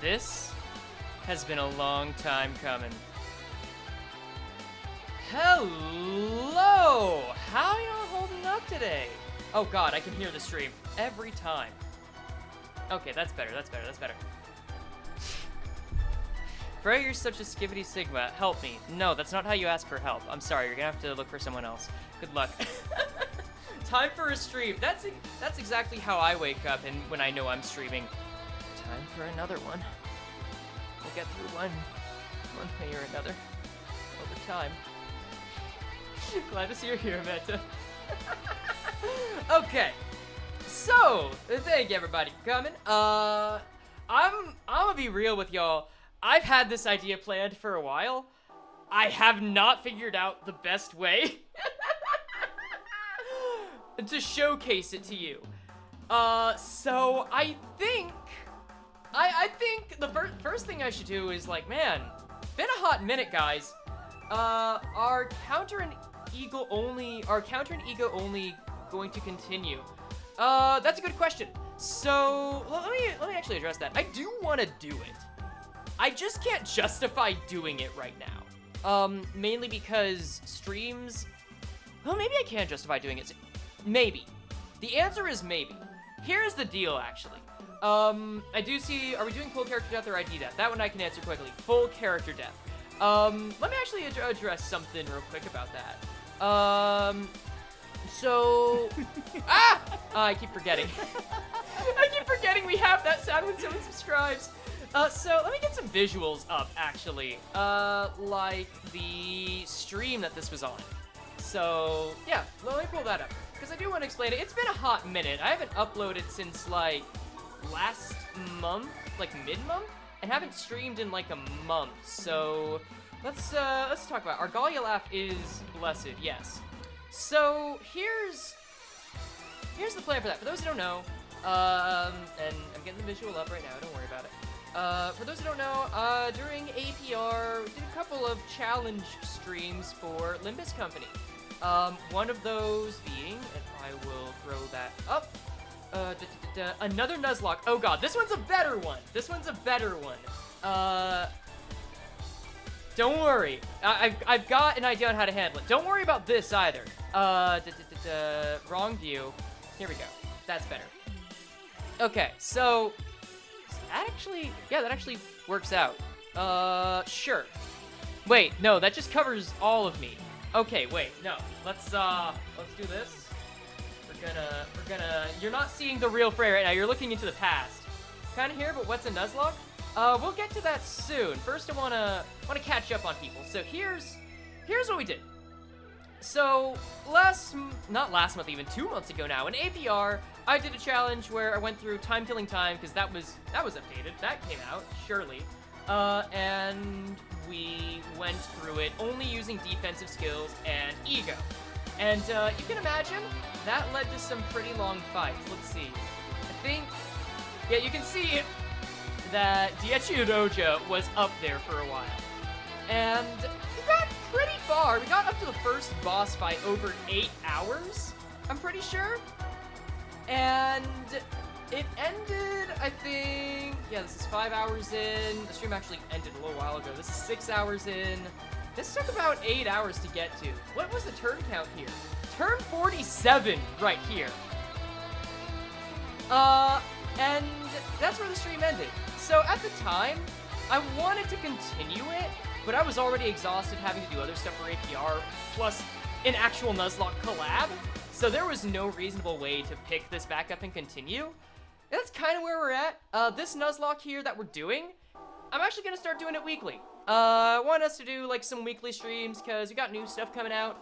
This has been a long time coming. Hello! How y'all holding up today? Oh god, I can hear the stream every time. Okay, that's better. Frey, you're such a skibbity sigma. Help me. No, that's not how you ask for help. I'm sorry, you're gonna have to look for someone else. Good luck. Time for a stream. That's exactly how I wake up and when I know I'm streaming. Time for another one. We'll get through one way or another over time. Glad to see you're here, Meta. Okay, so thank you everybody for coming. I'm gonna be real with y'all. I've had this idea planned for a while. I have not figured out the best way to showcase it to you. So I think the first thing I should do is like, man, been a hot minute, guys. Are counter and ego only going to continue? That's a good question. So let me actually address that. I do want to do it. I just can't justify doing it right now. Mainly because streams. Well, maybe I can justify doing it. Maybe. The answer is maybe. Here's the deal, actually. I do see. Are we doing full character death or ID death? That one I can answer quickly. Full character death. Let me actually address something real quick about that. So, I keep forgetting. I keep forgetting we have that sound when someone subscribes. So let me get some visuals up, actually. Like the stream that this was on. So, yeah, let me pull that up. Because I do want to explain it. It's been a hot minute. I haven't uploaded since, like, last month, like mid-month, and haven't streamed in like a month. So let's talk about it. Our Galia laugh is blessed, yes. So here's the plan for that. For those who don't know, and I'm getting the visual up right now. Don't worry about it. For those who don't know, during APR, we did a couple of challenge streams for Limbus Company. One of those being, and I will throw that up. Another Nuzlocke. Oh god, this one's a better one. Don't worry. I've got an idea on how to handle it. Don't worry about this either. Wrong view. Here we go. That's better. Okay, so that actually works out. Sure. Wait, no, that just covers all of me. Okay, wait, no. Let's do this. We're gonna, you're not seeing the real Frey right now, you're looking into the past. Kinda here, but what's a Nuzlocke? We'll get to that soon. First I wanna catch up on people. So here's what we did. So not last month, even 2 months ago now, in APR, I did a challenge where I went through time killing time, because that was updated, that came out, surely. And we went through it only using defensive skills and ego. And you can imagine, that led to some pretty long fights. Let's see. I think, yeah, you can see that Diachiroja was up there for a while. And we got pretty far. We got up to the first boss fight over 8 hours, I'm pretty sure. And it ended, I think, yeah, this is 5 hours in. The stream actually ended a little while ago. This is 6 hours in. This took about 8 hours to get to. What was the turn count here? Turn 47 right here. And that's where the stream ended. So at the time, I wanted to continue it, but I was already exhausted having to do other stuff for APR, plus an actual Nuzlocke collab. So there was no reasonable way to pick this back up and continue. And that's kind of where we're at. This Nuzlocke here that we're doing, I'm actually gonna start doing it weekly. I want us to do like some weekly streams because we got new stuff coming out,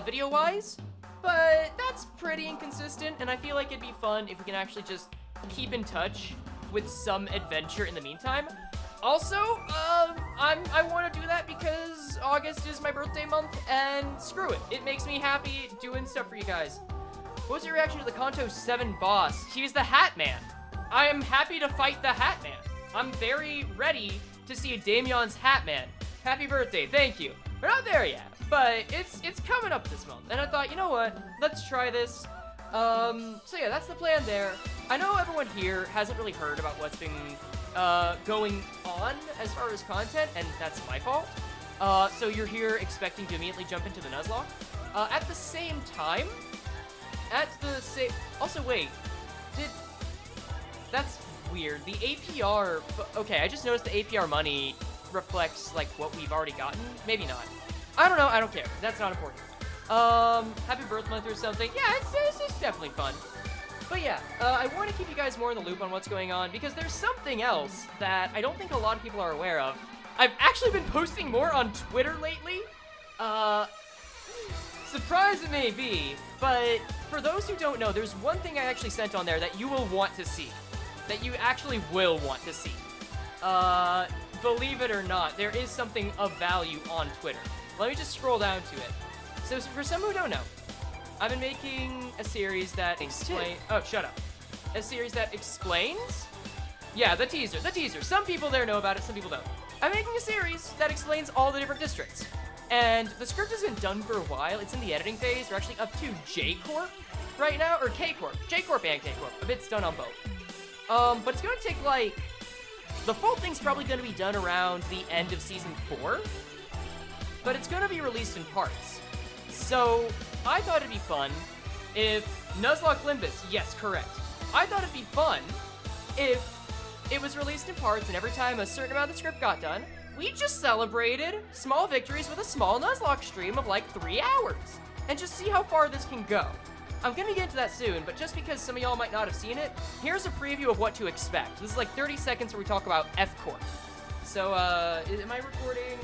video-wise, but that's pretty inconsistent, and I feel like it'd be fun if we can actually just keep in touch with some adventure in the meantime. Also, I want to do that because August is my birthday month, and screw it. It makes me happy doing stuff for you guys. What was your reaction to the Kanto 7 boss? He's the Hat Man. I am happy to fight the Hat Man. I'm very ready to see Damien's Hat Man. Happy birthday, thank you. We're not there yet, but it's coming up this month. And I thought, you know what? Let's try this. So yeah, that's the plan there. I know everyone here hasn't really heard about what's been going on as far as content, and that's my fault. So you're here expecting to immediately jump into the Nuzlocke. At the same time, also wait, that's weird. The APR, okay, I just noticed the APR money reflects like what we've already gotten. Maybe not. I don't know, I don't care. That's not important. Happy birth month or something. Yeah, it's definitely fun. But yeah, I want to keep you guys more in the loop on what's going on because there's something else that I don't think a lot of people are aware of. I've actually been posting more on Twitter lately. Surprise it may be, but for those who don't know, there's one thing I actually sent on there that you will want to see. That you actually will want to see. Believe it or not, there is something of value on Twitter. Let me just scroll down to it. So for some who don't know, I've been making a series that explains... Oh, shut up. A series that explains... Yeah, the teaser. Some people there know about it, some people don't. I'm making a series that explains all the different districts. And the script has been done for a while. It's in the editing phase. We're actually up to J Corp right now, or K Corp. J Corp and K Corp. A bit's done on both. But it's going to take, like... The full thing's probably going to be done around the end of Season 4. But it's going to be released in parts. So, I thought it'd be fun if Nuzlocke Limbus, yes, correct. I thought it'd be fun if it was released in parts and every time a certain amount of the script got done, we just celebrated small victories with a small Nuzlocke stream of like 3 hours and just see how far this can go. I'm gonna get into that soon, but just because some of y'all might not have seen it, here's a preview of what to expect. This is like 30 seconds where we talk about F Corp. So, am I recording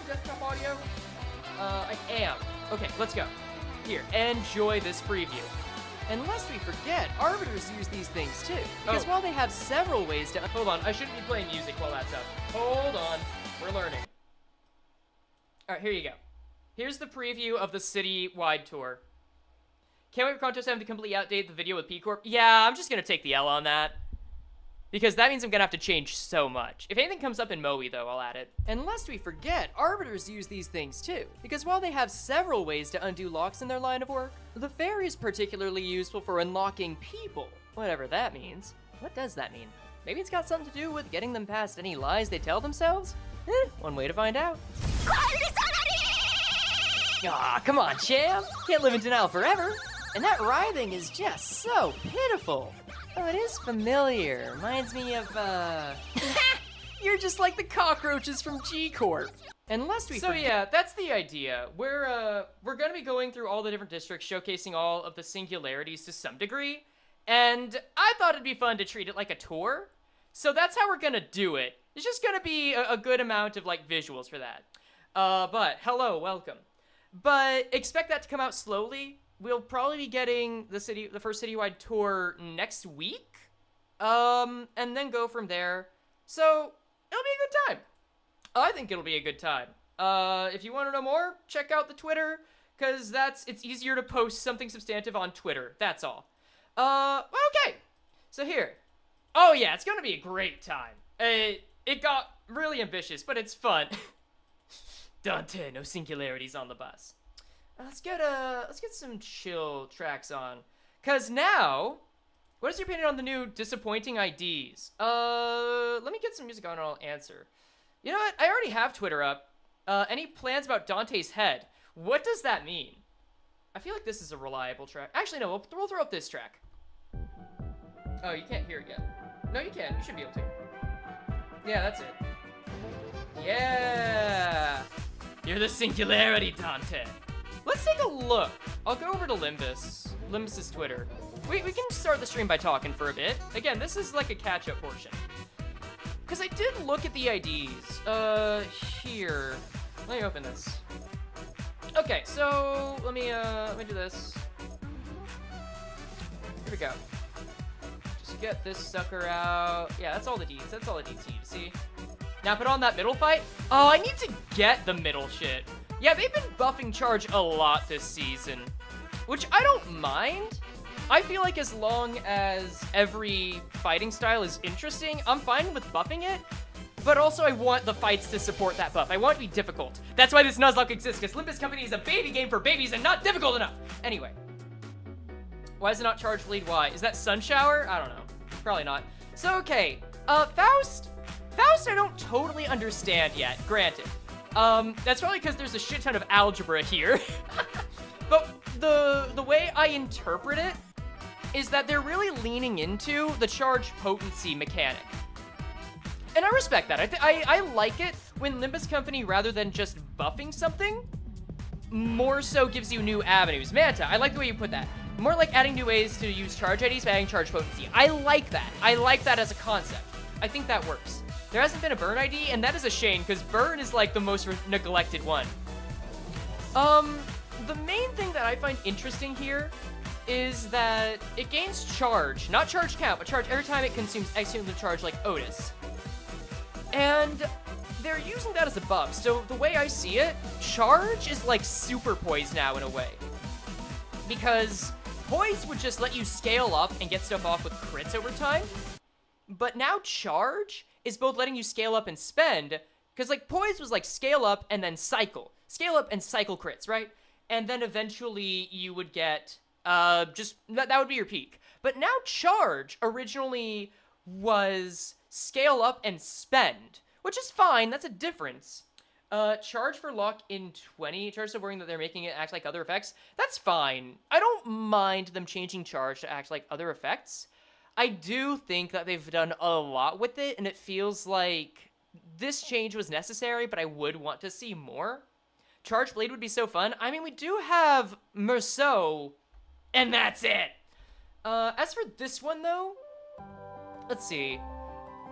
desktop audio? I am. Okay, let's go. Here, enjoy this preview. And lest we forget, arbiters use these things too. Because while they have several ways to... Hold on, I shouldn't be playing music while that's up. Hold on, we're learning. Alright, here you go. Here's the preview of the city-wide tour. Can't wait for Contos to have to completely outdate the video with P Corp. Yeah, I'm just gonna take the L on that. Because that means I'm gonna have to change so much. If anything comes up in Moe, though, I'll add it. And lest we forget, arbiters use these things too. Because while they have several ways to undo locks in their line of work, the Fairy is particularly useful for unlocking people. Whatever that means. What does that mean? Maybe it's got something to do with getting them past any lies they tell themselves? One way to find out. Aw, come on, champ. Can't live in denial forever. And that writhing is just so pitiful. Oh, it is familiar. Reminds me of, You're just like the cockroaches from G Corp. And lest we forget... yeah, that's the idea. We're gonna be going through all the different districts, showcasing all of the singularities to some degree. And I thought it'd be fun to treat it like a tour. So that's how we're gonna do it. It's just gonna be a good amount of, like, visuals for that. But, hello, welcome. But expect that to come out slowly. We'll probably be getting the first citywide tour next week, and then go from there. So it'll be a good time. I think it'll be a good time. If you want to know more, check out the Twitter, because it's easier to post something substantive on Twitter. That's all. Okay. So here. Oh yeah, it's gonna be a great time. It got really ambitious, but it's fun. Dante, no singularities on the bus. Let's get some chill tracks on. Cause now, what is your opinion on the new disappointing IDs? Let me get some music on and I'll answer. You know what? I already have Twitter up. Any plans about Dante's head? What does that mean? I feel like this is a reliable track. Actually, no, we'll throw up this track. Oh, you can't hear it yet. No, you can. You should be able to. Yeah, that's it. Yeah! You're the singularity, Dante. Let's take a look. I'll go over to Limbus's Twitter. We can start the stream by talking for a bit. Again, this is like a catch-up portion. Because I did look at the IDs. Here. Let me open this. Okay, so let me do this. Here we go. Just get this sucker out. Yeah, that's all the deeds. That's all the deeds you need to see. Now put on that middle fight. Oh, I need to get the middle shit. Yeah, they've been buffing Charge a lot this season, which I don't mind. I feel like as long as every fighting style is interesting, I'm fine with buffing it, but also I want the fights to support that buff. I want it to be difficult. That's why this Nuzlocke exists, because Limbus Company is a baby game for babies and not difficult enough. Anyway, why is it not Charge Bleed? Why? Is that Sun Shower? I don't know. Probably not. So, okay, Faust I don't totally understand yet, granted. That's probably because there's a shit ton of algebra here. But the way I interpret it is that they're really leaning into the charge potency mechanic. And I respect that. I like it when Limbus Company, rather than just buffing something, more so gives you new avenues. Manta, I like the way you put that. More like adding new ways to use charge IDs by adding charge potency. I like that. I like that as a concept. I think that works. There hasn't been a burn ID, and that is a shame, because burn is like the most neglected one. The main thing that I find interesting here is that it gains charge. Not charge count, but charge every time it consumes X units of charge like Otis. And they're using that as a buff. So the way I see it, charge is like super poise now in a way. Because poise would just let you scale up and get stuff off with crits over time. But now charge is both letting you scale up and spend. Because like poise was like scale up and then cycle. Scale up and cycle crits, right? And then eventually you would get that would be your peak. But now charge originally was scale up and spend, which is fine. That's a difference. Charge for lock in 20. Charge of worrying that they're making it act like other effects. That's fine. I don't mind them changing charge to act like other effects. I do think that they've done a lot with it, and it feels like this change was necessary, but I would want to see more. Charge Blade would be so fun. I mean, we do have Merceau, and that's it. As for this one, though, let's see.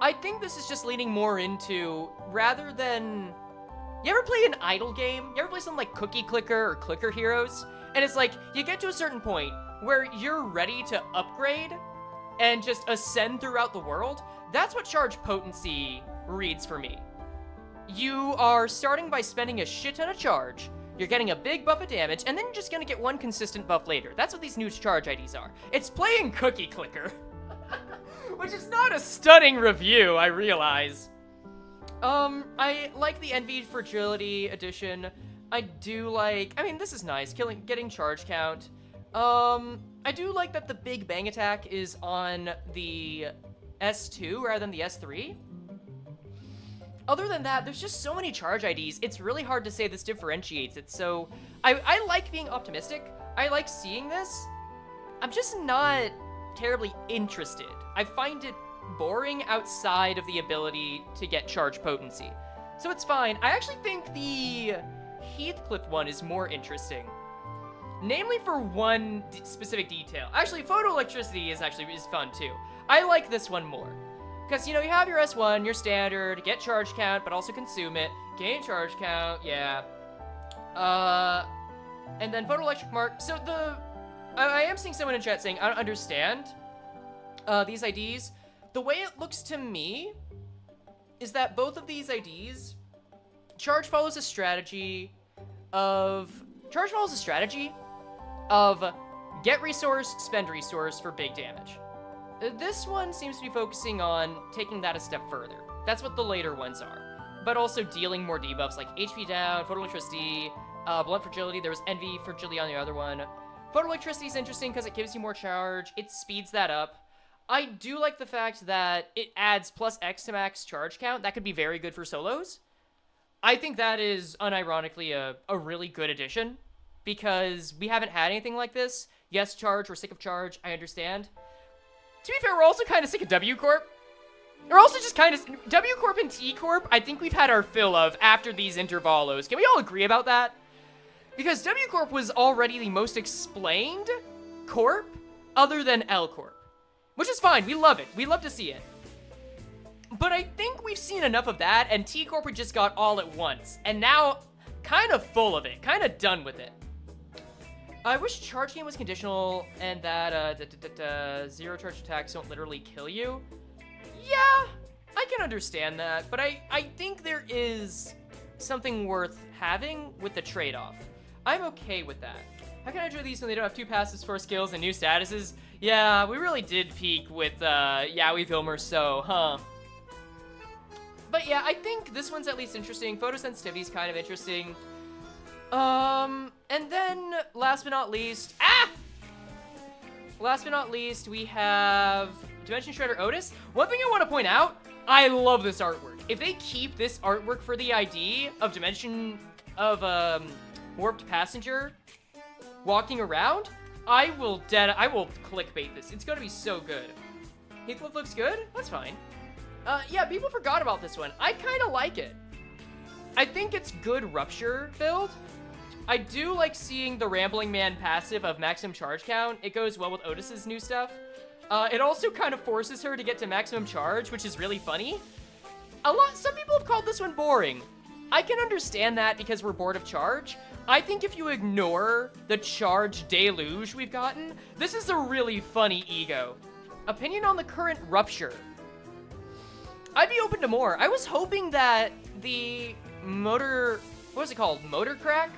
I think this is just leaning more into, rather than... You ever play an idle game? You ever play something like Cookie Clicker or Clicker Heroes? And it's like, you get to a certain point where you're ready to upgrade and just ascend throughout the world. That's what charge potency reads for me. You are starting by spending a shit ton of charge, you're getting a big buff of damage, and then you're just gonna get one consistent buff later. That's what these new charge IDs are. It's playing Cookie Clicker. Which is not a stunning review, I realize. I like the Envied Fragility edition. I do like, I mean, this is nice, getting charge count. I do like that the Big Bang attack is on the S2 rather than the S3. Other than that, there's just so many charge IDs, it's really hard to say this differentiates it, so I like being optimistic. I like seeing this. I'm just not terribly interested. I find it boring outside of the ability to get charge potency. So it's fine. I actually think the Heathcliff one is more interesting. Namely for one specific detail. Actually, photoelectricity is fun too. I like this one more. Because, you know, you have your S1, your standard, get charge count, but also consume it. Gain charge count, yeah. And then photoelectric mark. So I am seeing someone in chat saying, I don't understand these IDs. The way it looks to me is that both of these IDs, charge follows a strategy of get resource, spend resource for big damage. This one seems to be focusing on taking that a step further. That's what the later ones are. But also dealing more debuffs like HP down, photoelectricity, blunt fragility. There was envy fragility on the other one. Photoelectricity is interesting because it gives you more charge. It speeds that up. I do like the fact that it adds plus X to max charge count. That could be very good for solos. I think that is unironically a really good addition because we haven't had anything like this. Yes, charge, we're sick of charge, I understand. To be fair, we're also kind of sick of W Corp. We're also just kind of... W Corp and T Corp, I think we've had our fill of after these intervalos. Can we all agree about that? Because W Corp was already the most explained Corp other than L Corp. Which is fine, we love it. We love to see it. But I think we've seen enough of that, and T Corp we just got all at once. And now, kind of full of it. Kind of done with it. I wish charge game was conditional and that zero charge attacks don't literally kill you. Yeah, I can understand that, but I think there is something worth having with the trade-off. I'm okay with that. How can I enjoy these when they don't have 2 passives, 4 skills, and new statuses? Yeah, we really did peak with Yaoi Vilmer, so, huh. But yeah, I think this one's at least interesting. Photosensitivity's kind of interesting. And then, last but not least, we have Dimension Shredder Otis. One thing I want to point out, I love this artwork. If they keep this artwork for the ID of Dimension of Warped Passenger walking around, I will clickbait this. It's gonna be so good. Heathcliff looks good? That's fine. Yeah, people forgot about this one. I kind of like it. I think it's good Rupture build. I do like seeing the Rambling Man passive of maximum charge count. It goes well with Otis's new stuff. It also kind of forces her to get to maximum charge, which is really funny. Some people have called this one boring. I can understand that because we're bored of charge. I think if you ignore the charge deluge we've gotten, this is a really funny ego. Opinion on the current Rupture. I'd be open to more. I was hoping that the motor, what was it called? Motor crack?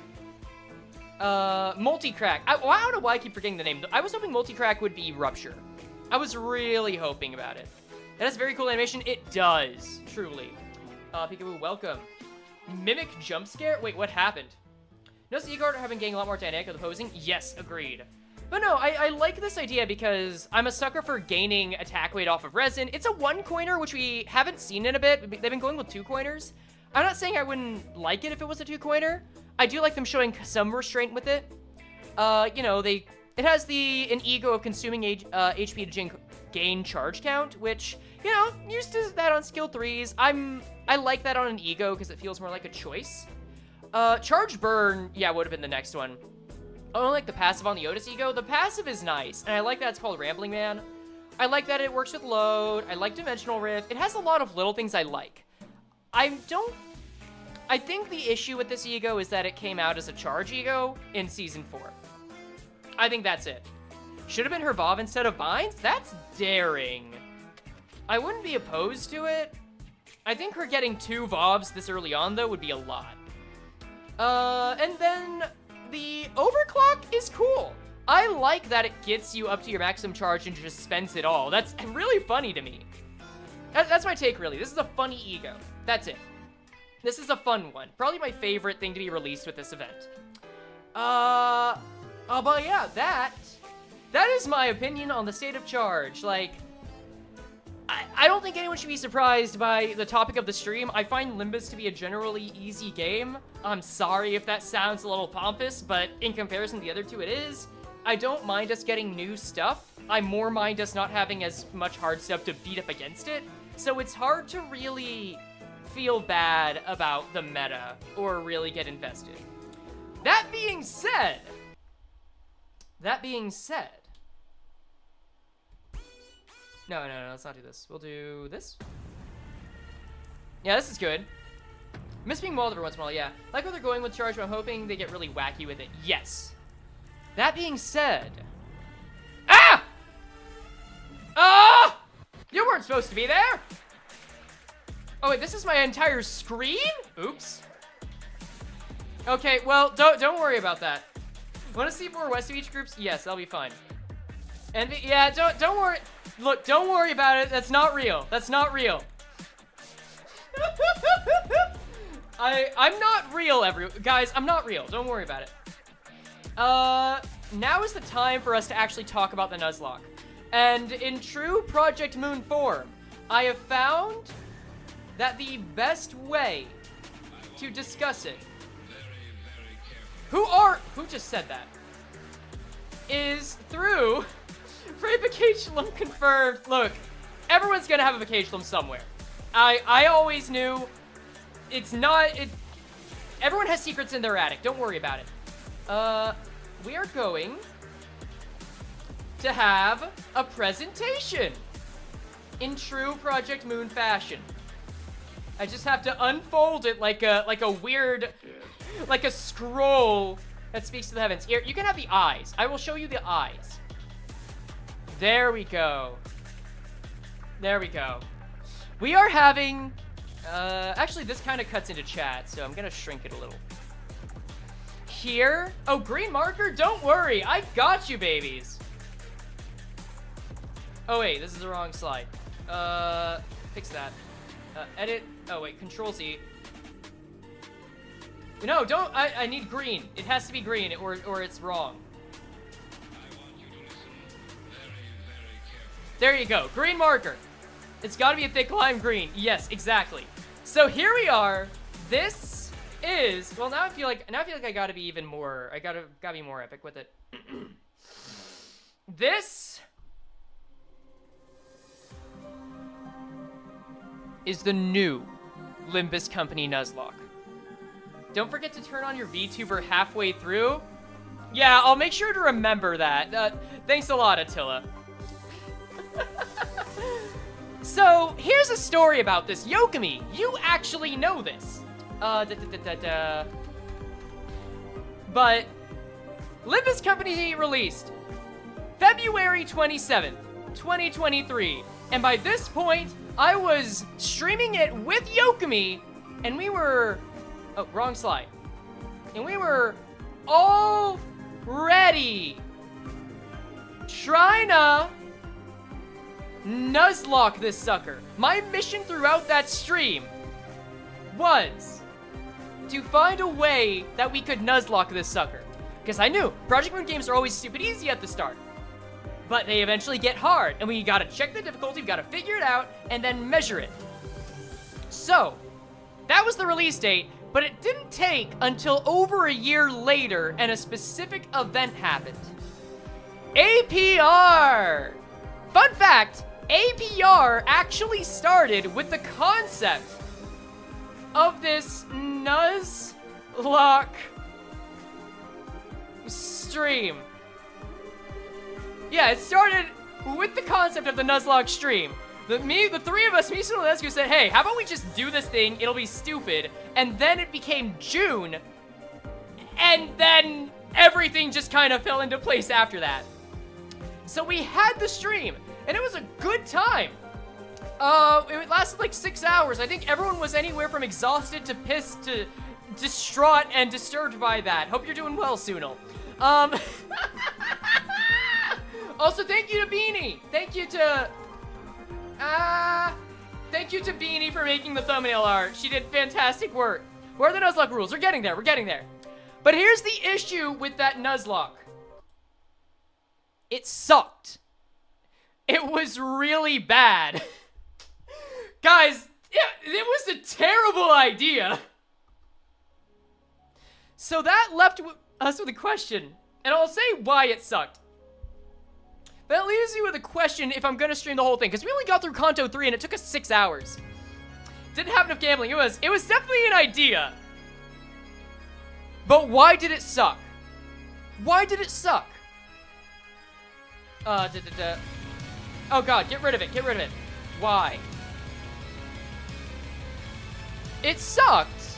Multi-crack. I don't know why I keep forgetting the name. I was hoping multi-crack would be Rupture. I was really hoping about it. It has very cool animation. It does, truly. Peekaboo, welcome. Mimic jump scare? Wait, what happened? Notice the ego having getting a lot more dynamic with the posing? Yes, agreed. But no, I like this idea because I'm a sucker for gaining attack weight off of resin. It's a 1-coiner, which we haven't seen in a bit. They've been going with 2-coiners. I'm not saying I wouldn't like it if it was a 2-coiner. I do like them showing some restraint with it. You know, it has an ego of consuming HP to gain charge count, which, you know, used to that on skill 3s. I like that on an ego because it feels more like a choice. Charge burn, yeah, would have been the next one. I don't like the passive on the Otis ego. The passive is nice, and I like that it's called Rambling Man. I like that it works with load. I like Dimensional Rift. It has a lot of little things I like. I think the issue with this ego is that it came out as a charge ego in Season 4. I think that's it. Should have been her Vov instead of Binds? That's daring. I wouldn't be opposed to it. I think her getting 2 Vovs this early on, though, would be a lot. And then the overclock is cool. I like that it gets you up to your maximum charge and just spends it all. That's really funny to me. That's my take, really. This is a funny ego. That's it. This is a fun one. Probably my favorite thing to be released with this event. But yeah, that is my opinion on the state of charge. Like, I don't think anyone should be surprised by the topic of the stream. I find Limbus to be a generally easy game. I'm sorry if that sounds a little pompous, but in comparison to the other two, it is. I don't mind us getting new stuff. I more mind us not having as much hard stuff to beat up against it. So it's hard to really feel bad about the meta or really get invested. That being said, no, let's not do this. We'll do this. Yeah, this is good. Miss being mauled every once in a while, yeah. Like where they're going with charge, but I'm hoping they get really wacky with it. Yes. That being said... Ah! Ah! You weren't supposed to be there! Oh, wait, this is my entire screen? Oops. Okay, well, don't worry about that. Want to see more West of each groups? Yes, that'll be fine. And yeah, don't worry. Look, don't worry about it. That's not real. That's not real. I'm not real, guys. I'm not real. Don't worry about it. Now is the time for us to actually talk about the Nuzlocke. And in true Project Moon form, I have found that the best way to discuss it, who just said that, is through Frey Vacationum confirmed. Look, everyone's gonna have a Vacationum somewhere. I always knew. Everyone has secrets in their attic. Don't worry about it. We are going to have a presentation in true Project Moon fashion. I just have to unfold it like a weird, like a scroll that speaks to the heavens. Here, you can have the eyes. I will show you the eyes. There we go. There we go. We are having, actually this kind of cuts into chat, so I'm gonna shrink it a little. Here, oh, green marker, don't worry, I got you, babies. Oh wait, this is the wrong slide. Fix that. Edit, oh wait, Control Z. No, don't, I need green. It has to be green or it's wrong. There you go. Green marker. It's got to be a thick lime green. Yes, exactly. So here we are. This is, well, now I feel like I got to be even more, I got to be more epic with it. This is the new Limbus Company Nuzlocke. Don't forget to turn on your VTuber halfway through. Yeah, I'll make sure to remember that. Thanks a lot, Attila. So, here's a story about this. Yokami, you actually know this. But Limbus Company released February 27th, 2023. And by this point, I was streaming it with Yokami, and we were... Oh, wrong slide. And we were already trying to Nuzlocke this sucker. My mission throughout that stream was to find a way that we could Nuzlocke this sucker. Because I knew Project Moon games are always stupid easy at the start, but they eventually get hard, and we gotta check the difficulty, we gotta figure it out, and then measure it. So, that was the release date, but it didn't take until over a year later, and a specific event happened. APR! Fun fact, APR actually started with the concept of this Nuzlocke stream. Yeah, it started with the concept of the Nuzlocke stream. The three of us, me, Sino, and Lesku, said, hey, how about we just do this thing, it'll be stupid, and then it became June, and then everything just kind of fell into place after that. So we had the stream, and it was a good time. It lasted like 6 hours. I think everyone was anywhere from exhausted to pissed to distraught and disturbed by that. Hope you're doing well, Sunil. Also, thank you to Beanie. Thank you to Beanie for making the thumbnail art. She did fantastic work. Where are the Nuzlocke rules? We're getting there. We're getting there. But here's the issue with that Nuzlocke. It sucked. It was really bad. Guys, it was a terrible idea. So that left us with a question, and I'll say why it sucked. That leaves me with a question if I'm gonna stream the whole thing, because we only got through Kanto 3 and it took us 6 hours. Didn't have enough gambling. It was definitely an idea. But why did it suck? Why did it suck? Oh god, get rid of it, get rid of it. Why? It sucked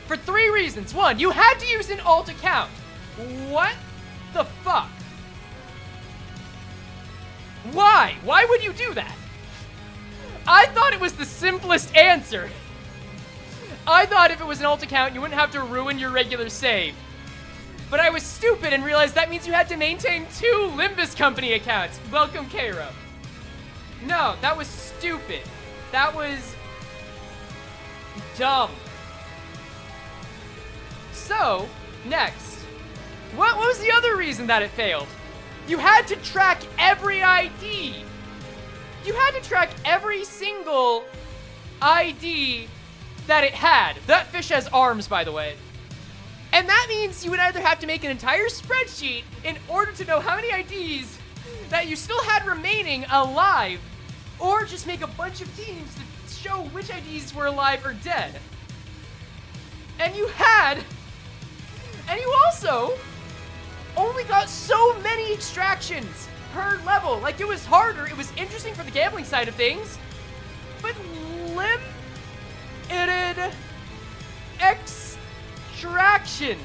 for 3 reasons. 1, you had to use an alt account. What the fuck? Why? Why would you do that? I thought it was the simplest answer. I thought if it was an alt account, you wouldn't have to ruin your regular save. But I was stupid and realized that means you had to maintain 2 Limbus Company accounts. Welcome, Cairo. No, that was stupid. That was dumb. So, next. What was the other reason that it failed? You had to track every ID. You had to track every single ID that it had. That fish has arms, by the way. And that means you would either have to make an entire spreadsheet in order to know how many IDs that you still had remaining alive, or just make a bunch of teams to show which IDs were alive or dead. And you also only got so many extractions per level. Like, it was harder, it was interesting for the gambling side of things, but limited extractions.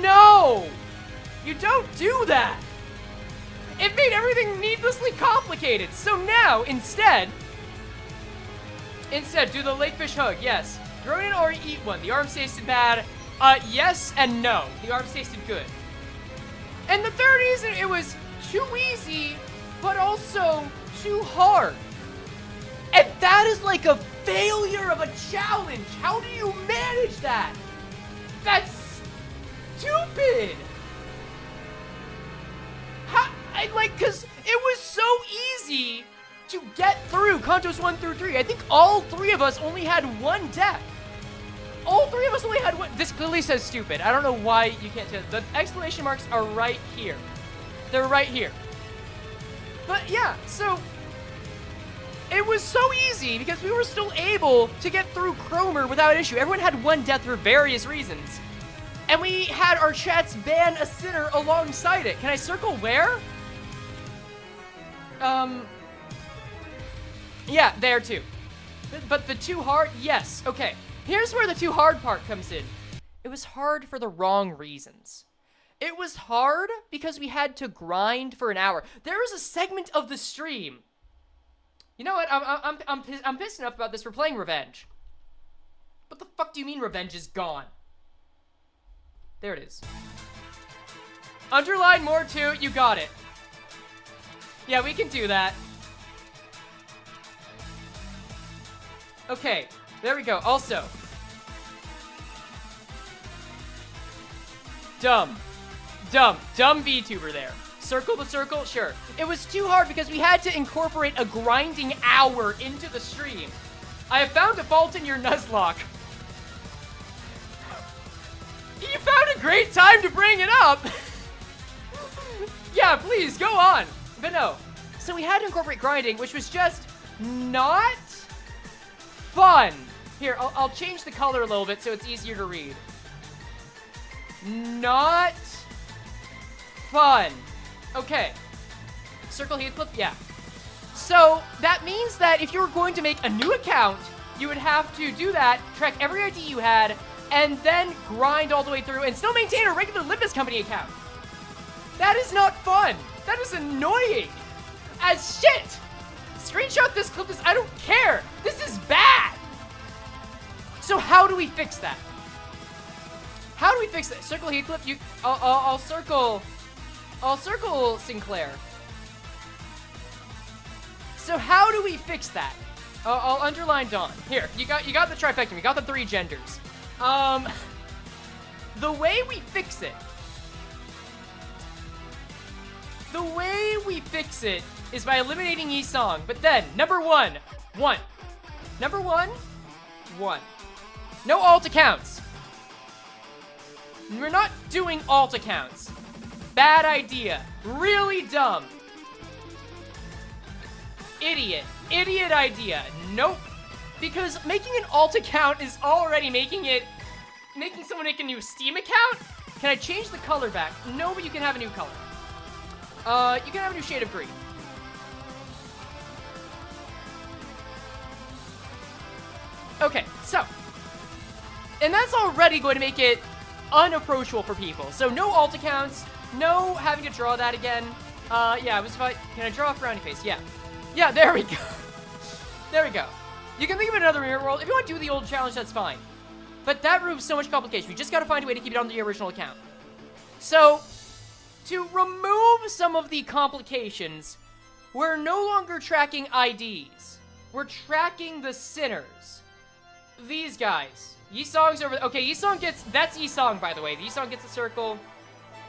No! You don't do that! It made everything needlessly complicated. So now, instead, do the lakefish hug, yes. Throw it in or eat one. The arms tasted bad. Yes and no. The arms tasted good. And the third reason, it was too easy, but also too hard. And that is like a failure of a challenge. How do you manage that? That's stupid. Because it was so easy to get through Kantos 1 through 3. I think all 3 of us only had 1 death. All 3 of us only had 1. This clearly says stupid. I don't know why you can't tell. The exclamation marks are right here. They're right here. But yeah, so it was so easy because we were still able to get through Cromer without issue. Everyone had 1 death for various reasons. And we had our chats ban a sinner alongside it. Can I circle where? Yeah, there too. But the too hard, yes. Okay, here's where the too hard part comes in. It was hard for the wrong reasons. It was hard because we had to grind for an hour. There was a segment of the stream. You know what? I'm pissed enough about this. We're playing Revenge. What the fuck do you mean Revenge is gone? There it is. Underline more too. You got it. Yeah, we can do that. Okay, there we go. Also, dumb VTuber there. Circle the circle, sure. It was too hard because we had to incorporate a grinding hour into the stream. I have found a fault in your Nuzlocke. You found a great time to bring it up. Yeah, please, go on. But no. So we had to incorporate grinding, which was just not fun. Here, I'll change the color a little bit so it's easier to read. Not fun. Okay. Circle Heathcliff? Yeah. So that means that if you were going to make a new account, you would have to do that, track every ID you had, and then grind all the way through and still maintain a regular Limbus company account. That is not fun. That is annoying as shit. Screenshot this, clip this, I don't care. This is bad. So how do we fix that? How do we fix that? Circle Heathcliff, I'll circle Sinclair. So how do we fix that? I'll underline Dawn. Here, you got the trifecta. You got the 3 genders. The way we fix it. The way we fix it is by eliminating Yi-Song. But then, number 1. Number 1. No alt accounts. We're not doing alt accounts. Bad idea. Really dumb. Idiot idea. Nope. Because making an alt account is already making someone make a new Steam account? Can I change the color back? No, but you can have a new color. You can have a new shade of green. Okay, so. And that's already going to make it unapproachable for people. So no alt accounts, no having to draw that again. Yeah, it was fine. Can I draw a frowny face? Yeah. Yeah, there we go. There we go. You can think of another mirror world. If you want to do the old challenge, that's fine. But that removes so much complication. We just got to find a way to keep it on the original account. So, to remove some of the complications, we're no longer tracking IDs. We're tracking the sinners. These guys. Yi-Song's over there. Okay, Yi-Song gets... That's Yi-Song, by the way. Yi-Song gets a circle.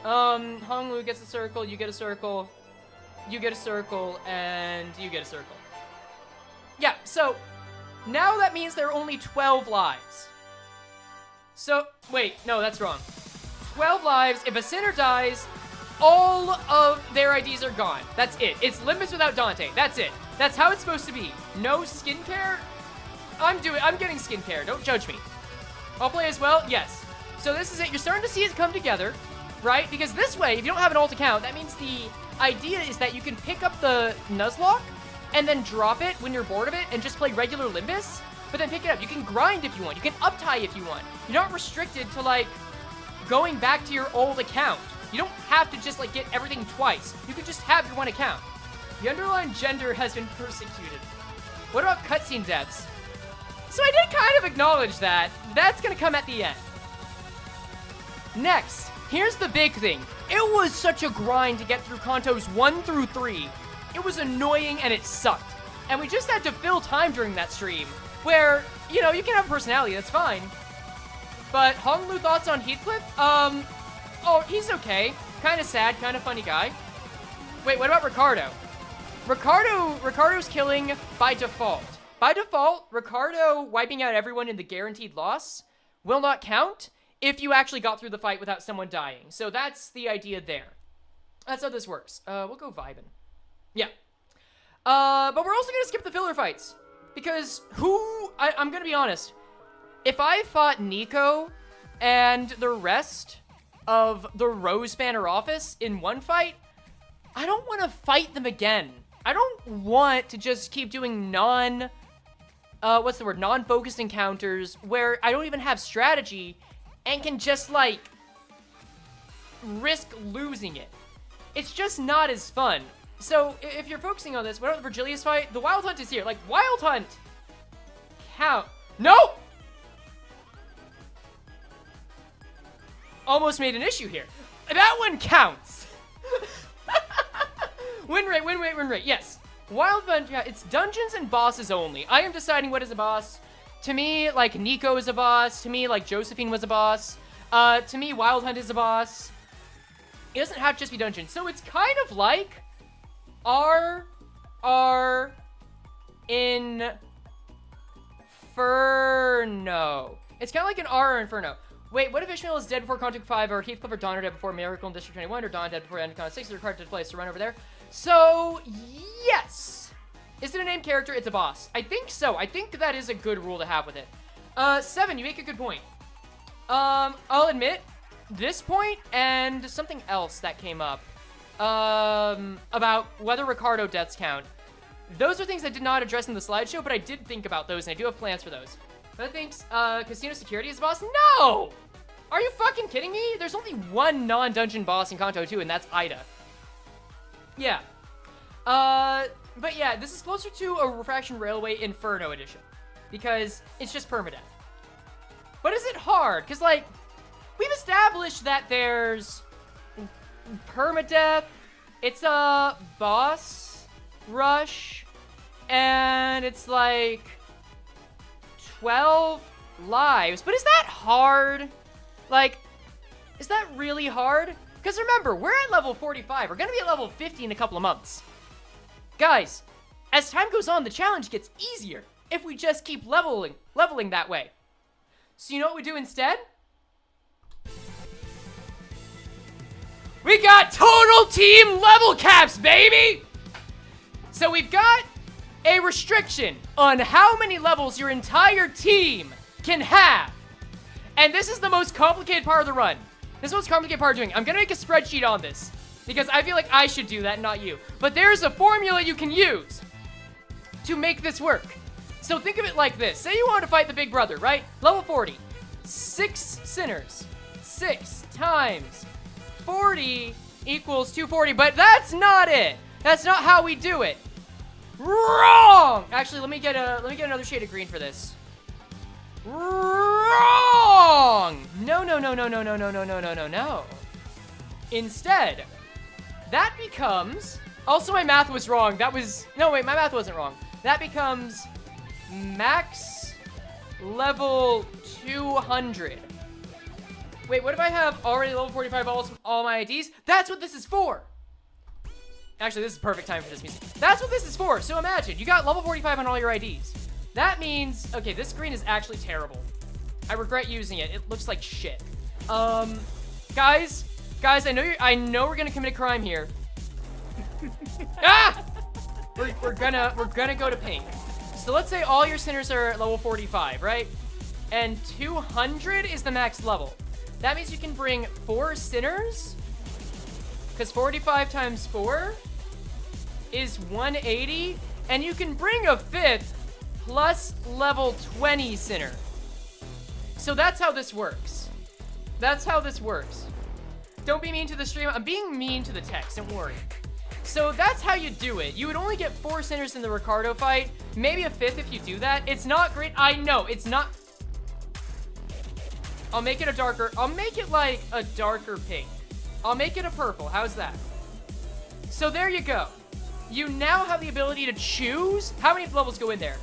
Honglu gets a circle. You get a circle. You get a circle. And you get a circle. Yeah, so... Now that means there are only 12 lives. So... Wait, no, that's wrong. 12 lives. If a sinner dies, all of their IDs are gone. That's it. It's Limbus without Dante. That's it. That's how it's supposed to be. No skincare? I'm getting skincare. Don't judge me. I'll play as well? Yes. So this is it. You're starting to see it come together, right? Because this way, if you don't have an alt account, that means the idea is that you can pick up the Nuzlocke and then drop it when you're bored of it and just play regular Limbus, but then pick it up. You can grind if you want. You can uptie if you want. You're not restricted to, like, going back to your old account. You don't have to just, like, get everything twice. You can just have your one account. The underlying gender has been persecuted. What about cutscene deaths? So I did kind of acknowledge that. That's gonna come at the end. Next, here's the big thing. It was such a grind to get through Kantos 1 through 3. It was annoying and it sucked. And we just had to fill time during that stream. Where, you know, you can have a personality, that's fine. But Honglu, thoughts on Heathcliff? Oh, he's okay. Kind of sad, kind of funny guy. Wait, what about Ricardo? Ricardo's killing by default. By default, Ricardo wiping out everyone in the guaranteed loss will not count if you actually got through the fight without someone dying. So that's the idea there. That's how this works. We'll go vibin'. Yeah. But we're also gonna skip the filler fights. Because I'm gonna be honest. If I fought Nico and the rest of the Rose Banner office in one fight, I don't want to fight them again. I don't want to just keep doing non-focused encounters where I don't even have strategy and can just, like, risk losing it. It's just not as fun. So, if you're focusing on this, what about the Virgilius fight? The Wild Hunt is here. Like, Wild Hunt! Count. Nope! Almost made an issue here. That one counts. Win rate. Yes. Wild Hunt, yeah, it's dungeons and bosses only. I am deciding what is a boss. To me, like, Nico is a boss. To me, like, Josephine was a boss. To me, Wild Hunt is a boss. It doesn't have to just be dungeons. So it's kind of like Inferno. It's kind of like an R Inferno. Wait, what if Ishmael is dead before Contact 5, or Heathcliff or Dawn are dead before Miracle in District 21, or Dawn dead before Endicon 6 is required to place to run over there? So, yes. Is it a named character? It's a boss. I think so. I think that is a good rule to have with it. 7, you make a good point. I'll admit, this point and something else that came up, about whether Ricardo deaths count. Those are things I did not address in the slideshow, but I did think about those, and I do have plans for those. Other things, Casino Security is a boss? No! Are you fucking kidding me? There's only one non-dungeon boss in Kanto 2, and that's Ida. Yeah. But yeah, this is closer to a Refraction Railway Inferno edition, because it's just permadeath. But is it hard? Because, like, we've established that there's permadeath, it's a boss rush, and it's like 12 lives. But is that hard? Like, is that really hard? Because remember, we're at level 45. We're going to be at level 50 in a couple of months. Guys, as time goes on, the challenge gets easier if we just keep leveling that way. So you know what we do instead? We got total team level caps, baby! So we've got a restriction on how many levels your entire team can have. And this is the most complicated part of the run. This is the most complicated part of doing it. I'm gonna make a spreadsheet on this, because I feel like I should do that, not you. But there's a formula you can use to make this work. So think of it like this. Say you want to fight the big brother, right? Level 40. 6 sinners. 6 times 40 equals 240. But that's not it. That's not how we do it. Wrong! Actually, let me get another shade of green for this. Wrong! No. Instead, that becomes... Also, my math was wrong. That was... No, wait, my math wasn't wrong. That becomes max level 200. Wait, what if I have already level 45 all my IDs? That's what this is for! Actually, this is perfect time for this music. That's what this is for! So imagine, you got level 45 on all your IDs. That means... Okay, this screen is actually terrible. I regret using it. It looks like shit. Guys, I know we're gonna commit a crime here. Ah! We're gonna go to pink. So let's say all your sinners are at level 45, right? And 200 is the max level. That means you can bring 4 sinners, because 45 times 4 is 180, and you can bring a 5th plus level 20 sinner. So that's how this works. That's how this works. Don't be mean to the stream. I'm being mean to the text, don't worry. So that's how you do it. You would only get 4 sinners in the Ricardo fight. Maybe a 5th if you do that. It's not great. I know, it's not... I'll make it a darker... I'll make it like a darker pink. I'll make it a purple. How's that? So there you go. You now have the ability to choose how many levels go in there.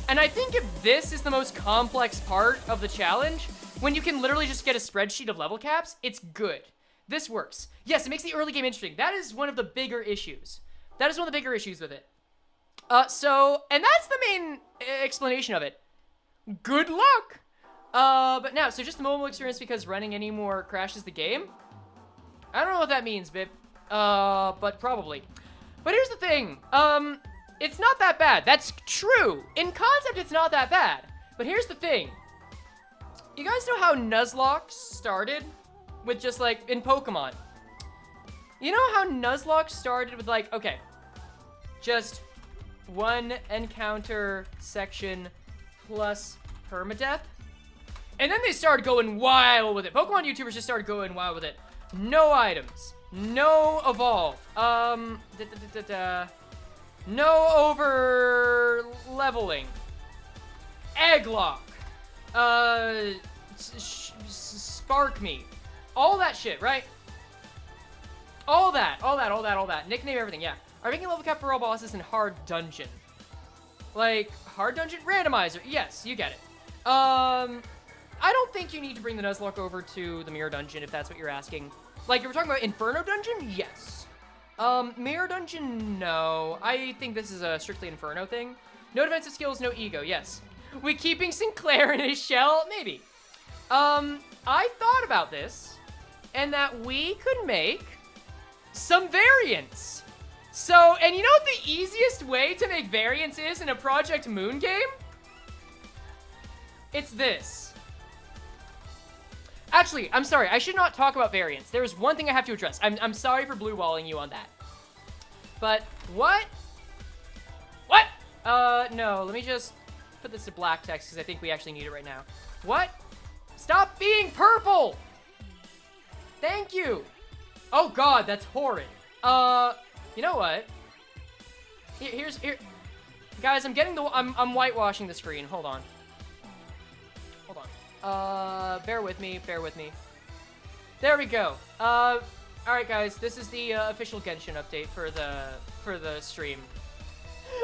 And I think if this is the most complex part of the challenge, when you can literally just get a spreadsheet of level caps, it's good. This works. Yes, it makes the early game interesting. That is one of the bigger issues. That is one of the bigger issues with it. And that's the main explanation of it. Good luck! But now, so just the mobile experience because running anymore crashes the game? I don't know what that means, babe. But probably. But here's the thing. It's not that bad. That's true. In concept, it's not that bad. But here's the thing. You guys know how Nuzlocke started? With just, like, in Pokemon. You know how Nuzlocke started with, like, okay. Just one encounter section plus permadeath? And then they started going wild with it. Pokemon YouTubers just started going wild with it. No items. No evolve. No over leveling. Egglocke. Spark me. All that shit, right? All that. Nickname everything, yeah. Are making level cap for all bosses in hard dungeon. Like, hard dungeon randomizer. Yes, you get it. I don't think you need to bring the Nuzlocke over to the Mirror Dungeon if that's what you're asking. Like, if we're talking about Inferno Dungeon, yes. Mirror Dungeon, no. I think this is a strictly Inferno thing. No defensive skills, no ego, yes. We keeping Sinclair in his shell? Maybe. I thought about this, and that we could make some variants. So, and you know what the easiest way to make variants is in a Project Moon game? It's this. Actually, I'm sorry. I should not talk about variants. There's one thing I have to address. I'm sorry for blue walling you on that. But what? What? No. Let me just put this to black text because I think we actually need it right now. What? Stop being purple! Thank you. Oh God, that's horrid. You know what? Here. Guys, I'm whitewashing the screen. Hold on. Bear with me. There we go. Alright guys, this is the official Genshin update for the stream.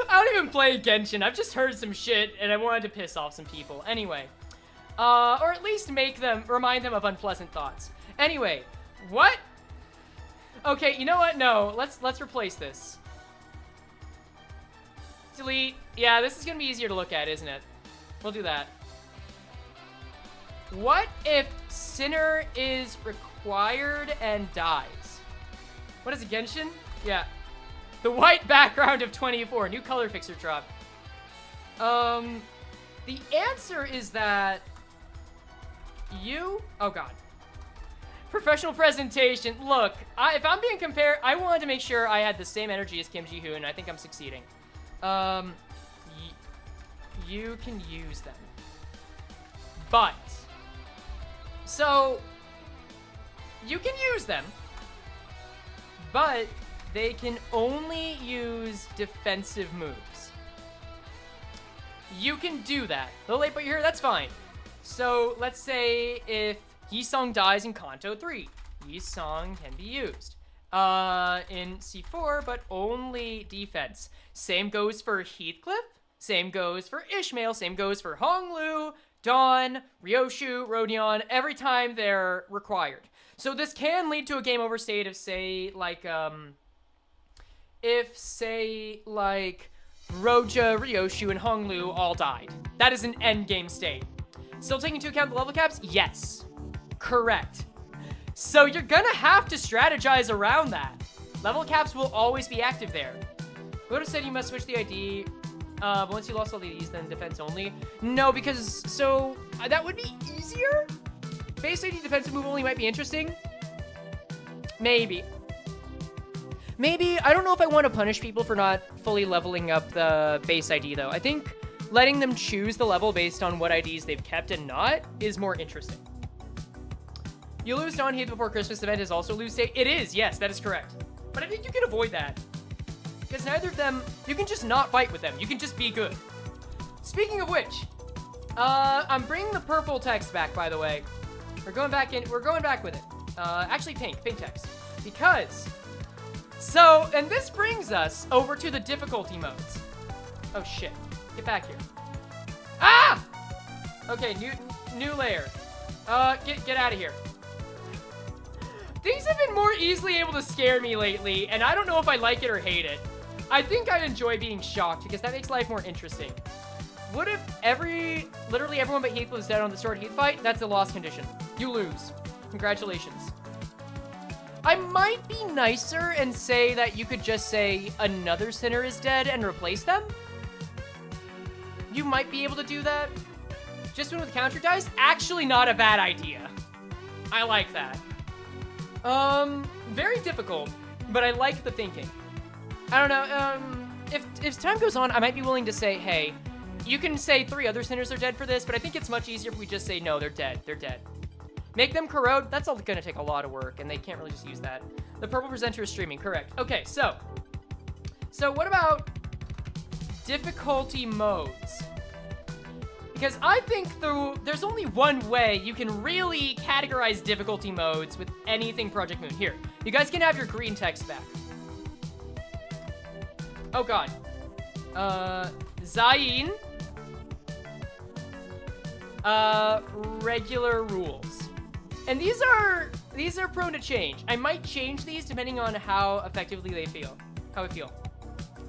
I don't even play Genshin, I've just heard some shit and I wanted to piss off some people. Anyway. Or at least remind them of unpleasant thoughts. Anyway, what? Okay, you know what? No, let's replace this. Delete. Yeah, this is gonna be easier to look at, isn't it? We'll do that. What if Sinner is required and dies? What is it, Genshin? Yeah. The white background of 24. New color fixer drop. The answer is that oh God. Professional presentation. Look, if I'm being compared, I wanted to make sure I had the same energy as Kim Ji-hoon, and I think I'm succeeding. You can use them. But, so, you can use them, but they can only use defensive moves. You can do that. A little late, but you're here, that's fine. So, let's say if Yi-Song dies in Kanto 3, Yi-Song can be used. In C4, but only defense. Same goes for Heathcliff, same goes for Ishmael, same goes for Honglu, Dawn, Ryoshu, Rodion, every time they're required. So this can lead to a game over state of, say, like, Roja, Ryoshu, and Honglu all died. That is an endgame state. Still taking into account the level caps? Yes. Correct. So you're gonna have to strategize around that. Level caps will always be active there. Would have said you must switch the ID, but once you lost all the IDs, then defense only. No, because, that would be easier? Base ID defensive move only might be interesting. Maybe, I don't know if I want to punish people for not fully leveling up the base ID, though. I think letting them choose the level based on what IDs they've kept and not is more interesting. You lose Dawn Heath before Christmas event is also lose state. It is, yes, that is correct. But I think you can avoid that. Because neither of them, you can just not fight with them. You can just be good. Speaking of which, I'm bringing the purple text back, by the way. We're going back with it. Actually pink text. Because, and this brings us over to the difficulty modes. Oh shit, get back here. Ah! Okay, new layer. Get out of here. Things have been more easily able to scare me lately, and I don't know if I like it or hate it. I think I enjoy being shocked because that makes life more interesting. What if literally everyone but Heath was dead on the Sword Heath fight? That's a loss condition. You lose. Congratulations. I might be nicer and say that you could just say another sinner is dead and replace them. You might be able to do that. Just win with counter dice? Actually not a bad idea. I like that. Very difficult, but I like the thinking. I don't know, if time goes on, I might be willing to say, hey, you can say 3 other sinners are dead for this, but I think it's much easier if we just say, no, they're dead, they're dead. Make them corrode, that's all gonna take a lot of work, and they can't really just use that. The purple presenter is streaming, correct. Okay, so what about difficulty modes? Because I think there's only one way you can really categorize difficulty modes with anything Project Moon. Here, you guys can have your green text back. Oh god. Zayn. Regular rules. And these are prone to change. I might change these depending on how effectively they feel. How I feel.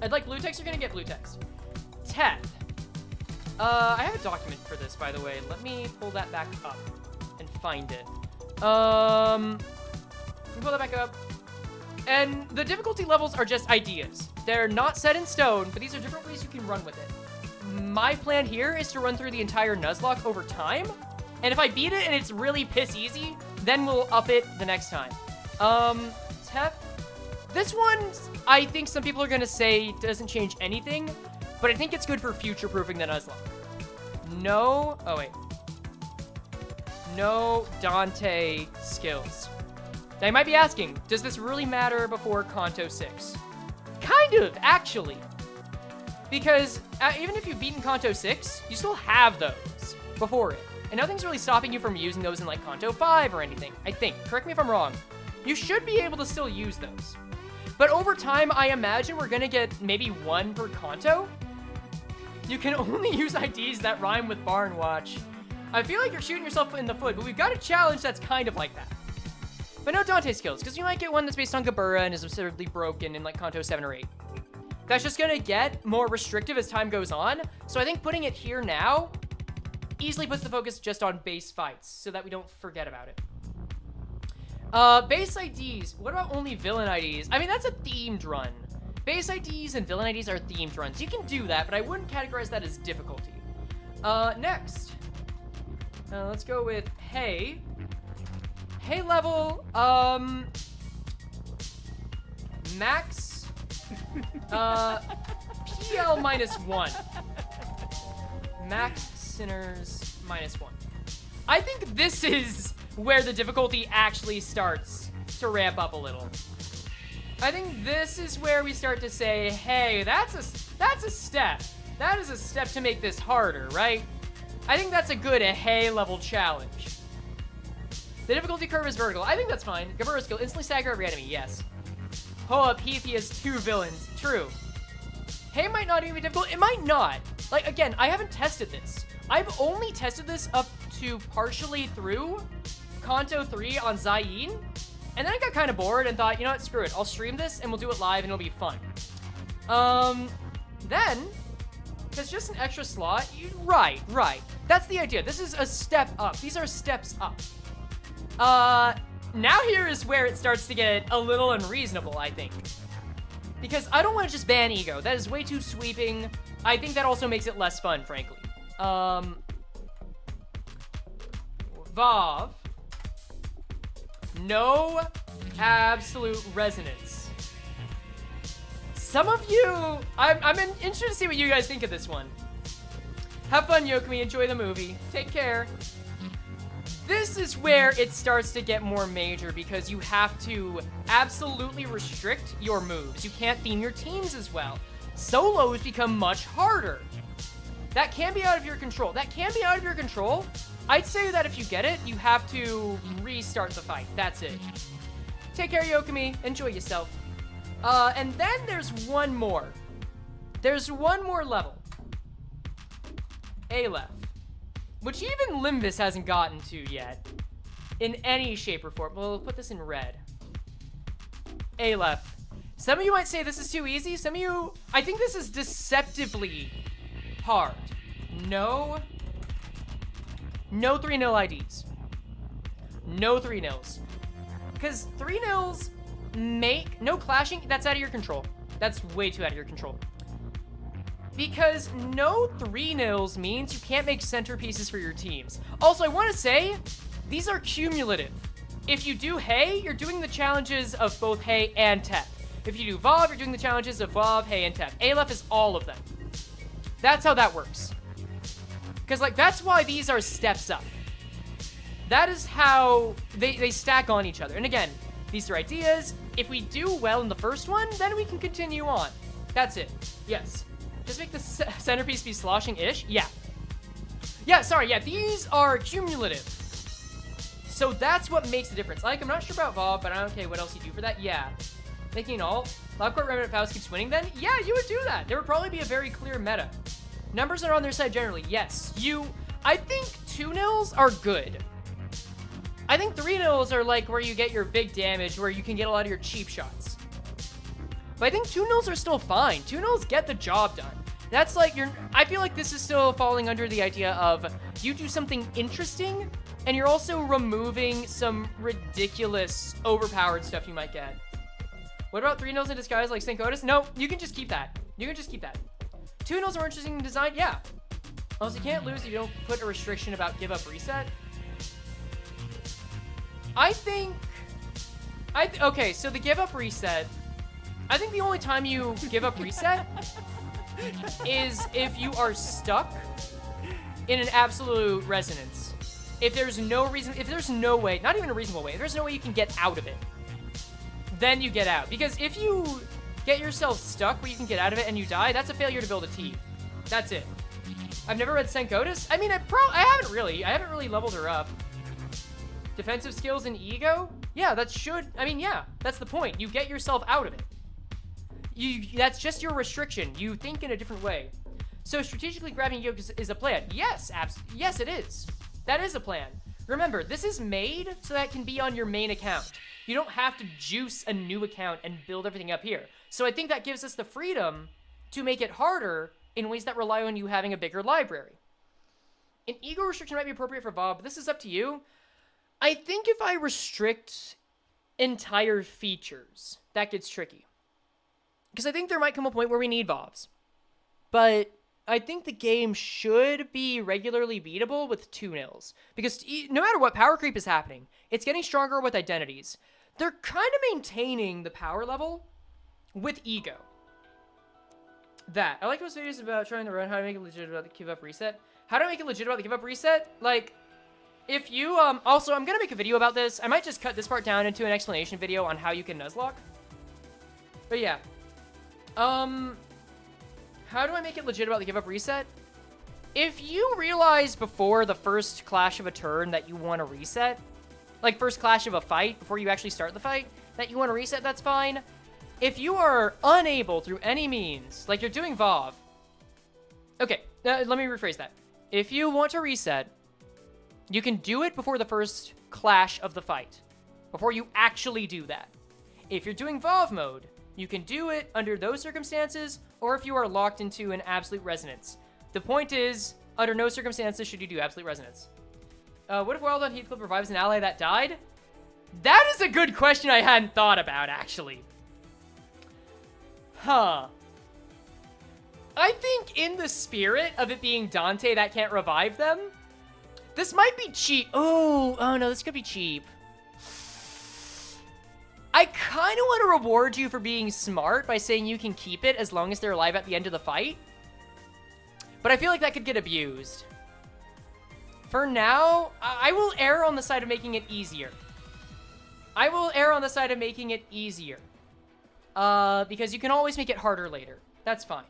I'd like blue text, you're gonna get blue text. Teth. I have a document for this, by the way. Let me pull that back up and find it. Let me pull that back up. And the difficulty levels are just ideas. They're not set in stone, but these are different ways you can run with it. My plan here is to run through the entire Nuzlocke over time. And if I beat it and it's really piss easy, then we'll up it the next time. Teth. This one, I think some people are gonna say doesn't change anything, but I think it's good for future-proofing the Nuzlocke. No, oh wait. No Dante skills. Now you might be asking, does this really matter before Kanto 6? Kind of, actually. Because even if you've beaten Kanto 6, you still have those before it. And nothing's really stopping you from using those in like Kanto 5 or anything, I think. Correct me if I'm wrong. You should be able to still use those. But over time, I imagine we're gonna get maybe 1 per Kanto. You can only use IDs that rhyme with Barn Watch. I feel like you're shooting yourself in the foot, but we've got a challenge that's kind of like that. But no Dante skills, because you might get one that's based on Gabura and is absurdly broken in like Kanto 7 or 8. That's just gonna get more restrictive as time goes on, so I think putting it here now easily puts the focus just on base fights, so that we don't forget about it. Base IDs, what about only villain IDs? I mean, that's a themed run. Base IDs and villain IDs are themed runs. You can do that, but I wouldn't categorize that as difficulty. Next. Let's go with Hey. Hey level, max, PL -1. Max sinners -1. I think this is where the difficulty actually starts to ramp up a little. I think this is where we start to say, hey, that's a step. That is a step to make this harder, right? I think that's a good Hey level challenge. The difficulty curve is vertical. I think that's fine. Gabura skill, instantly stagger every enemy, yes. Hold up, Heath, he has 2 villains. True. Hey might not even be difficult. It might not. Like, again, I haven't tested this. I've only tested this up to partially through Kanto 3 on Zayn. And then I got kind of bored and thought, you know what, screw it. I'll stream this and we'll do it live and it'll be fun. Then, because just an extra slot, right. That's the idea. This is a step up. These are steps up. Now here is where it starts to get a little unreasonable, I think. Because I don't want to just ban ego. That is way too sweeping. I think that also makes it less fun, frankly. Vav. No absolute resonance. Some of you, I'm interested to see what you guys think of this one. Have fun, Yokami. Enjoy the movie. Take care. This is where it starts to get more major because you have to absolutely restrict your moves. You can't theme your teams as well. Solos become much harder. That can be out of your control. I'd say that if you get it, you have to restart the fight. That's it. Take care, Yokami. Enjoy yourself. And then there's one more. There's one more level. Aleph. Which even Limbus hasn't gotten to yet. In any shape or form. We'll put this in red. Aleph. Some of you might say this is too easy. Some of you, I think this is deceptively hard. No 3-0 IDs. No 3-0s. Because 3-0s make no clashing. That's out of your control. That's way too out of your control. Because no 3-0s means you can't make centerpieces for your teams. Also, I want to say, these are cumulative. If you do Hay, you're doing the challenges of both Hay and Tep. If you do Vav, you're doing the challenges of Vav, Hay, and Tep. Aleph is all of them. That's how that works. Because, like, that's why these are steps up. That is how they stack on each other. And again, these are ideas. If we do well in the first one, then we can continue on. That's it. Yes. Just make the centerpiece be sloshing-ish? Yeah. Yeah, sorry, yeah, these are cumulative. So that's what makes the difference. Like, I'm not sure about Vav, but I don't care what else you do for that. Yeah. Making an ult. Lockcourt Remnant Faust keeps winning then? Yeah, you would do that. There would probably be a very clear meta. Numbers are on their side generally. Yes. I think 2-0s are good. I think 3-0s are like where you get your big damage, where you can get a lot of your cheap shots. But I think 2-0s are still fine. 2-0s get the job done. That's like I feel like this is still falling under the idea of you do something interesting, and you're also removing some ridiculous, overpowered stuff you might get. What about 3-0s in disguise like St. Otis? No, you can just keep that. You can just keep that. 2-0s are interesting in design? Yeah. Also, you can't lose if you don't put a restriction about give up reset. Okay, so the give up reset, I think the only time you give up reset is if you are stuck in an absolute resonance. If there's no way, not even a reasonable way, if there's no way you can get out of it, then you get out. Because if you get yourself stuck where you can get out of it and you die, that's a failure to build a team. That's it. I've never read Senkotis. I mean, I haven't really leveled her up. Defensive skills and ego? Yeah, that's the point. You get yourself out of it. That's just your restriction. You think in a different way. So strategically grabbing ego is a plan. Yes, yes, it is. That is a plan. Remember, this is made so that it can be on your main account. You don't have to juice a new account and build everything up here. So I think that gives us the freedom to make it harder in ways that rely on you having a bigger library. An ego restriction might be appropriate for Bob, but this is up to you. I think if I restrict entire features, that gets tricky. Because I think there might come a point where we need Vovs. But I think the game should be regularly beatable with 2-0s. Because no matter what, power creep is happening. It's getting stronger with identities. They're kind of maintaining the power level with ego. I like those videos about trying to run, how to make it legit about the give up reset. How to make it legit about the give up reset? Like, if you, also, I'm going to make a video about this. I might just cut this part down into an explanation video on how you can Nuzlocke. But yeah. How do I make it legit about the give up reset? If you realize before the first clash of a turn that you want to reset, like first clash of a fight before you actually start the fight, that you want to reset, that's fine. If you are unable through any means, like you're doing Vav. Okay, let me rephrase that. If you want to reset, you can do it before the first clash of the fight, before you actually do that. If you're doing Vav mode, you can do it under those circumstances, or if you are locked into an absolute resonance. The point is, under no circumstances should you do absolute resonance. What if Wild on Heathcliff revives an ally that died? That is a good question I hadn't thought about, actually. Huh. I think in the spirit of it being Dante that can't revive them, this might be cheap. Oh no, this could be cheap. I kind of want to reward you for being smart by saying you can keep it as long as they're alive at the end of the fight. But I feel like that could get abused. For now, I will err on the side of making it easier. Because you can always make it harder later. That's fine.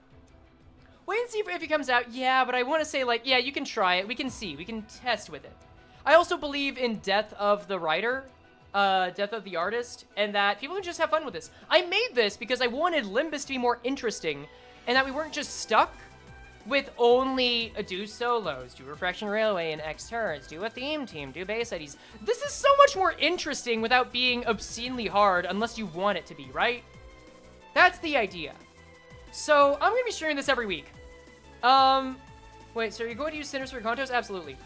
Wait and see if it comes out. Yeah, but I want to say, like, yeah, you can try it. We can see. We can test with it. I also believe in death of the writer. Death of the artist, and that people can just have fun with this. I made this because I wanted Limbus to be more interesting, and that we weren't just stuck with only do solos, do Refraction Railway in X turns, do a theme team, do base IDs. This is so much more interesting without being obscenely hard unless you want it to be, right? That's the idea. So I'm gonna be streaming this every week. Wait, so you're going to use Cinders for contos? Absolutely.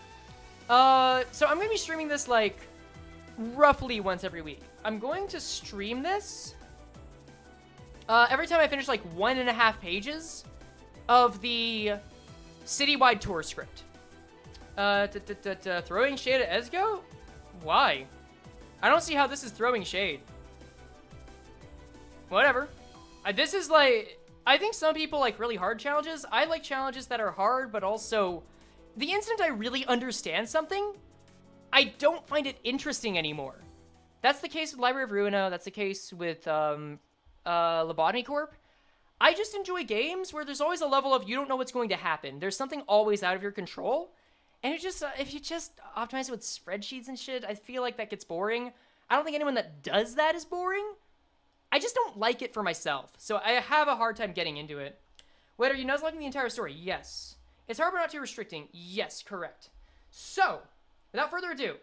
So I'm gonna be streaming this like roughly once every week. I'm going to stream this every time I finish like 1.5 pages of the citywide tour script. Throwing shade at Ezgo? Why? I don't see how this is throwing shade. Whatever. This is like, I think some people like really hard challenges. I like challenges that are hard, but also the instant I really understand something, I don't find it interesting anymore. That's the case with Library of Ruina. That's the case with Lobotomy Corp. I just enjoy games where there's always a level of you don't know what's going to happen. There's something always out of your control. And it just, if you just optimize it with spreadsheets and shit, I feel like that gets boring. I don't think anyone that does that is boring. I just don't like it for myself. So I have a hard time getting into it. Wait, are you nuzlocking the entire story? Yes. It's hard but not too restricting. Yes, correct. So, without further ado,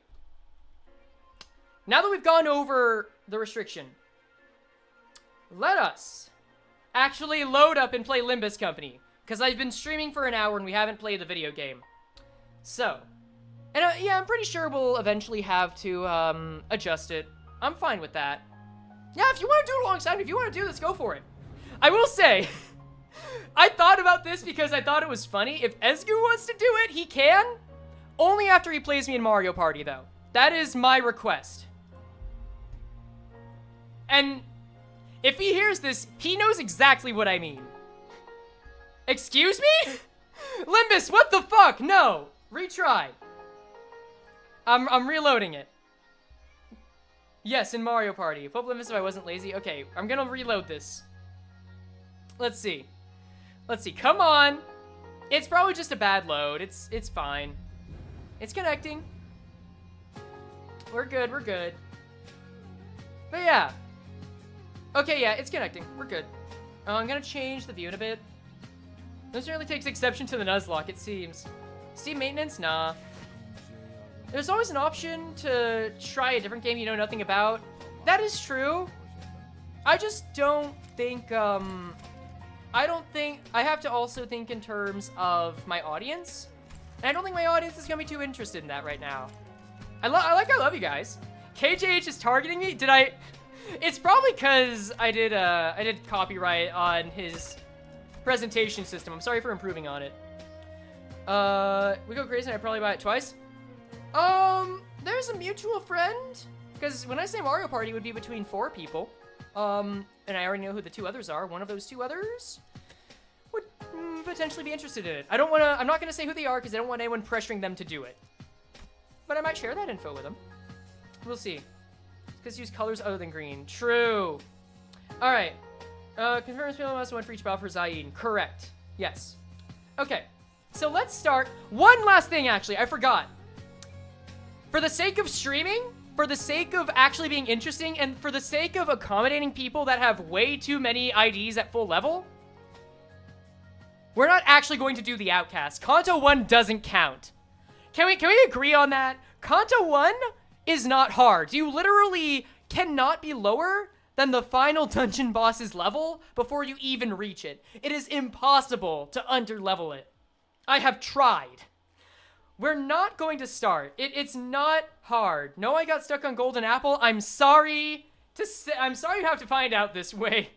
now that we've gone over the restriction, let us actually load up and play Limbus Company, because I've been streaming for an hour and we haven't played the video game. So, and yeah, I'm pretty sure we'll eventually have to adjust it. I'm fine with that. Yeah, if you want to do it alongside me, if you want to do this, go for it. I will say, I thought about this because I thought it was funny. If Ezgu wants to do it, he can. Only after he plays me in Mario Party, though. That is my request. And if he hears this, he knows exactly what I mean. Excuse me? Limbus, what the fuck? No. Retry. I'm reloading it. Yes, in Mario Party. Flip Limbus if I wasn't lazy. Okay, I'm gonna reload this. Let's see. Let's see. Come on. It's probably just a bad load. It's fine. It's connecting. We're good. We're good. But yeah. Okay, yeah, it's connecting. We're good. I'm gonna change the view in a bit. This really takes exception to the Nuzlocke, it seems. Steam maintenance? Nah. There's always an option to try a different game you know nothing about. That is true. I just don't think, I have to also think in terms of my audience. And I don't think my audience is gonna be too interested in that right now. I love you guys. KJH is targeting me? It's probably because I did copyright on his presentation system. I'm sorry for improving on it. We go crazy and I probably buy it twice. There's a mutual friend. Because when I say Mario Party, it would be between 4 people. And I already know who the 2 others are. One of those 2 others would potentially be interested in it. I'm not gonna say who they are because I don't want anyone pressuring them to do it. But I might share that info with them. We'll see. Because use colors other than green. True. Alright. Confirm spiel must one for each battle for Zayn. Correct. Yes. Okay. So let's start. One last thing, actually. I forgot. For the sake of streaming, for the sake of actually being interesting, and for the sake of accommodating people that have way too many IDs at full level, we're not actually going to do the Outcast. Kanto 1 doesn't count. Can we agree on that? Kanto 1 is not hard. You literally cannot be lower than the final dungeon boss's level before you even reach it. It is impossible to underlevel it. I have tried. We're not going to start. It's not hard. No, I got stuck on Golden Apple. I'm sorry you have to find out this way.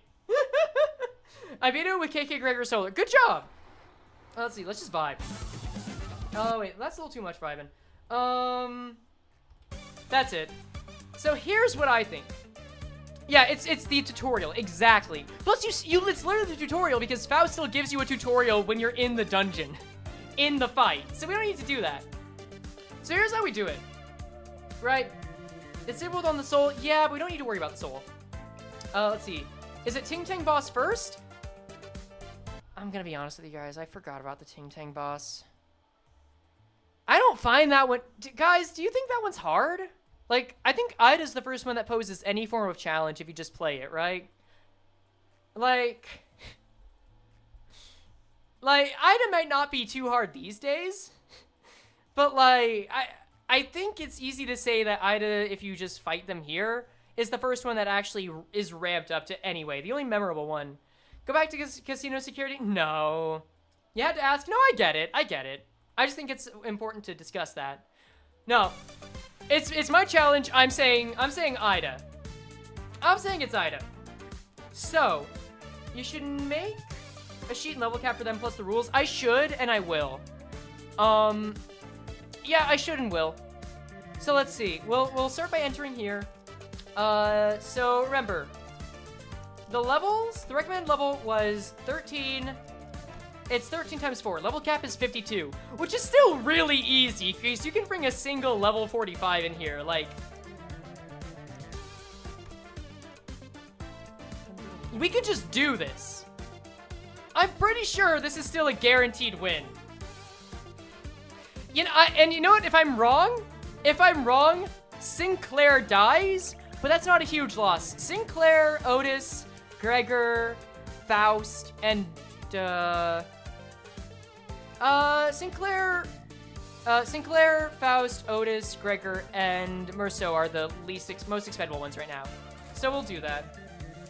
I beat it with KK Gregor Solar. Good job. Let's see. Let's just vibe. Oh, wait. That's a little too much vibing. That's it. So here's what I think. Yeah, it's the tutorial. Exactly. Plus, it's literally the tutorial because Faust still gives you a tutorial when you're in the dungeon. In the fight. So we don't need to do that. So here's how we do it. Right? It's disabled on the soul. Yeah, but we don't need to worry about the soul. Let's see. Is it Ting Tang boss first? I'm gonna be honest with you guys. I forgot about the Ting Tang boss. I don't find that one... Guys, do you think that one's hard? Like, I think Ida's the first one that poses any form of challenge if you just play it, right? Like... Like, Ida might not be too hard these days, but like, I think it's easy to say that Ida, if you just fight them here, is the first one that actually is ramped up to anyway. The only memorable one. Go back to casino security? No. You had to ask? No, I get it. I get it. I just think it's important to discuss that. No. It's my challenge. I'm saying Ida. I'm saying it's Ida. So, you should make a sheet and level cap for them plus the rules. I should and I will. Yeah, I should and will. So let's see. We'll start by entering here. So remember, the levels, the recommended level was 13. It's 13 times 4. Level cap is 52, which is still really easy because you can bring a single level 45 in here. Like, we could just do this. I'm pretty sure this is still a guaranteed win. You know, and you know what? If I'm wrong, Sinclair dies, but that's not a huge loss. Sinclair, Otis, Gregor, Faust, and Sinclair, Faust, Otis, Gregor, and Merceau are the most expendable ones right now. So we'll do that.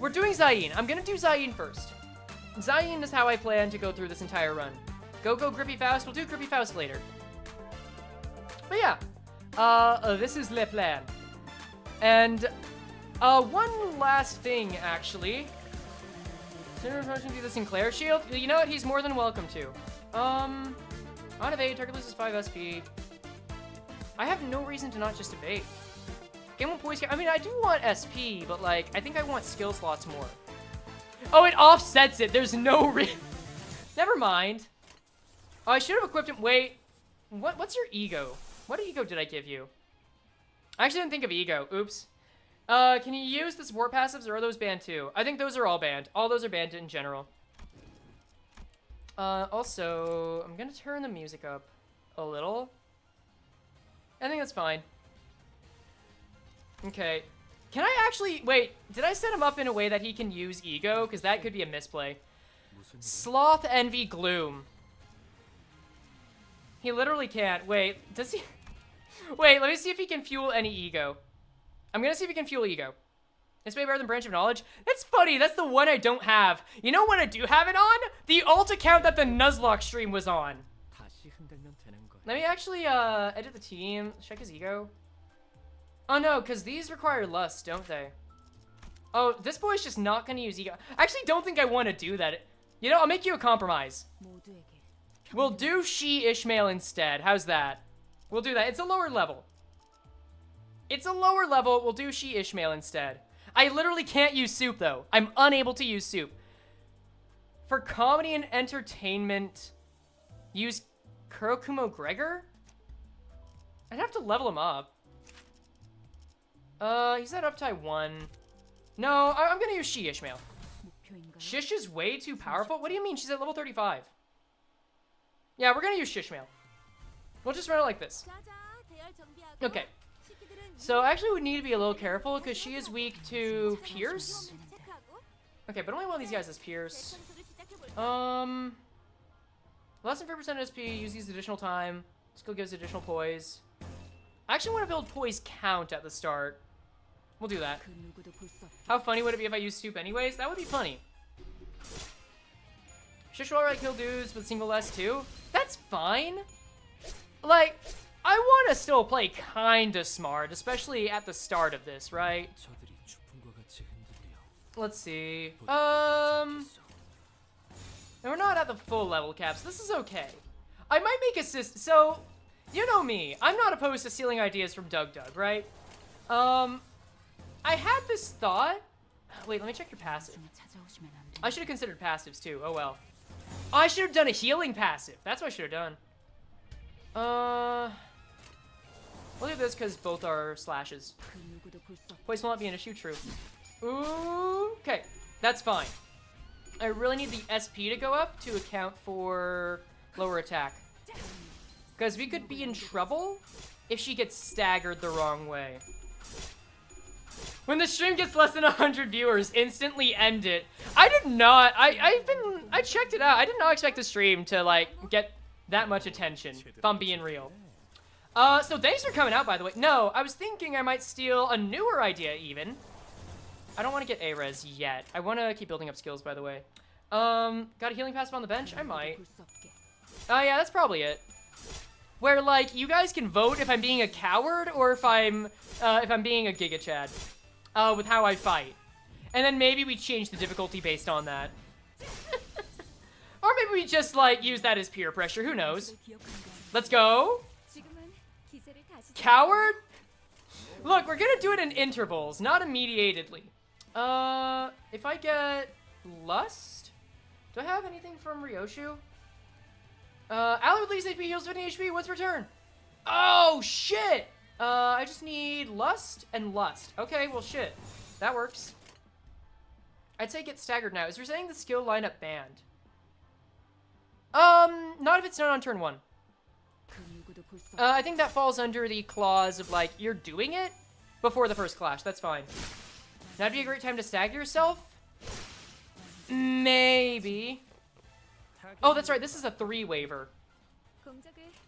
We're doing Zayn. I'm gonna do Zayn first. Zayn is how I plan to go through this entire run. Go Grippy Faust. We'll do Grippy Faust later. But yeah, this is Le Plan. And one last thing, actually. Do the Sinclair shield? You know what? He's more than welcome to. On evade, target loses 5 SP. I have no reason to not just evade. Game 1 poise. I mean, I do want SP, but like, I think I want skill slots more. Oh, it offsets it. There's no reason. Never mind. Oh, I should have equipped him. Wait. What's your ego? What ego did I give you? I actually didn't think of ego. Oops. Can you use the support passives, or are those banned too? I think those are all banned. All those are banned in general. Also, I'm gonna turn the music up a little. I think that's fine. Okay. Can I actually... Wait, did I set him up in a way that he can use ego? Because that could be a misplay. Sloth, Envy, Gloom. He literally can't. Wait, does he... Wait, let me see if he can fuel any ego. I'm gonna see if he can fuel ego. It's way better than Branch of Knowledge. That's funny, that's the one I don't have. You know what I do have it on? The alt account that the Nuzlocke stream was on. Let me actually edit the team, check his ego. Oh no, because these require lust, don't they? Oh, this boy's just not gonna use ego. I actually don't think I want to do that. You know, I'll make you a compromise. We'll do She Ishmael instead. How's that? We'll do that. It's a lower level. It's a lower level. We'll do She Ishmael instead. I literally can't use Soup, though. I'm unable to use Soup. For comedy and entertainment, use Kurokumo Gregor? I'd have to level him up. He's at uptie 1. No, I'm gonna use She Ishmael. Shish is way too powerful? What do you mean? She's at level 35. Yeah, we're gonna use Shishmael. We'll just run it like this. Okay. So actually we need to be a little careful because she is weak to Pierce. Okay, but only one of these guys is Pierce. Less than 5% SP, use these additional time. Skill gives additional poise. I actually want to build poise count at the start. We'll do that. How funny would it be if I used Soup anyways? That would be funny. Shish will already kill dudes with single S too. That's fine. Like, I want to still play kinda smart, especially at the start of this, right? Let's see. And we're not at the full level cap, so this is okay. I might make a system. So, you know me. I'm not opposed to stealing ideas from Doug, right? I had this thought. Wait, let me check your passive. I should have considered passives too. Oh well. Oh, I should have done a healing passive. That's what I should have done. We'll do this because both are slashes. Poise will not be an issue, true. Ooh, okay, that's fine. I really need the SP to go up to account for lower attack. Because we could be in trouble if she gets staggered the wrong way. When the stream gets less than 100 viewers, instantly end it. I did not. I checked it out. I did not expect the stream to like get that much attention, if I'm being real. So thanks for coming out, by the way. No, I was thinking I might steal a newer idea even. I don't want to get A-res yet. I want to keep building up skills, by the way. Got a healing passive on the bench? I might. Oh yeah, that's probably it. Where like you guys can vote if I'm being a coward or if I'm being a Giga Chad. With how I fight. And then maybe we change the difficulty based on that. Or maybe we just, like, use that as peer pressure. Who knows? Let's go. Coward? Look, we're gonna do it in intervals, not immediately. If I get Lust? Do I have anything from Ryoshu? Ally with least HP heals 50 HP. What's return? Oh, shit! I just need Lust and Lust. Okay, well, shit. That works. I'd say get staggered now. Is there saying the skill lineup banned? Not if it's not on turn 1. I think that falls under the clause of, like, you're doing it before the first clash. That's fine. That'd be a great time to stagger yourself? Maybe. Oh, that's right. This is a 3 waiver.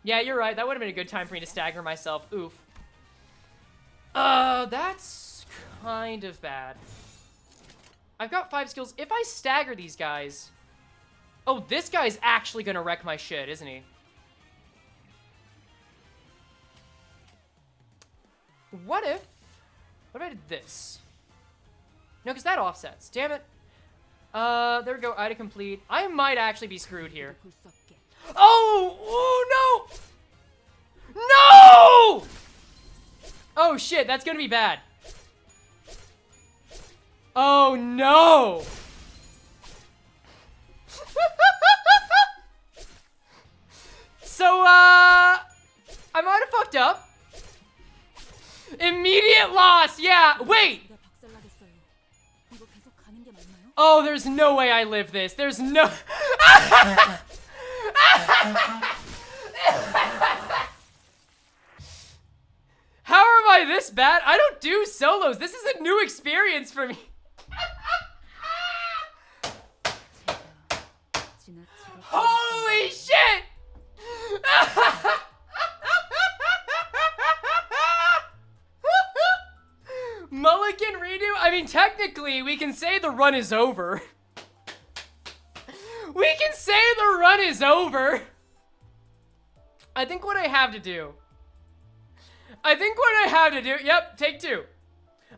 Yeah, you're right. That would have been a good time for me to stagger myself. Oof. That's kind of bad. I've got 5 skills. If I stagger these guys... Oh, this guy's actually gonna wreck my shit, isn't he? What if I did this? No, because that offsets. Damn it. There we go. Ida complete. I might actually be screwed here. Oh! Oh, no! No! Oh, shit. That's gonna be bad. Oh, no! So, I might have fucked up. Immediate loss, yeah. Wait. Oh, there's no way I live this. There's no... How am I this bad? I don't do solos. This is a new experience for me. Holy shit! Mulligan redo? I mean, technically, we can say the run is over. We can say the run is over. I think what I have to do... Yep, take 2.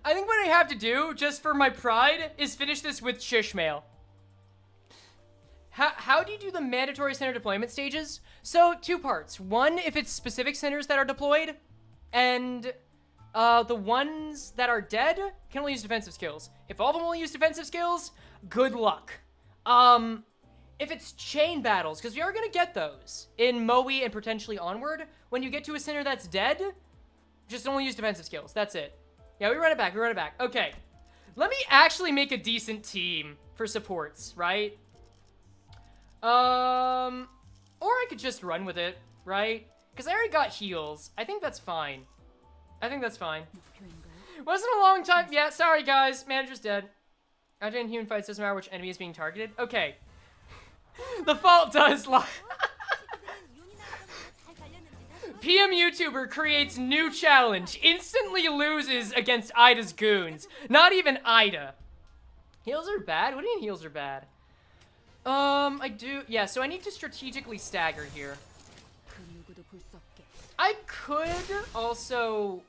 I think what I have to do, just for my pride, is finish this with Shishmail. How do you do the mandatory center deployment stages? So, 2 parts. 1, if it's specific centers that are deployed, and the ones that are dead can only use defensive skills. If all of them only use defensive skills, good luck. If it's chain battles, because we are going to get those in Moe and potentially Onward, when you get to a center that's dead, just only use defensive skills. That's it. Yeah, we run it back. Okay. Let me actually make a decent team for supports, right? Or I could just run with it, right? Because I already got heals. I think that's fine. Wasn't a long time. Yeah, sorry, guys. Manager's dead. After in human fights, doesn't matter which enemy is being targeted. Okay. The fault does lie. PM YouTuber creates new challenge. Instantly loses against Ida's goons. Not even Ida. Heals are bad? What do you mean heals are bad? I do... Yeah, so I need to strategically stagger here. I could also...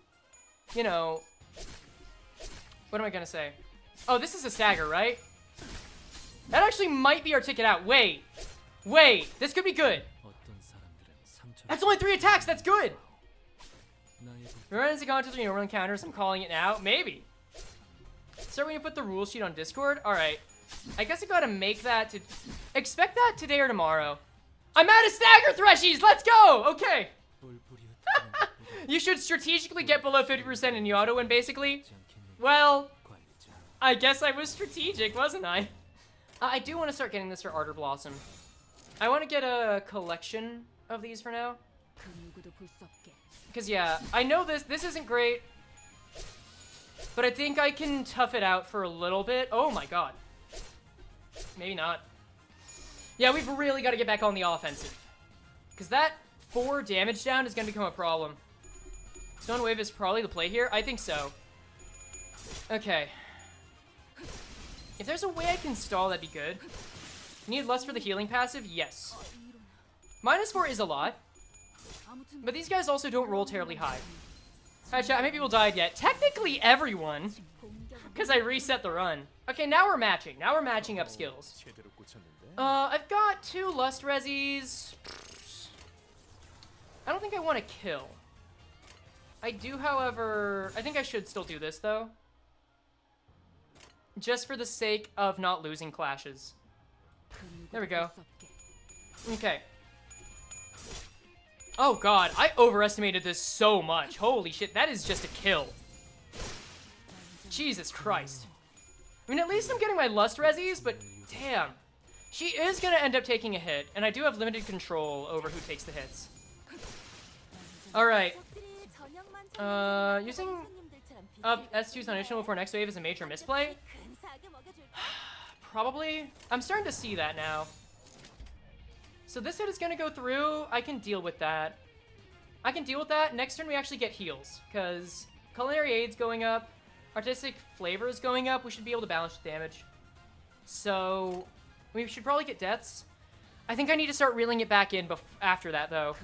You know... What am I gonna say? Oh, this is a stagger, right? That actually might be our ticket out. Wait. This could be good. That's only 3 attacks. That's good. Runs the contest when you run counters. I'm calling it now. Maybe. So when you put the rule sheet on Discord. All right. I guess I gotta make that to... Expect that today or tomorrow. I'm out of stagger threshies. Let's go. Okay. You should strategically get below 50% in Yauto win, basically. Well, I guess I was strategic, wasn't I? I do want to start getting this for Ardor Blossom. I want to get a collection of these for now. Because, yeah, I know this isn't great. But I think I can tough it out for a little bit. Oh my god. Maybe not. Yeah, we've really got to get back on the offensive. Because that 4 damage down is going to become a problem. Stone Wave is probably the play here. I think so. Okay. If there's a way I can stall, that'd be good. Need less for the healing passive? Yes. -4 is a lot. But these guys also don't roll terribly high. Hi, chat. How many people died yet? Technically everyone. Because I reset the run. Okay, now we're matching. Now we're matching up skills. I've got 2 Lust Resis. I don't think I want to kill. I do, however... I think I should still do this, though. Just for the sake of not losing clashes. There we go. Okay. Oh god, I overestimated this so much. Holy shit, that is just a kill. Jesus Christ. I mean, at least I'm getting my Lust Resis, but damn. She is gonna end up taking a hit, and I do have limited control over who takes the hits. Alright. Using up S2's Foundation before next wave is a major misplay? Probably. I'm starting to see that now. So this hit is going to go through. I can deal with that. I can deal with that. Next turn we actually get heals, because Culinary Aid's going up. Artistic Flavor is going up. We should be able to balance the damage. So we should probably get deaths. I think I need to start reeling it back in after that, though.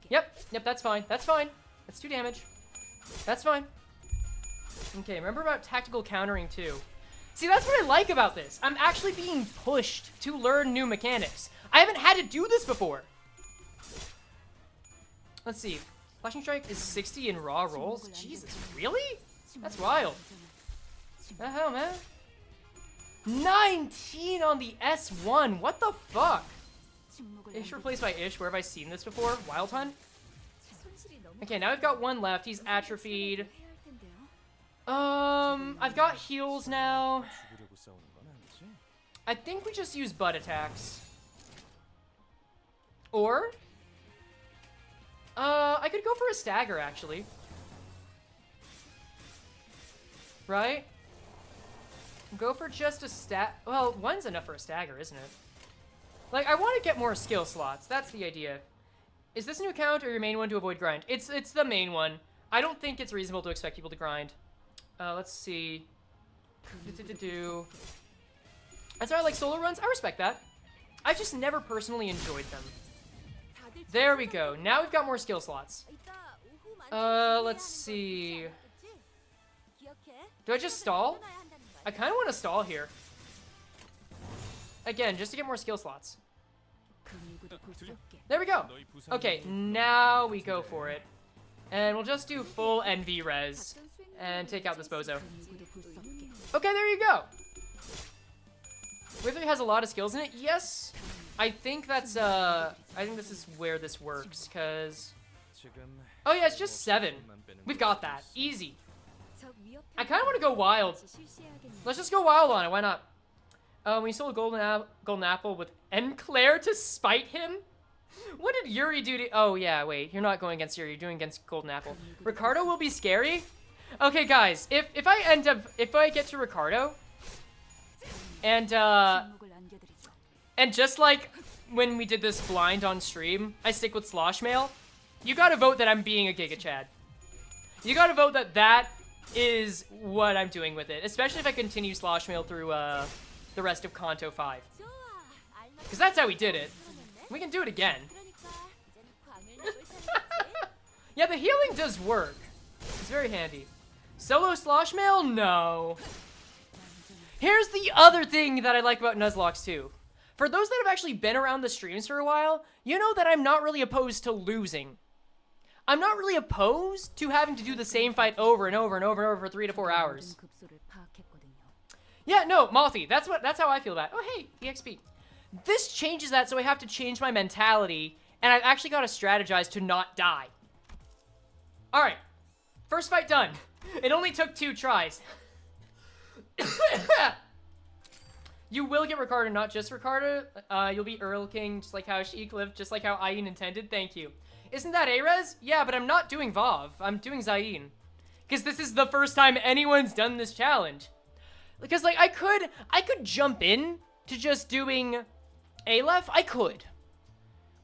Yep, that's fine. That's fine. That's 2 damage. That's fine. Okay, remember about tactical countering, too. See, that's what I like about this. I'm actually being pushed to learn new mechanics. I haven't had to do this before. Let's see. Flashing Strike is 60 in raw rolls? Jesus, really? That's wild. The hell, man? 19 on the S1. What the fuck? Ish replaced by Ish. Where have I seen this before? Wild Hunt? Okay, now I've got 1 left. He's atrophied. I've got heals now. I think we just use butt attacks. Or, I could go for a stagger, actually. Right? Go for just a well, 1's enough for a stagger, isn't it? Like, I want to get more skill slots. That's the idea. Is this a new account or your main one to avoid grind? It's the main one. I don't think it's reasonable to expect people to grind. Let's see. That's why I like solo runs. I respect that. I've just never personally enjoyed them. There we go. Now we've got more skill slots. Let's see. Do I just stall? I kind of want to stall here. Again, just to get more skill slots. There we go. Okay, now we go for it. And we'll just do full NV res and take out this bozo. Okay, there you go. Wave has a lot of skills in it. Yes. I think that's I think this is where this works, cause oh yeah, it's just 7. We've got that. Easy. I kind of want to go wild. Let's just go wild on it. Why not? We sold a golden apple with Enclair to spite him. What did Yuri do to... Oh, yeah, wait. You're not going against Yuri. You're doing against Golden Apple. Ricardo will be scary? Okay, guys. If I get to Ricardo, and just like when we did this blind on stream, I stick with Slosh Mail, you gotta vote that I'm being a Giga Chad. You gotta vote that that is what I'm doing with it. Especially if I continue Slosh Mail through, the rest of Kanto 5. Because that's how we did it. We can do it again. Yeah, the healing does work. It's very handy. Solo Slosh Mail? No. Here's the other thing that I like about Nuzlocke too. For those that have actually been around the streams for a while, you know that I'm not really opposed to losing. I'm not really opposed to having to do the same fight over and over and over and over for 3 to 4 hours. Yeah, no, Mothy, that's how I feel about it. Oh, hey, EXP. This changes that, so I have to change my mentality, and I've actually got to strategize to not die. Alright, first fight done. It only took 2 tries. You will get Ricardo, not just Ricardo. You'll be Earl King, just like how Sheik lived, just like how Ayin intended. Thank you. Isn't that Arez? Yeah, but I'm not doing Vav. I'm doing Zayn. because this is the first time anyone's done this challenge. Because, like, I could jump in to just doing Aleph. I could.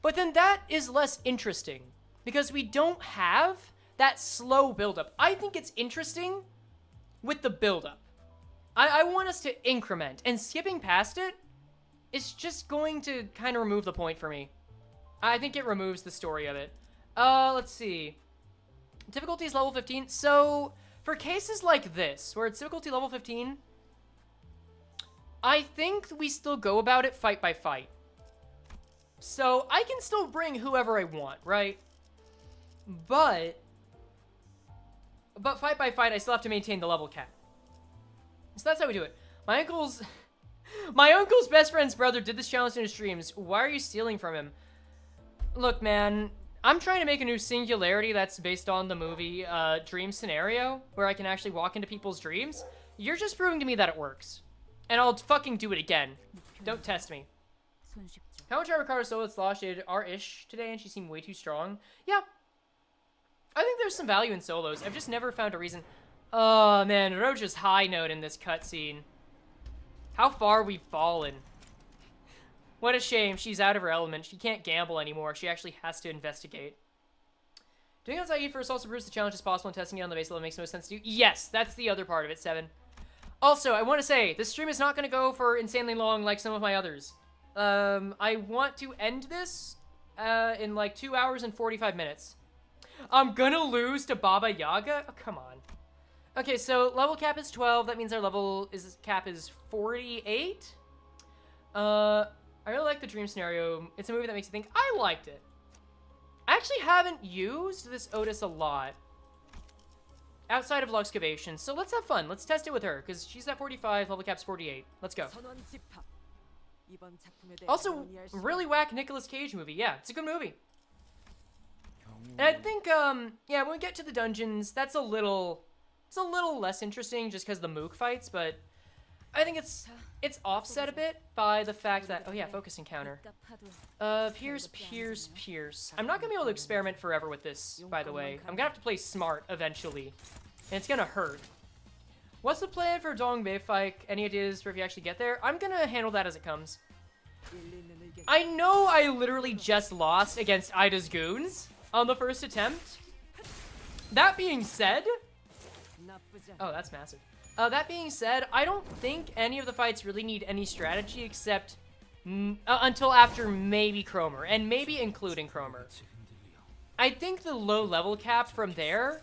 But then that is less interesting because we don't have that slow buildup. I think it's interesting with the buildup. I want us to increment, and skipping past it is just going to kind of remove the point for me. I think it removes the story of it. Let's see. Difficulty is level 15. So, for cases like this, where it's difficulty level 15, I think we still go about it fight by fight. So, I can still bring whoever I want, right? But fight by fight, I still have to maintain the level cap. So that's how we do it. My uncle's best friend's brother did this challenge in his streams. Why are you stealing from him? Look, man, I'm trying to make a new singularity that's based on the movie Dream Scenario, where I can actually walk into people's dreams. You're just proving to me that it works. And I'll fucking do it again. Don't test me. How much are Ricardo Solo sloshed R-ish today, and she seemed way too strong? Yeah. I think there's some value in solos. I've just never found a reason. Oh, man, Roja's high note in this cutscene. How far we've fallen. What a shame. She's out of her element. She can't gamble anymore. She actually has to investigate. Doing outside you first also proves the challenge is possible, and testing it on the base level makes no sense to do. Yes, that's the other part of it, Seven. Also, I want to say, this stream is not going to go for insanely long like some of my others. I want to end this in like 2 hours and 45 minutes. I'm gonna lose to Baba Yaga? Oh, come on. Okay, so level cap is 12. That means our cap is 48. I really like the dream scenario. It's a movie that makes you think. I liked it. I actually haven't used this Otis a lot outside of Luxcavation, so let's have fun. Let's test it with her, because she's at 45, level cap's 48. Let's go. Also, really whack Nicolas Cage movie. Yeah, it's a good movie. And I think, yeah, when we get to the dungeons, it's a little less interesting just because the Mook fights, but I think it's offset a bit by the fact that, oh yeah, focus encounter. Pierce. I'm not gonna be able to experiment forever with this, by the way. I'm gonna have to play smart eventually, and it's gonna hurt. What's the plan for Dongbei fight? Any ideas for if you actually get there? I'm gonna handle that as it comes. I know I literally just lost against Ida's goons on the first attempt. That being said, oh, that's massive. That being said, I don't think any of the fights really need any strategy except until after maybe Cromer, and maybe including Cromer. I think the low level cap from there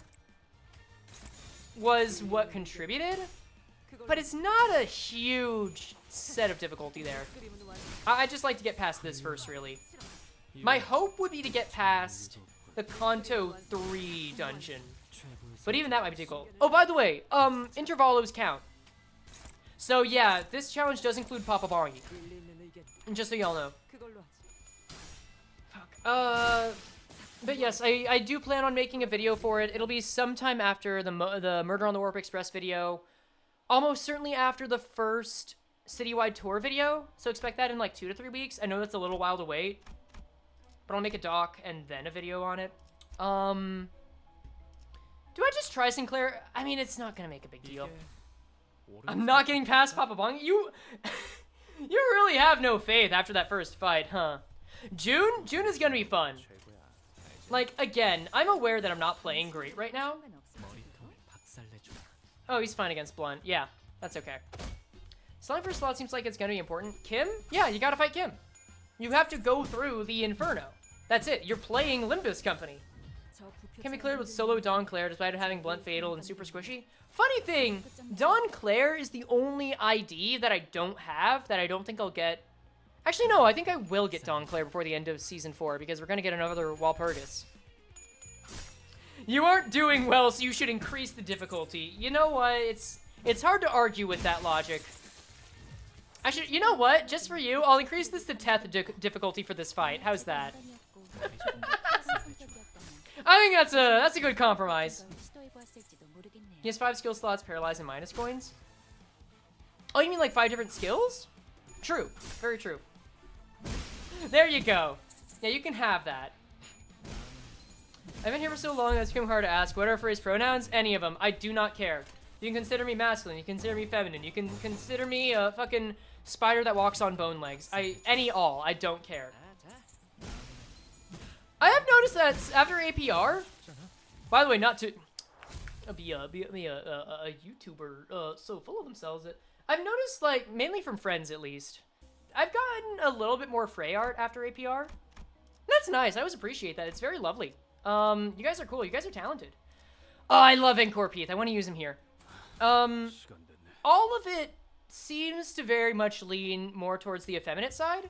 was what contributed, but it's not a huge set of difficulty there. I just like to get past this first, really. My hope would be to get past the Kanto 3 dungeon. But even that might be difficult. Oh, by the way, intervalos count. So yeah, this challenge does include Papa Bongi. Just so y'all know. Fuck. But yes, I do plan on making a video for it. It'll be sometime after the Murder on the Warp Express video. Almost certainly after the first citywide tour video. So expect that in like 2 to 3 weeks. I know that's a little while to wait. But I'll make a doc and then a video on it. Do I just try Sinclair? I mean, it's not gonna make a big deal. I'm not getting past Papa Bongi. You really have no faith after that first fight, huh? June is gonna be fun. Like, again, I'm aware that I'm not playing great right now. Oh, he's fine against Blunt. Yeah, that's okay. Selling for slot seems like it's gonna be important. Kim? Yeah, you gotta fight Kim. You have to go through the Inferno. That's it. You're playing Limbus Company. Can be cleared with solo Dawn Claire despite having Blunt Fatal and Super Squishy. Funny thing, Dawn Claire is the only ID that I don't have that I don't think I'll get. Actually, no, I think I will get Dawn Claire before the end of Season 4 because we're going to get another Walpurgis. You aren't doing well, so you should increase the difficulty. You know what? It's hard to argue with that logic. Actually, you know what? Just for you, I'll increase this to 10th difficulty for this fight. How's that? I think that's a good compromise. He has 5 skill slots, paralyze and minus coins. Oh, you mean like 5 different skills? True, very true. There you go. Yeah, you can have that. I've been here for so long that it's become hard to ask. What are Frey's pronouns? Any of them. I do not care. You can consider me masculine. You can consider me feminine. You can consider me a fucking spider that walks on bone legs. All. I don't care. I have noticed that after APR, by the way, not to be a YouTuber so full of themselves, that I've noticed, like, mainly from friends at least, I've gotten a little bit more Frey art after APR. That's nice. I always appreciate that. It's very lovely. You guys are cool. You guys are talented. Oh, I love Encorpeeth. I want to use him here. All of it seems to very much lean more towards the effeminate side,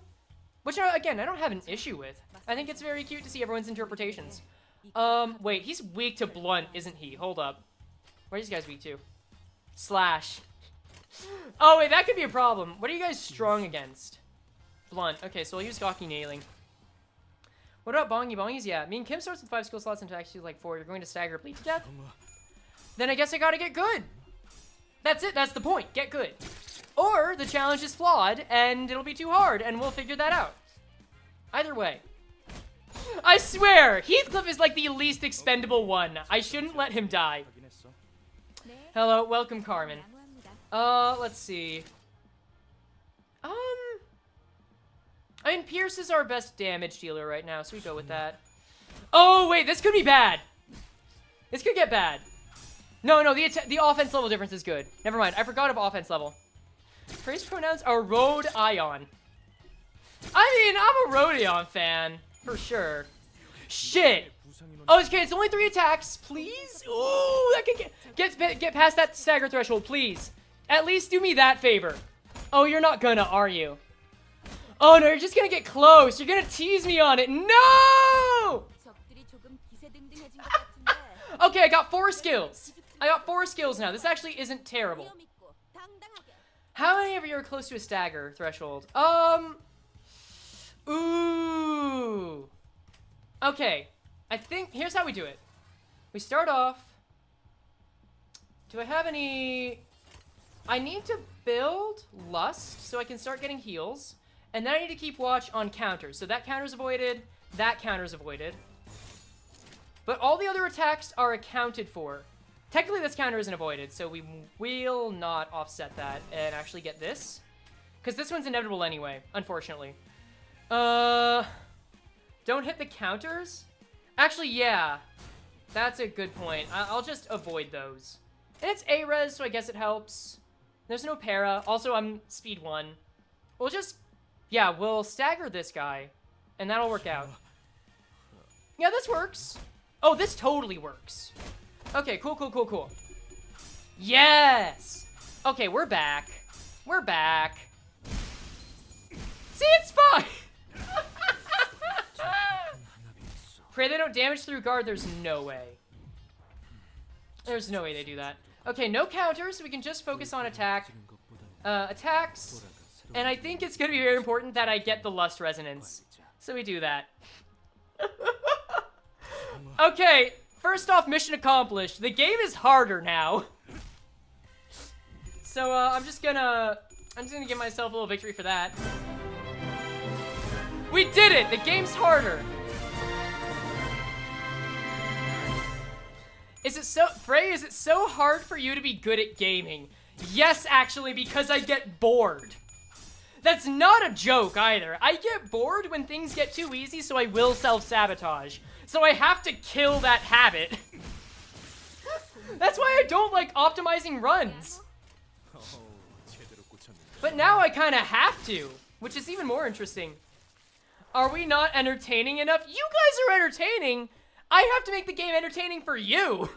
which, again, I don't have an issue with. I think it's very cute to see everyone's interpretations. Wait, he's weak to blunt, isn't he? Hold up. What are these guys weak to? Slash. Oh, wait, that could be a problem. What are you guys strong against? Blunt. Okay, so we'll use Gawky Nailing. What about Bongy Bongies? Yeah, me and Kim starts with 5 skill slots and attacks you like 4. You're going to stagger bleed to death? Then I guess I gotta get good. That's it. That's the point. Get good. Or the challenge is flawed and it'll be too hard and we'll figure that out. Either way. I swear, Heathcliff is like the least expendable one. I shouldn't let him die. Hello, welcome Carmen. Let's see. I mean, Pierce is our best damage dealer right now, so we go with that. Oh, wait, this could be bad. This could get bad. No, the offense level difference is good. Never mind, I forgot of offense level. Frey's pronouns are Road Ion. I mean, I'm a Rodion fan, for sure. Shit. Oh, okay, it's only 3 attacks, please? Ooh, that can get past that stagger threshold, please. At least do me that favor. Oh, you're not gonna, are you? Oh no, you're just gonna get close. You're gonna tease me on it. No! Okay, I got 4 skills. I got 4 skills now. This actually isn't terrible. How many of you are close to a stagger threshold? Ooh. Okay, I think, here's how we do it. We start off. Do I have any... I need to build Lust so I can start getting heals. And then I need to keep watch on counters. So that counter's avoided, that counter's avoided. But all the other attacks are accounted for. Technically this counter isn't avoided, so we will not offset that and actually get this. Because this one's inevitable anyway, unfortunately. Don't hit the counters? Actually, yeah. That's a good point. I'll just avoid those. And it's A-res, so I guess it helps. There's no para. Also, I'm speed 1. We'll just... Yeah, we'll stagger this guy, and that'll work out. Yeah, this works. Oh, this totally works. Okay, cool. Yes! Okay, we're back. We're back. See, it's fine! Pray they don't damage through guard. There's no way. There's no way they do that. Okay, no counters, so we can just focus on attacks. And I think it's going to be very important that I get the Lust Resonance. So we do that. Okay, first off, mission accomplished. The game is harder now. So I'm just gonna give myself a little victory for that. We did it! The game's harder. Frey, is it so hard for you to be good at gaming? Yes, actually, because I get bored. That's not a joke either. I get bored when things get too easy, so I will self-sabotage. So I have to kill that habit. That's why I don't like optimizing runs. But now I kind of have to, which is even more interesting. Are we not entertaining enough? You guys are entertaining. I have to make the game entertaining for you.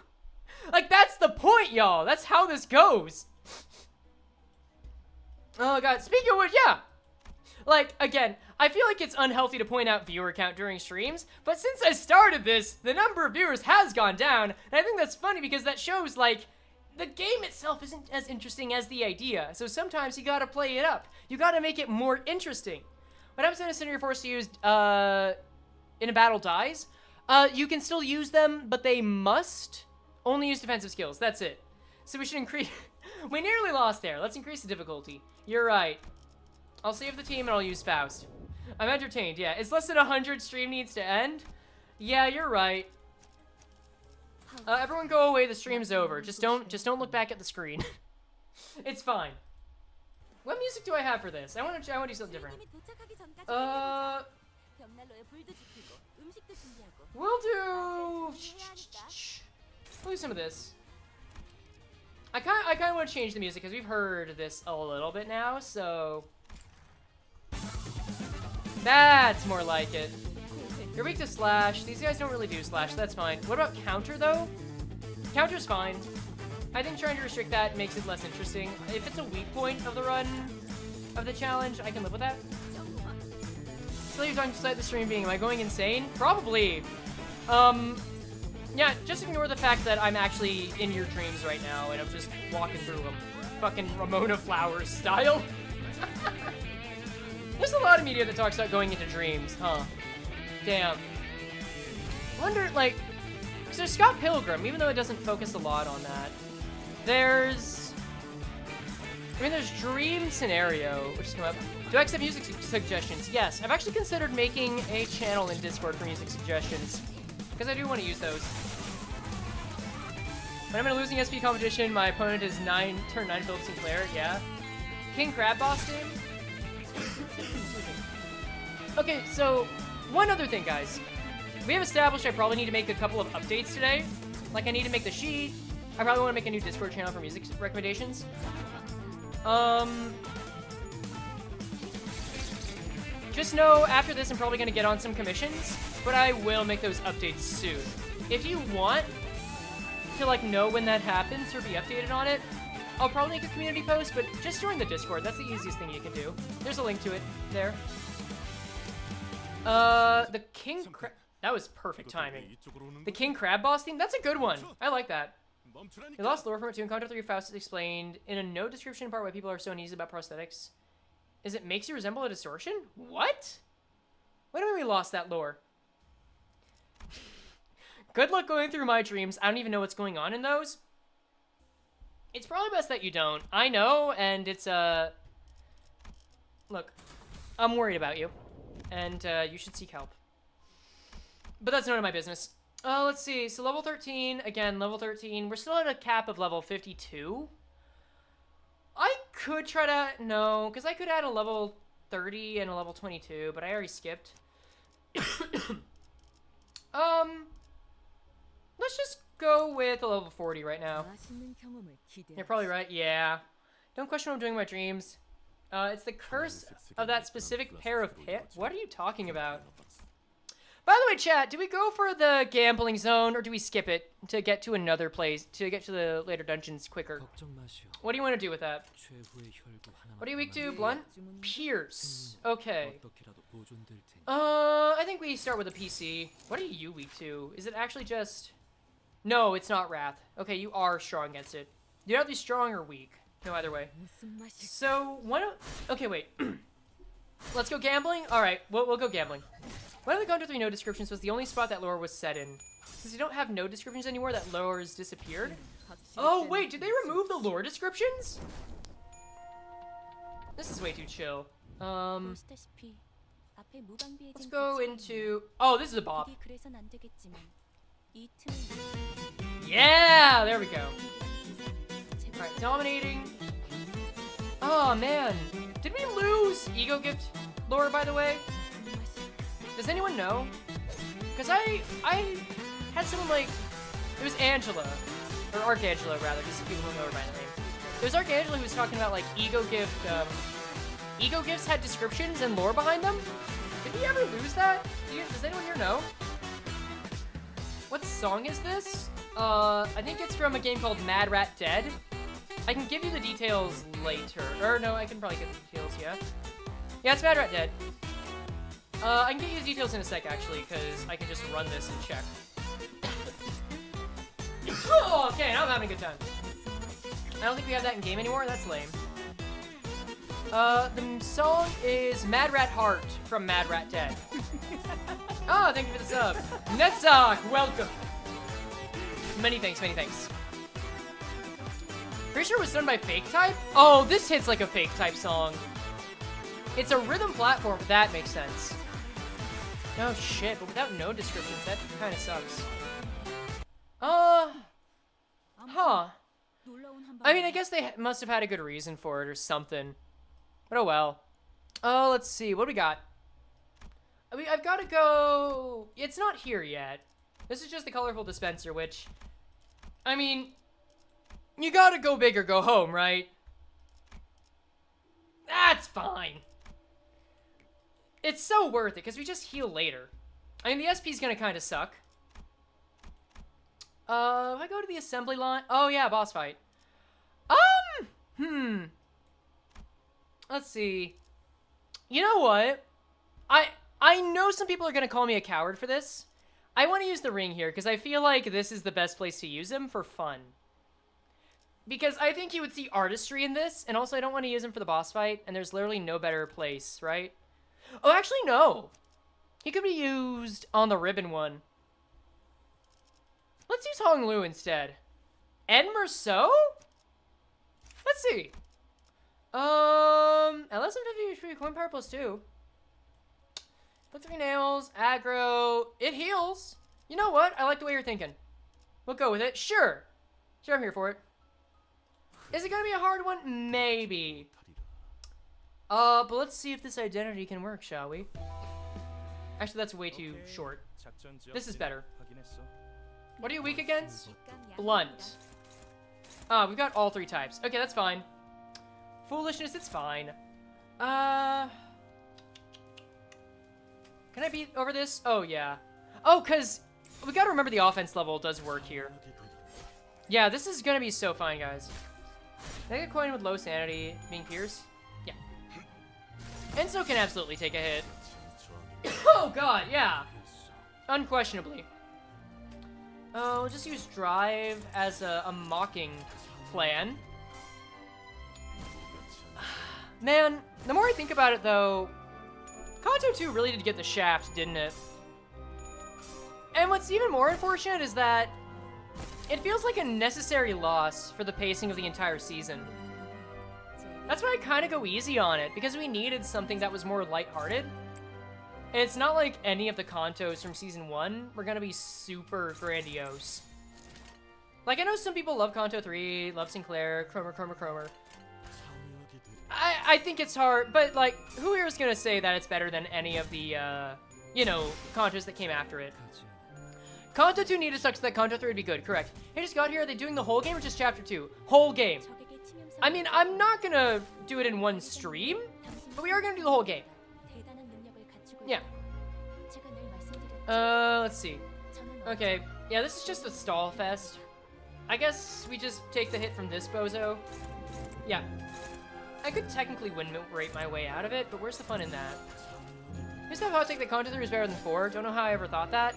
Like, that's the point, y'all. That's how this goes. Oh god, speaking of which, yeah. Like, again, I feel like it's unhealthy to point out viewer count during streams, but since I started this, the number of viewers has gone down, and I think that's funny because that shows, like, the game itself isn't as interesting as the idea, so sometimes you gotta play it up. You gotta make it more interesting. What happens when a center you're forced to use, in a battle dies? You can still use them, but they must only use defensive skills. That's it. So we should increase... We nearly lost there. Let's increase the difficulty. You're right. I'll save the team and I'll use Faust. I'm entertained, yeah. Is less than 100 stream needs to end? Yeah, you're right. Everyone go away, the stream's over. Just don't look back at the screen. It's fine. What music do I have for this? I want to do something different. We'll do some of this. I kind of want to change the music because we've heard this a little bit now, so that's more like it. You're weak to slash. These guys don't really do slash. That's fine. What about counter though? Counter's fine. I think trying to restrict that makes it less interesting. If it's a weak point of the run of the challenge, I can live with that. Still, you're talking despite the stream being, am I going insane? Probably. Yeah, just ignore the fact that I'm actually in your dreams right now and I'm just walking through them. Fucking Ramona Flowers style. There's a lot of media that talks about going into dreams, huh? Damn. Wonder, like, because there's Scott Pilgrim, even though it doesn't focus a lot on that. There's Dream Scenario, which has come up. Do I accept music suggestions? Yes. I've actually considered making a channel in Discord for music suggestions, because I do want to use those. When I'm in a losing SP competition, my opponent is turn 9 Philip Sinclair, yeah. King Crab boss team? Okay, so, one other thing, guys. We have established I probably need to make a couple of updates today. Like, I need to make the sheet. I probably want to make a new Discord channel for music recommendations. Just know, after this, I'm probably going to get on some commissions, but I will make those updates soon. If you want to, like, know when that happens or be updated on it, I'll probably make a community post, but just join the Discord. That's the easiest thing you can do. There's a link to it there. The King Crab... That was perfect timing. The King Crab boss theme? That's a good one. I like that. You lost lore from it too. In Contra 3, Faust explained in a no description part why people are so uneasy about prosthetics. Is it makes you resemble a distortion? What? What do you mean we lost that lore? Good luck going through my dreams. I don't even know what's going on in those. It's probably best that you don't. I know, and it's, Look, I'm worried about you. And, you should seek help. But that's none of my business. Let's see. So level 13, again, level 13. We're still at a cap of level 52. I could try to... No, because I could add a level 30 and a level 22, but I already skipped. Let's just go with a level 40 right now. You're probably right, yeah. Don't question what I'm doing in my dreams. It's the curse of that specific pair of pits. What are you talking about? By the way, chat, do we go for the gambling zone or do we skip it to get to another place, to get to the later dungeons quicker? What do you want to do with that? What are you weak to? Blunt? Pierce. Okay. I think we start with a PC. What are you weak to? Is it actually just... No, it's not Wrath. Okay, you are strong against it. You're either strong or weak. No, either way. So, why don't... Okay, wait. Let's go gambling? Alright, we'll go gambling. One of the Contra 3 no descriptions was the only spot that lore was set in. Since you don't have no descriptions anymore, that lore has disappeared. Oh, wait, did they remove the lore descriptions? This is way too chill. Let's go into... Oh, this is a bop. Yeah, there we go. Alright, dominating. Oh, man. Did we lose Ego Gift lore, by the way? Does anyone know? Because I had someone like... It was Angela. Or Archangela, rather, because people don't know her by the name. It was Archangela who was talking about, like, Ego Gift... Ego Gifts had descriptions and lore behind them? Did we ever lose that? Does anyone here know? What song is this? I think it's from a game called Mad Rat Dead. I can give you the details later. Or no, I can probably get the details, yeah? Yeah, it's Mad Rat Dead. I can get you the details in a sec, actually, because I can just run this and check. Oh, okay, now I'm having a good time. I don't think we have that in game anymore. That's lame. The song is Mad Rat Heart from Mad Rat Dead. Oh, thank you for the sub. Nuzlocke, welcome. Many thanks, many thanks. Pretty sure it was done by Fake Type? Oh, this hits like a Fake Type song. It's a rhythm platform, that makes sense. Oh shit, but without no descriptions, that kind of sucks. Huh. I mean, I guess they must have had a good reason for it or something. But oh well. Oh, let's see. What do we got? I mean, I've got to go... It's not here yet. This is just the colorful dispenser, which... I mean... You gotta go big or go home, right? That's fine. It's so worth it, because we just heal later. I mean, the SP's gonna kind of suck. If I go to the assembly line... Oh, yeah, boss fight. Let's see. You know what? I know some people are gonna call me a coward for this. I want to use the ring here, because I feel like this is the best place to use him for fun. Because I think you would see artistry in this, and also I don't want to use him for the boss fight, and there's literally no better place, right? Oh, actually, no. He could be used on the ribbon one. Let's use Hong Lu instead. Ed Merceau? Let's see. LS-M50 HP, coin power +2. Put 3 nails, aggro. It heals. You know what? I like the way you're thinking. We'll go with it. Sure. Sure, I'm here for it. Is it gonna be a hard one? Maybe. But let's see if this identity can work, shall we? Actually, that's way too short. This is better. What are you weak against? Blunt. We've got all 3 types. Okay, that's fine. Foolishness, it's fine. Can I beat over this? Oh, yeah. Oh, because we gotta remember the offense level does work here. Yeah, this is gonna be so fine, guys. Can I get a coin with low sanity being Pierce? Yeah. Enzo can absolutely take a hit. Oh, God, yeah. Unquestionably. Oh, we'll just use Drive as a mocking plan. Man, the more I think about it, though, Kanto 2 really did get the shaft, didn't it? And what's even more unfortunate is that it feels like a necessary loss for the pacing of the entire season. That's why I kind of go easy on it, because we needed something that was more lighthearted. And it's not like any of the Kantos from Season 1 were gonna be super grandiose. Like, I know some people love Kanto 3, love Sinclair, Cromer. I think it's hard, but, like, who here is gonna say that it's better than any of the, you know, Kantos that came after it? Kanto 2 needed such that Kanto 3 would be good, correct. Hey, just got here, are they doing the whole game or just Chapter 2? Whole game. I mean, I'm not gonna do it in one stream, but we are gonna do the whole game. Yeah. Let's see. Okay, yeah, this is just a stall fest. I guess we just take the hit from this bozo. Yeah. I could technically win rate my way out of it, but where's the fun in that? Just have hot take that Kanto 3 is better than 4. Don't know how I ever thought that.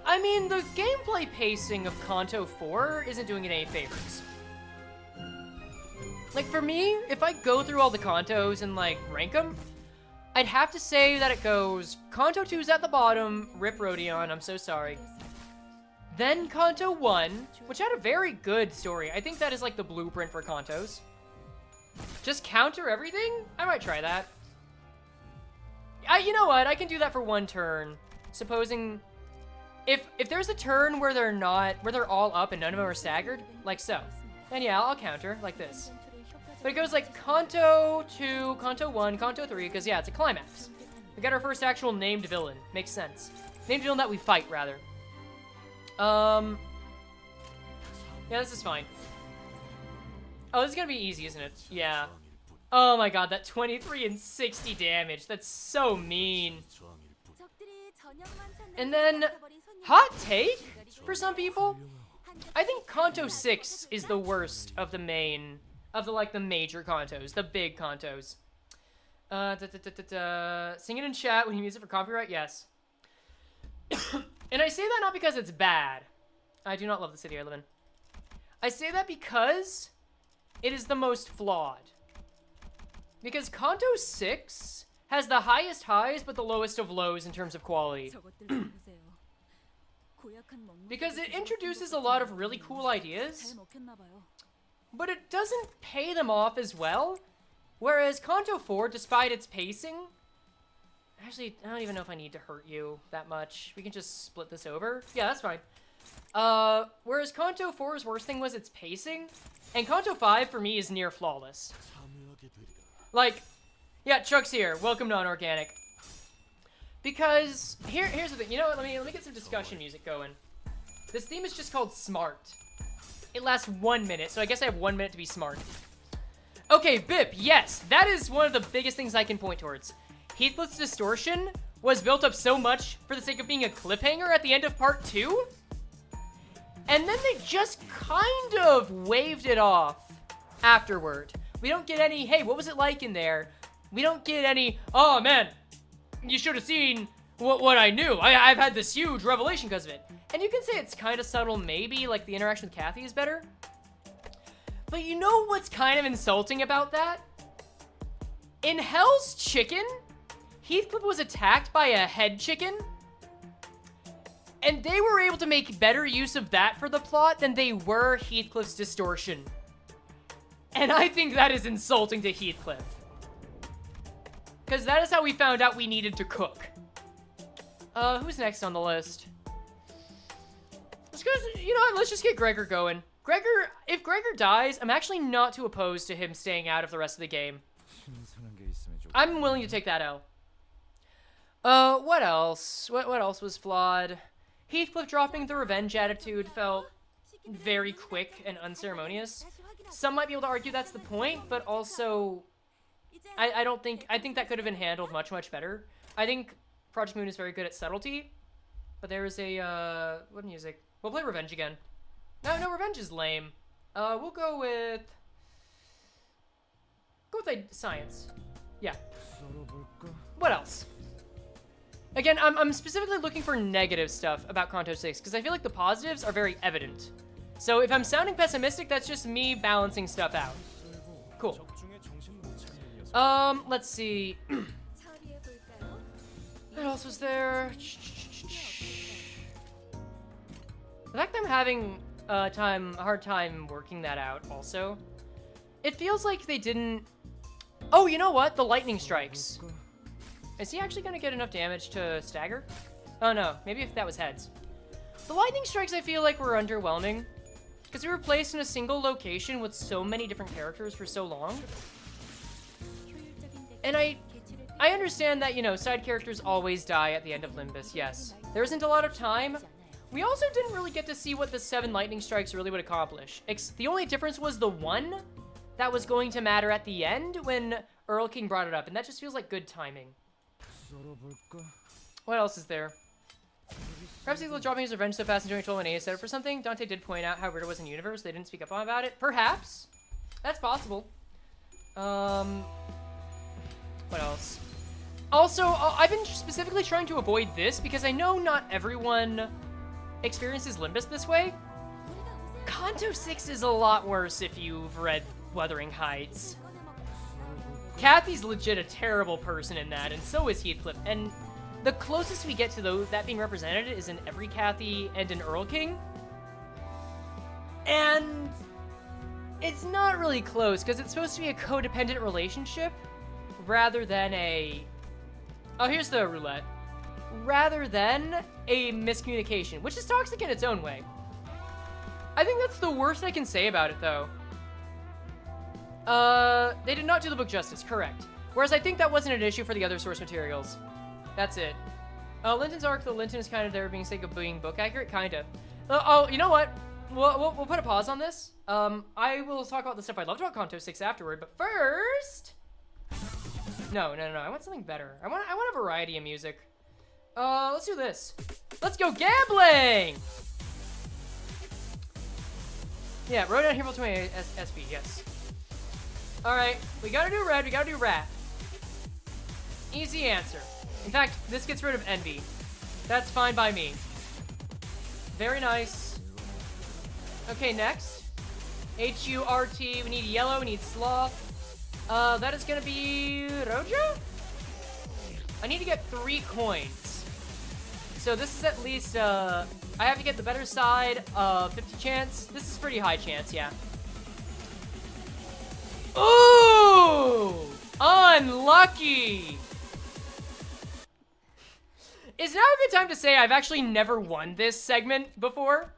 I mean, the gameplay pacing of Kanto 4 isn't doing it any favors. Like, for me, if I go through all the Kantos and, like, rank them, I'd have to say that it goes Kanto 2's at the bottom, rip Rodion, I'm so sorry. Then Kanto 1, which had a very good story. I think that is, like, the blueprint for Kantos. Just counter everything? I might try that. You know what? I can do that for one turn. Supposing... If there's a turn where they're all up and none of them are staggered, like so, then yeah, I'll counter, like this. But it goes like Kanto 2, Kanto 1, Kanto 3, because yeah, it's a climax. We got our first actual named villain. Makes sense. Named villain that we fight, rather. Yeah, this is fine. Oh, this is gonna be easy, isn't it? Yeah. Oh my god, that 23 and 60 damage. That's so mean. And then, hot take for some people? I think Kanto 6 is the worst of the main, of the, like, the major Kantos, the big Kantos. Sing it in chat when you use it for copyright? Yes. And I say that not because it's bad. I do not love the city I live in. I say that because it is the most flawed. Because Kanto 6 has the highest highs but the lowest of lows in terms of quality. Because it introduces a lot of really cool ideas, but it doesn't pay them off as well. Whereas Kanto 4, despite its pacing... Actually, I don't even know if I need to hurt you that much. We can just split this over. Yeah, that's fine. Whereas Kanto 4's worst thing was its pacing, and Kanto 5 for me is near flawless. Like, yeah, Chuck's here. Welcome to Unorganic. Because here's the thing. You know what? Let me get some discussion music going. This theme is just called Smart. It lasts 1 minute, so I guess I have 1 minute to be smart. Okay, Bip, yes, that is one of the biggest things I can point towards. Heathcliff's distortion was built up so much for the sake of being a cliffhanger at the end of part 2. And then they just kind of waved it off afterward. We don't get any, hey, what was it like in there? We don't get any, oh man, you should have seen what I knew. I've had this huge revelation because of it. And you can say it's kind of subtle, maybe, like the interaction with Kathy is better. But you know what's kind of insulting about that? In Hell's Chicken, Heathcliff was attacked by a head chicken. And they were able to make better use of that for the plot than they were Heathcliff's distortion. And I think that is insulting to Heathcliff. Because that is how we found out we needed to cook. Who's next on the list? You know what, let's just get Gregor going. If Gregor dies, I'm actually not too opposed to him staying out of the rest of the game. I'm willing to take that L. What else? What else was flawed? Heathcliff dropping the revenge attitude felt very quick and unceremonious. Some might be able to argue that's the point, but also I think that could have been handled much, much better. I think Project Moon is very good at subtlety, but there is a, what music? We'll play Revenge again. No, Revenge is lame. We'll go with Science. Yeah. What else? Again, I'm specifically looking for negative stuff about Kanto 6, because I feel like the positives are very evident. So if I'm sounding pessimistic, that's just me balancing stuff out. Cool. Let's see. What else was there? The fact that I'm having a hard time working that out also. It feels like they didn't... Oh, you know what? The lightning strikes. Is he actually going to get enough damage to stagger? Oh no, maybe if that was heads. The lightning strikes I feel like were underwhelming. Because we were placed in a single location with so many different characters for so long. And I understand that, you know, side characters always die at the end of Limbus, yes. There isn't a lot of time. We also didn't really get to see what the 7 lightning strikes really would accomplish. The only difference was the one that was going to matter at the end when Earl King brought it up, and that just feels like good timing. What else is there? Perhaps Eagle dropping his revenge so fast and doing 12-1-8 is set up for something. Dante did point out how weird it was in universe. They didn't speak up about it. Perhaps. That's possible. What else? Also, I've been specifically trying to avoid this because I know not everyone experiences Limbus this way. Kanto 6 is a lot worse if you've read Wuthering Heights. Kathy's legit a terrible person in that, and so is Heathcliff. And the closest we get to that being represented is in every Kathy and in Earl King. And it's not really close, because it's supposed to be a codependent relationship rather than a... Oh, here's the roulette. Rather than a miscommunication, which is toxic in its own way. I think that's the worst I can say about it, though. They did not do the book justice, correct. Whereas I think that wasn't an issue for the other source materials. That's it. Linton's arc, though Linton is kind of there being sake of being book accurate, kinda. Oh, you know what? We'll put a pause on this. I will talk about the stuff I loved about Kanto 6 afterward, but first... No, I want something better. I want a variety of music. Let's do this. Let's go gambling! Yeah, wrote down here to my SB, yes. Alright, we gotta do red, we gotta do rat. Easy answer. In fact, this gets rid of envy. That's fine by me. Very nice. Okay, next. H-U-R-T, we need yellow, we need sloth. That is gonna be Roja? I need to get 3 coins. So this is at least, I have to get the better side of 50 chance. This is pretty high chance, yeah. Ooh! Unlucky! Is now a good time to say I've actually never won this segment before?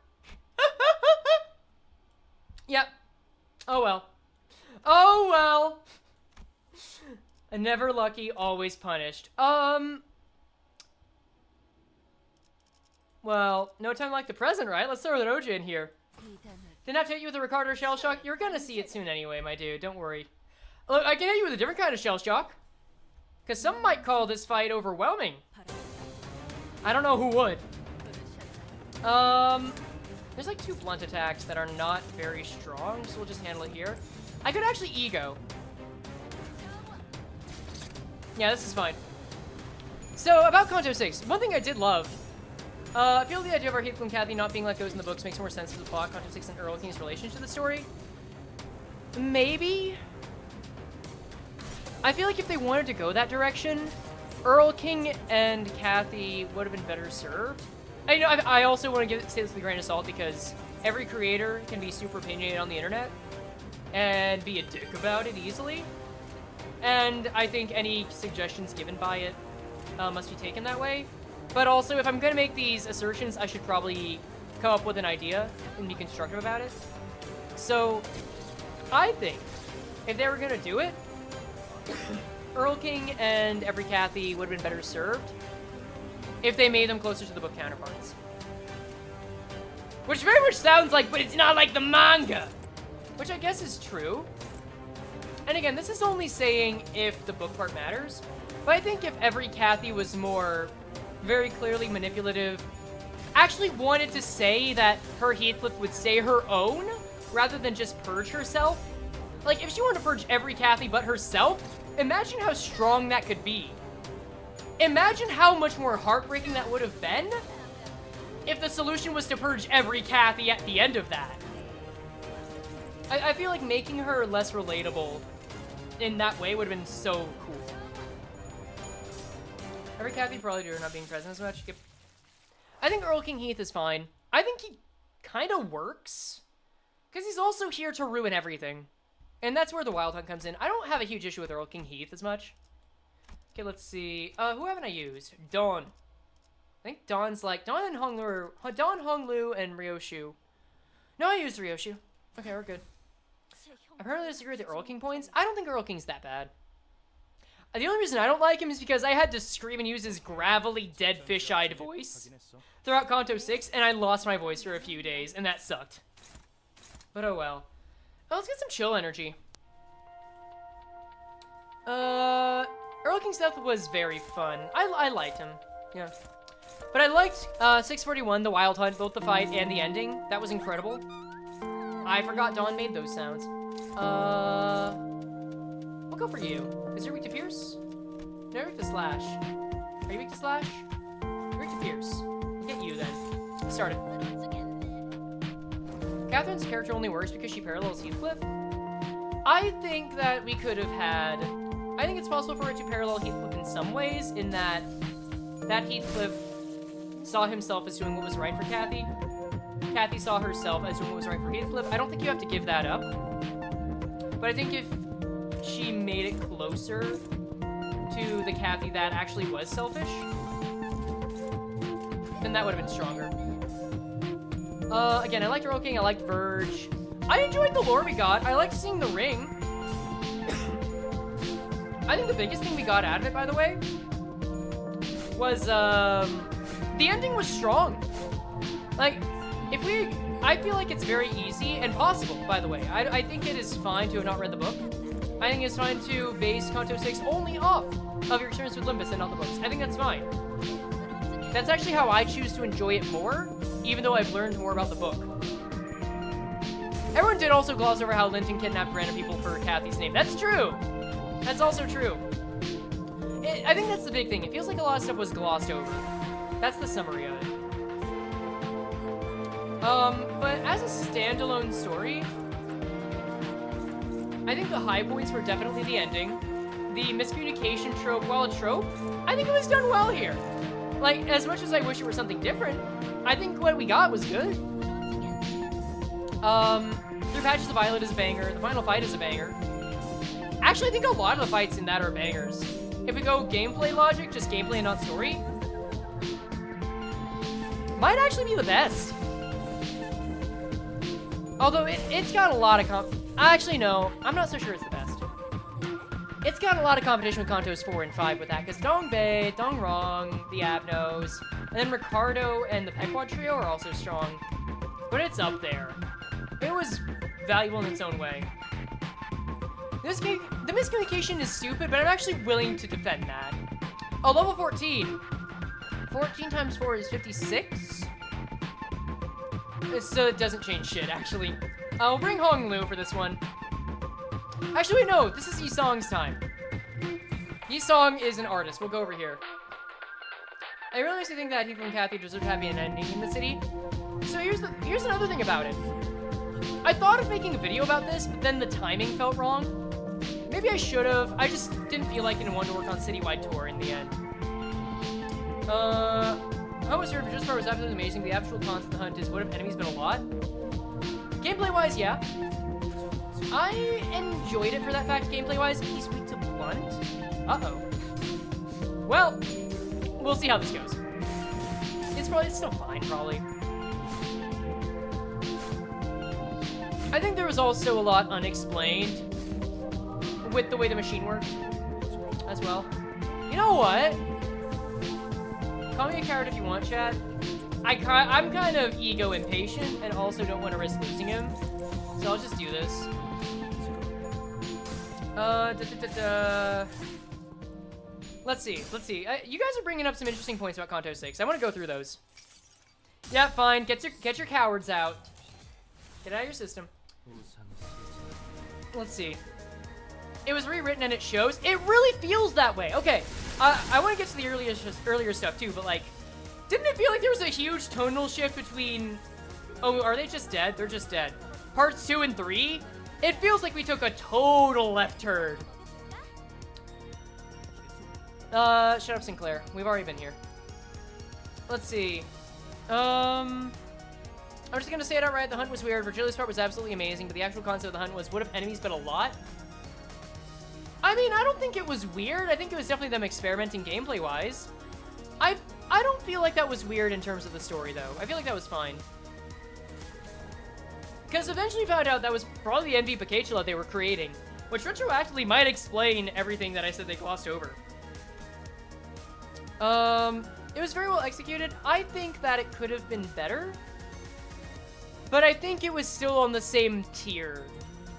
Yep. Oh well. Oh well. Never lucky, always punished. Well, no time like the present, right? Let's throw that OJ in here. Didn't have to hit you with a Ricardo shell shock. You're gonna see it soon anyway, my dude. Don't worry. Look, I can hit you with a different kind of shell shock. Because some might call this fight overwhelming. I don't know who would. There's like 2 blunt attacks that are not very strong, so we'll just handle it here. I could actually ego. Yeah, this is fine. So, about Kanto 6, one thing I did love. I feel the idea of our Heathcliff and Kathy not being let go in the books makes more sense to the plot, Kanto 6 and Earl King's relationship to the story. Maybe? I feel like if they wanted to go that direction, Earl King and Kathy would have been better served. I also want to say this with a grain of salt because every creator can be super opinionated on the internet and be a dick about it easily. And I think any suggestions given by it must be taken that way. But also, if I'm going to make these assertions, I should probably come up with an idea and be constructive about it. So, I think if they were going to do it, Earl King and every Kathy would have been better served if they made them closer to the book counterparts. Which very much sounds like, but it's not like the manga! Which I guess is true. And again, this is only saying if the book part matters. But I think if every Kathy was more very clearly manipulative, actually wanted to say that her Heathcliff would stay her own, rather than just purge herself. Like, if she wanted to purge every Kathy but herself, imagine how strong that could be. Imagine how much more heartbreaking that would have been if the solution was to purge every Kathy at the end of that. I feel like making her less relatable in that way would have been so cool. Every Kathy probably due to not being present as much. I think Earl King Heath is fine. I think he kind of works. Because he's also here to ruin everything. And that's where the Wild Hunt comes in. I don't have a huge issue with Earl King Heath as much. Okay, let's see. Who haven't I used? Dawn. I think Dawn's like... Dawn, Honglu, and Ryoshu. No, I used Ryoshu. Okay, we're good. I apparently disagree with the Earl King points. I don't think Earl King's that bad. The only reason I don't like him is because I had to scream and use his gravelly, dead fish-eyed voice throughout Kanto 6, and I lost my voice for a few days, and that sucked. But oh well. Oh, let's get some chill energy. Earl King's death was very fun. I liked him, yeah. But I liked 641, the Wild Hunt, both the fight and the ending. That was incredible. I forgot Dawn made those sounds. We'll go for you. Is you're weak to Pierce? No, you're weak to Slash. Are you weak to Slash? You're weak to Pierce. We'll get you then. Started. Catherine's character only works because she parallels Heathcliff. I think that we could have had... I think it's possible for her to parallel Heathcliff in some ways, in that Heathcliff saw himself as doing what was right for Kathy. Kathy saw herself as doing what was right for Heathcliff. I don't think you have to give that up. But I think if she made it closer to the Kathy that actually was selfish, then that would have been stronger. Again, I liked Earl King, I liked Verge. I enjoyed the lore we got. I liked seeing the ring. I think the biggest thing we got out of it, by the way, was, the ending was strong. Like, I feel like it's very easy and possible, by the way. I think it is fine to have not read the book. I think it's fine to base Kanto 6 only off of your experience with Limbus and not the books. I think that's fine. That's actually how I choose to enjoy it more, even though I've learned more about the book. Everyone did also gloss over how Linton kidnapped random people for Kathy's name. That's true! That's also true. I think that's the big thing. It feels like a lot of stuff was glossed over. That's the summary of it. But as a standalone story, I think the high points were definitely the ending. The miscommunication trope, while a trope, I think it was done well here. Like, as much as I wish it were something different, I think what we got was good. Through Patches of Violet is a banger. The final fight is a banger. Actually, I think a lot of the fights in that are bangers. If we go gameplay logic, just gameplay and not story, might actually be the best. Although it's got a lot of actually, no, I'm not so sure it's the best. It's got a lot of competition with Kantos 4 and 5 with that, because Dongbei, Dongrong, the Abnos, and then Ricardo and the Pequod Trio are also strong. But it's up there. It was valuable in its own way. The miscommunication is stupid, but I'm actually willing to defend that. Oh, level 14. 14 times 4 is 56? So it doesn't change shit, actually. I'll bring Hong Lu for this one. Actually, wait, no, this is Yisong's time. Yisong is an artist. We'll go over here. I really honestly think that Heath and Kathy deserve to have an ending in the city. So here's another thing about it. I thought of making a video about this, but then the timing felt wrong. Maybe I should have. I just didn't feel like it and wanted to work on Citywide Tour in the end. How was your just part was absolutely amazing. The actual cons of the hunt is what if enemies been a lot? Gameplay-wise, yeah. I enjoyed it for that fact, gameplay-wise. He's weak to blunt. Uh-oh. Well, we'll see how this goes. It's still fine, probably. I think there was also a lot unexplained with the way the machine works as well. You know what? Call me a coward if you want, chat. I'm kind of ego impatient and also don't want to risk losing him. So I'll just do this. Let's see. You guys are bringing up some interesting points about Kanto 6. I want to go through those. Yeah, fine. Get your cowards out. Get out of your system. Let's see. It was rewritten and it shows. It really feels that way. Okay, I want to get to the earlier stuff too, but like, didn't it feel like there was a huge tonal shift between... Oh, are they just dead? They're just dead. Parts 2 and 3? It feels like we took a total left turn. Shut up, Sinclair. We've already been here. Let's see. I'm just gonna say it outright. The hunt was weird. Virgilia's part was absolutely amazing, but the actual concept of the hunt was, what if enemies been a lot? I mean, I don't think it was weird. I think it was definitely them experimenting gameplay-wise. I don't feel like that was weird in terms of the story, though. I feel like that was fine. Because eventually found out that was probably the NV Picatula they were creating, which retroactively might explain everything that I said they glossed over. It was very well executed. I think that it could have been better, but I think it was still on the same tier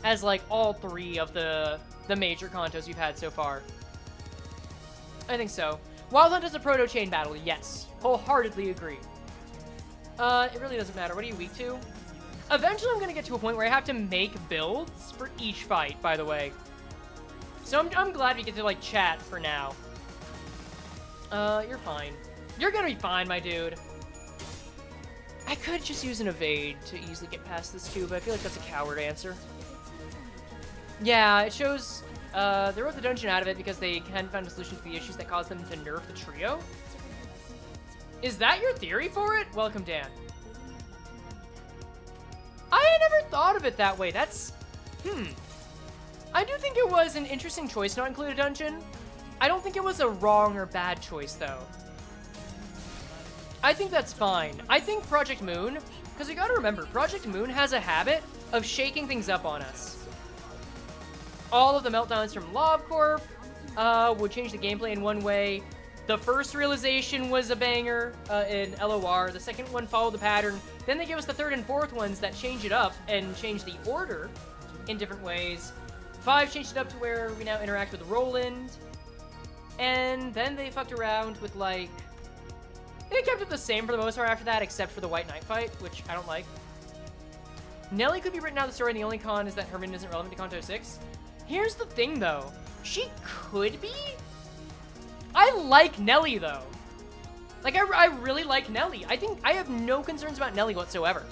as, like, all three of the major Kantos we've had so far. I think so. Wild Hunt is a proto-chain battle, yes. Wholeheartedly agree. It really doesn't matter. What are you weak to? Eventually, I'm going to get to a point where I have to make builds for each fight, by the way. So I'm glad we get to, like, chat for now. You're fine. You're going to be fine, my dude. I could just use an evade to easily get past this, too, but I feel like that's a coward answer. Yeah, it shows, they wrote the dungeon out of it because they hadn't found a solution to the issues that caused them to nerf the trio. Is that your theory for it? Welcome, Dan. I never thought of it that way. That's, I do think it was an interesting choice not include a dungeon. I don't think it was a wrong or bad choice, though. I think that's fine. I think Project Moon, because you gotta remember, Project Moon has a habit of shaking things up on us. All of the meltdowns from LobCorp would change the gameplay in one way. The first realization was a banger in LOR. The second one followed the pattern. Then they give us the third and fourth ones that change it up and change the order in different ways. 5 changed it up to where we now interact with Roland. And then they fucked around with, like... They kept it the same for the most part after that, except for the White Knight fight, which I don't like. Nelly could be written out of the story, and the only con is that Herman isn't relevant to Kanto 6. Here's the thing, though. She could be? I like Nelly, though. Like, I really like Nelly. I have no concerns about Nelly whatsoever.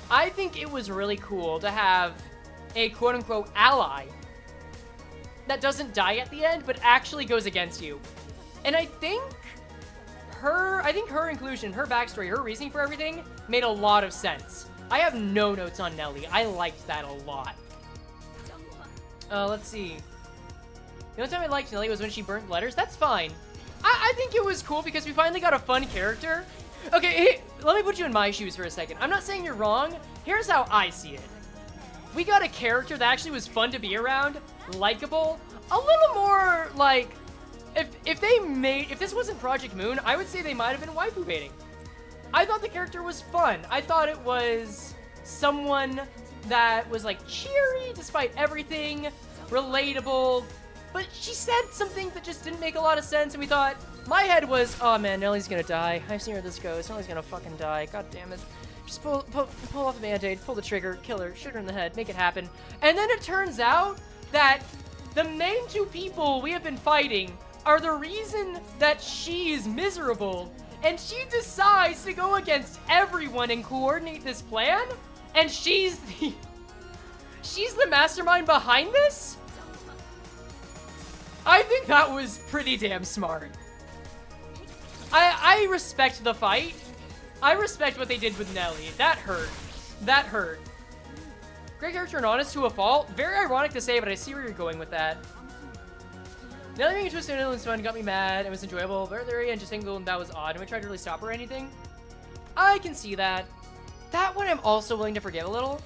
I think it was really cool to have a quote-unquote ally that doesn't die at the end, but actually goes against you. And I think her inclusion, her backstory, her reasoning for everything made a lot of sense. I have no notes on Nelly. I liked that a lot. Let's see. The only time I liked Nelly was when she burnt letters. That's fine. I think it was cool because we finally got a fun character Okay, hey, let me put you in my shoes for a second. I'm not saying you're wrong. Here's how I see it. We got a character that actually was fun to be around, likable, a little more like, if this wasn't Project Moon, I would say they might have been waifu baiting. I thought the character was fun. I thought it was someone that was like cheery despite everything, relatable, but she said something that just didn't make a lot of sense, and we thought, my head was, oh man, Nellie's gonna die. I've seen where this goes. Nellie's gonna fucking die. God damn it. Just pull off the band-aid, pull the trigger, kill her, shoot her in the head, make it happen. And then it turns out that the main two people we have been fighting are the reason that she is miserable, and she decides to go against everyone and coordinate this plan, and she's the mastermind behind this? I think that was pretty damn smart. I respect the fight. I respect what they did with Nellie. That hurt. That hurt. Great character and honest to a fault. Very ironic to say, but I see where you're going with that. Nellie being a twisted and fun got me mad. It was enjoyable, very interesting, and that was odd. And we tried to really stop her or anything. I can see that. That one I'm also willing to forgive a little.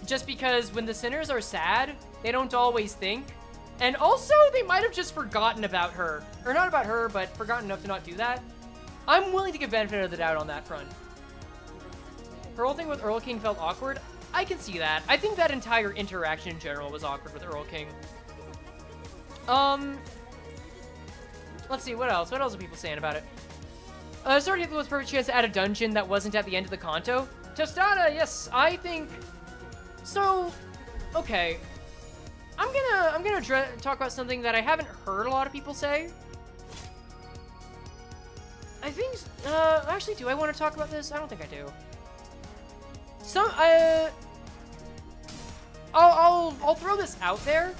Just because when the sinners are sad, they don't always think. And also, they might have just forgotten about her. Or not about her, but forgotten enough to not do that. I'm willing to give benefit of the doubt on that front. Her whole thing with Earl King felt awkward. I can see that. I think that entire interaction in general was awkward with Earl King. Let's see, what else? What else are people saying about it? Sorry if it was a perfect chance to add a dungeon that wasn't at the end of the Kanto. Tostada, yes, I think... So, okay. I'm gonna talk about something that I haven't heard a lot of people say. I think, actually, do I want to talk about this? I don't think I do. I'll throw this out there,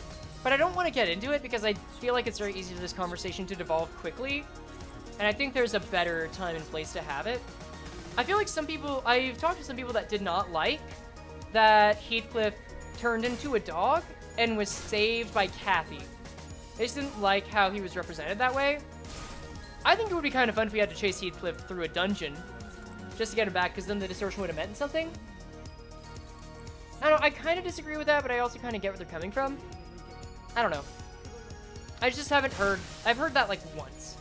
but I don't want to get into it because I feel like it's very easy for this conversation to devolve quickly, and I think there's a better time and place to have it. I feel like I've talked to some people that did not like that Heathcliff turned into a dog and was saved by Kathy. They just didn't like how he was represented that way. I think it would be kind of fun if we had to chase Heathcliff through a dungeon just to get him back, because then the distortion would have meant something. I don't know, I kind of disagree with that, but I also kind of get where they're coming from. I don't know. I just haven't heard... I've heard that, like, once.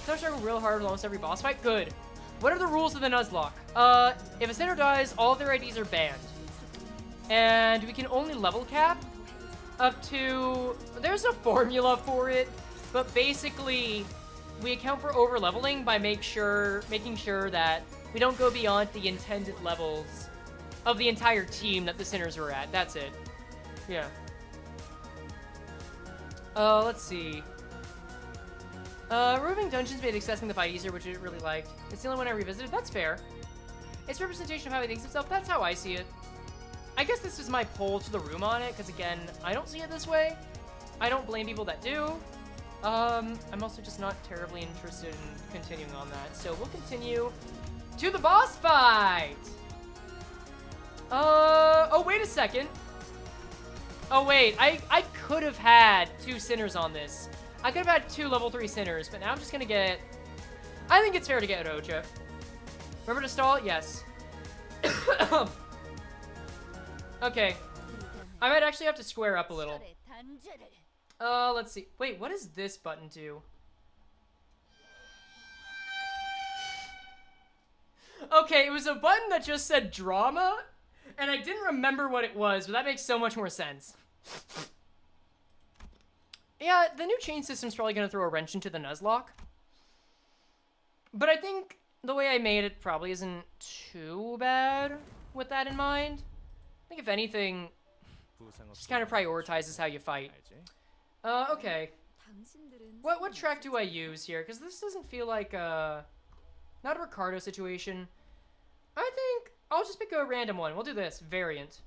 So I struggle real hard with almost every boss fight. Good. What are the rules of the Nuzlocke? If a sinner dies, all of their IDs are banned. And we can only level cap up to... There's a formula for it, but basically... we account for over-leveling by making sure that we don't go beyond the intended levels of the entire team that the sinners were at. That's it. Yeah. Let's see. Removing dungeons made accessing the fight easier, which I really liked. It's the only one I revisited. That's fair. It's representation of how he thinks himself. That's how I see it. I guess this is my poll to the room on it, because again, I don't see it this way. I don't blame people that do. I'm also just not terribly interested in continuing on that, so we'll continue to the boss fight! Oh, wait a second. Oh, wait, I could have had 2 sinners on this. I could have had 2 level 3 sinners, but now I'm just gonna get... I think it's fair to get Ocha. Remember to stall? Yes. Okay. I might actually have to square up a little. Let's see. Wait, what does this button do? Okay, it was a button that just said drama, and I didn't remember what it was, but that makes so much more sense. Yeah, the new chain system's probably gonna throw a wrench into the Nuzlocke. But I think the way I made it probably isn't too bad with that in mind. I think if anything, just kind of prioritizes how you fight. Okay. What track do I use here? Because this doesn't feel like not a Ricardo situation. I think I'll just pick a random one. We'll do this. Variant.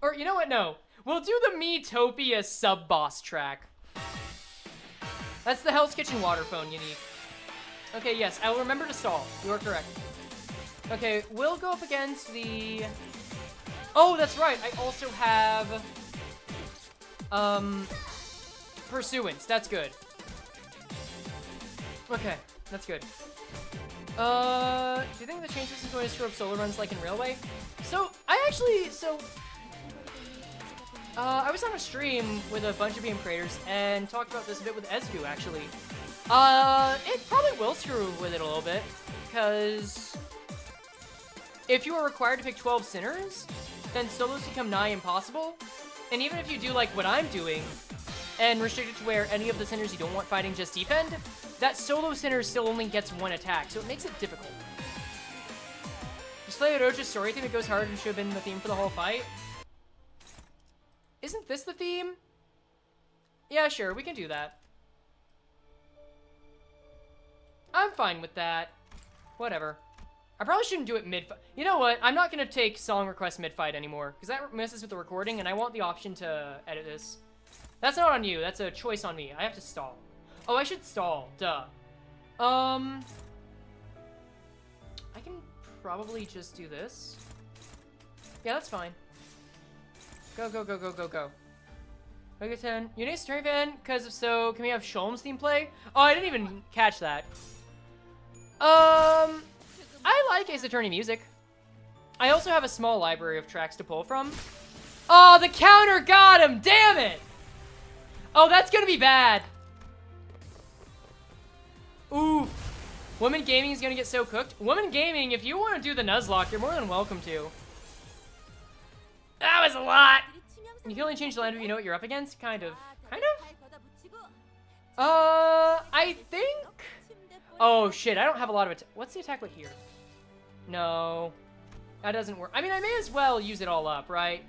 Or, you know what? No. We'll do the Miitopia sub-boss track. That's the Hell's Kitchen water phone unique. Okay, yes. I will remember to stall. You are correct. Okay, we'll go up against the... Oh, that's right. I also have... Pursuance. That's good. Okay, that's good. Do you think the change system is going to screw up solo runs like in Railway? So, I was on a stream with a bunch of BM creators and talked about this a bit with Ezgu, actually. It probably will screw with it a little bit, because if you are required to pick 12 Sinners, then solos become nigh impossible. And even if you do like what I'm doing, and restrict it to where any of the Sinners you don't want fighting just defend, that solo Sinner still only gets one attack, so it makes it difficult. Just play Orochi's story theme, it goes hard and should have been the theme for the whole fight. Isn't this the theme? Yeah, sure, we can do that. I'm fine with that. Whatever. I probably shouldn't do it mid-fight. You know what? I'm not going to take song requests mid-fight anymore, because that messes with the recording, and I want the option to edit this. That's not on you. That's a choice on me. I have to stall. Oh, I should stall. Duh. I can probably just do this. Yeah, that's fine. Go, go, go, go, go, go. Okay, 10. You need a story fan? Because if so, can we have Sholm's theme play? Oh, I didn't even catch that. I like Ace Attorney music. I also have a small library of tracks to pull from. Oh, the counter got him! Damn it! Oh, that's gonna be bad. Oof. Women Gaming is gonna get so cooked. Women Gaming, if you want to do the Nuzlocke, you're more than welcome to. That was a lot! You can only change the land if you know what you're up against? Kind of. Kind of? I think... Oh, shit, I don't have a lot of it. What's the attack with here? No. That doesn't work. I mean, I may as well use it all up, right?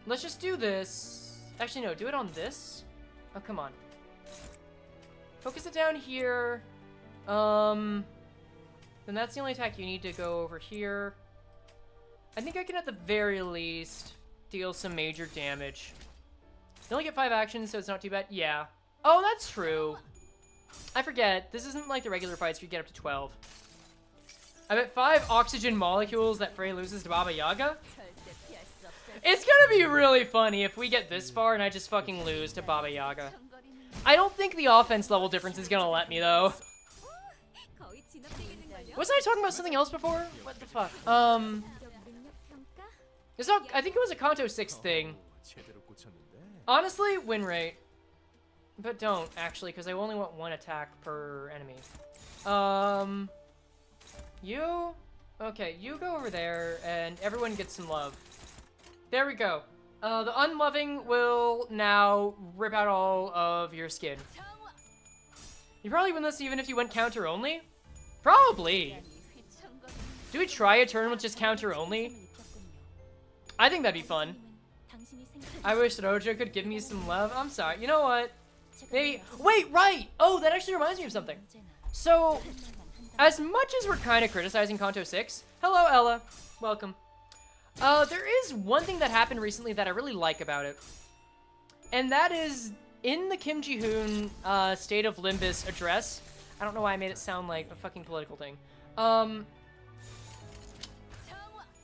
Let's just do this. Actually, no, do it on this. Oh, come on. Focus it down here. Then that's the only attack you need to go over here. I think I can, at the very least, deal some major damage. You only get 5 actions, so it's not too bad. Yeah. Oh, that's true. I forget. This isn't like the regular fights where you get up to 12. I bet 5 oxygen molecules that Frey loses to Baba Yaga. It's gonna be really funny if we get this far and I just fucking lose to Baba Yaga. I don't think the offense level difference is gonna let me, though. Wasn't I talking about something else before? What the fuck? It's not, I think it was a Kanto 6 thing. Honestly, win rate. But don't, actually, because I only want 1 attack per enemy. You? Okay, you go over there, and everyone gets some love. There we go. The unloving will now rip out all of your skin. You probably win this even if you went counter only? Probably. Do we try a turn with just counter only? I think that'd be fun. I wish Rojo could give me some love. I'm sorry. You know what? Maybe. Wait, right! Oh, that actually reminds me of something. So, as much as we're kind of criticizing Kanto 6, hello, Ella. Welcome. There is one thing that happened recently that I really like about it. And that is, in the Kim Ji-hoon State of Limbus address, I don't know why I made it sound like a fucking political thing.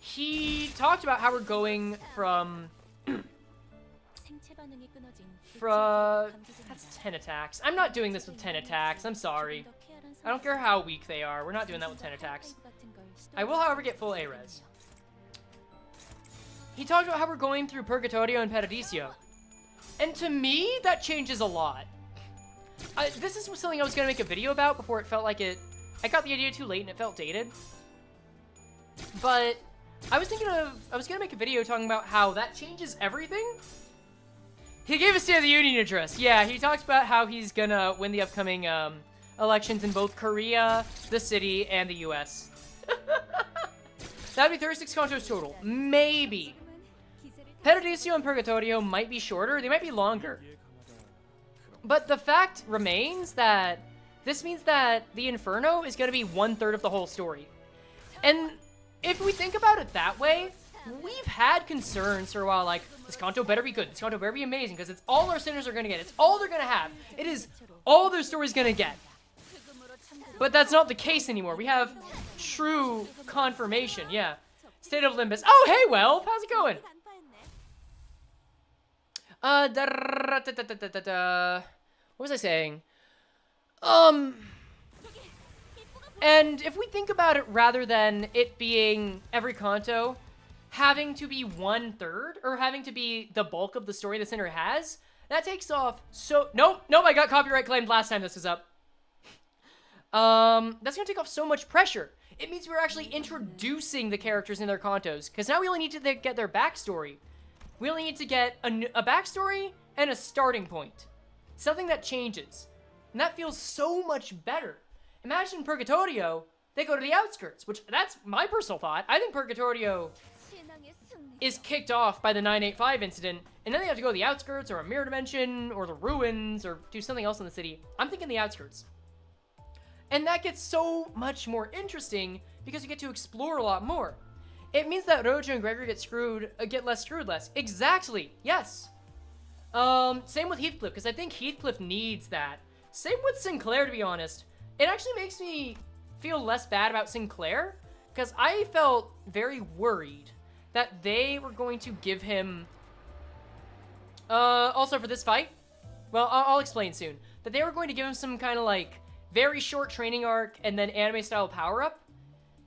He talked about how we're going from... That's 10 attacks. I'm not doing this with 10 attacks. I'm sorry. I don't care how weak they are. We're not doing that with 10 attacks. I will, however, get full A-res. He talked about how we're going through Purgatorio and Paradiso. And to me, that changes a lot. This is something I was going to make a video about before it felt like it... I got the idea too late and it felt dated. But I was thinking of... I was going to make a video talking about how that changes everything. He gave a State of the Union address. Yeah, he talked about how he's going to win the upcoming elections in both Korea, the city, and the US. That'd be 36 Kantos total. Maybe. Paradiso and Purgatorio might be shorter. They might be longer. But the fact remains that this means that the Inferno is going to be 1/3 of the whole story. And if we think about it that way, we've had concerns for a while, like, this Kanto better be good, this Kanto better be amazing, because it's all our sinners are going to get. It's all they're going to have. It is all their story's going to get. But that's not the case anymore. We have true confirmation, yeah. State of Limbus. Oh, hey, Welf, how's it going? What was I saying? And if we think about it, rather than it being every kanto having to be 1/3 or having to be the bulk of the story the center has, that takes off so... Nope, I got copyright claimed last time this was up. That's gonna take off so much pressure. It means we're actually introducing the characters in their kantos, because now we only need to get their backstory. We only need to get a backstory and a starting point. Something that changes. And that feels so much better. Imagine Purgatorio, they go to the outskirts, which that's my personal thought. I think Purgatorio is kicked off by the 985 incident, and then they have to go to the outskirts or a mirror dimension or the ruins or do something else in the city. I'm thinking the outskirts. And that gets so much more interesting because you get to explore a lot more. It means that Rojo and Gregory get less screwed less. Exactly, yes. Same with Heathcliff, because I think Heathcliff needs that. Same with Sinclair, to be honest. It actually makes me feel less bad about Sinclair, because I felt very worried that they were going to give him... also for this fight, well, I'll explain soon, that they were going to give him some kind of, like, very short training arc and then anime-style power-up.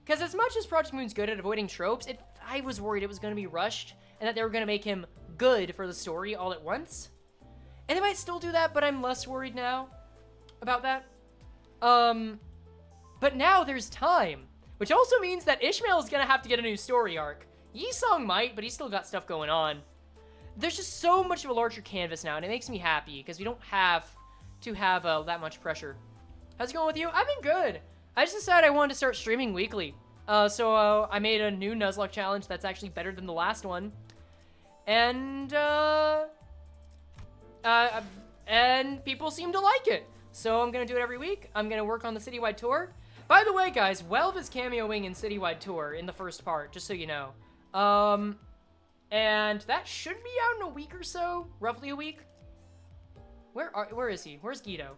Because as much as Project Moon's good at avoiding tropes, I was worried it was going to be rushed and that they were going to make him good for the story all at once. And they might still do that, but I'm less worried now about that. But now there's time, which also means that Ishmael is going to have to get a new story arc. Yi-Song might, but he's still got stuff going on. There's just so much of a larger canvas now, and it makes me happy because we don't have to have that much pressure. How's it going with you? I've been good. I just decided I wanted to start streaming weekly. So I made a new Nuzlocke challenge that's actually better than the last one. And people seem to like it. So I'm going to do it every week. I'm going to work on the citywide tour. By the way, guys, Welv is cameoing in citywide tour in the first part, just so you know. And that should be out in a week or so, roughly a week. Where is he? Where's Guido?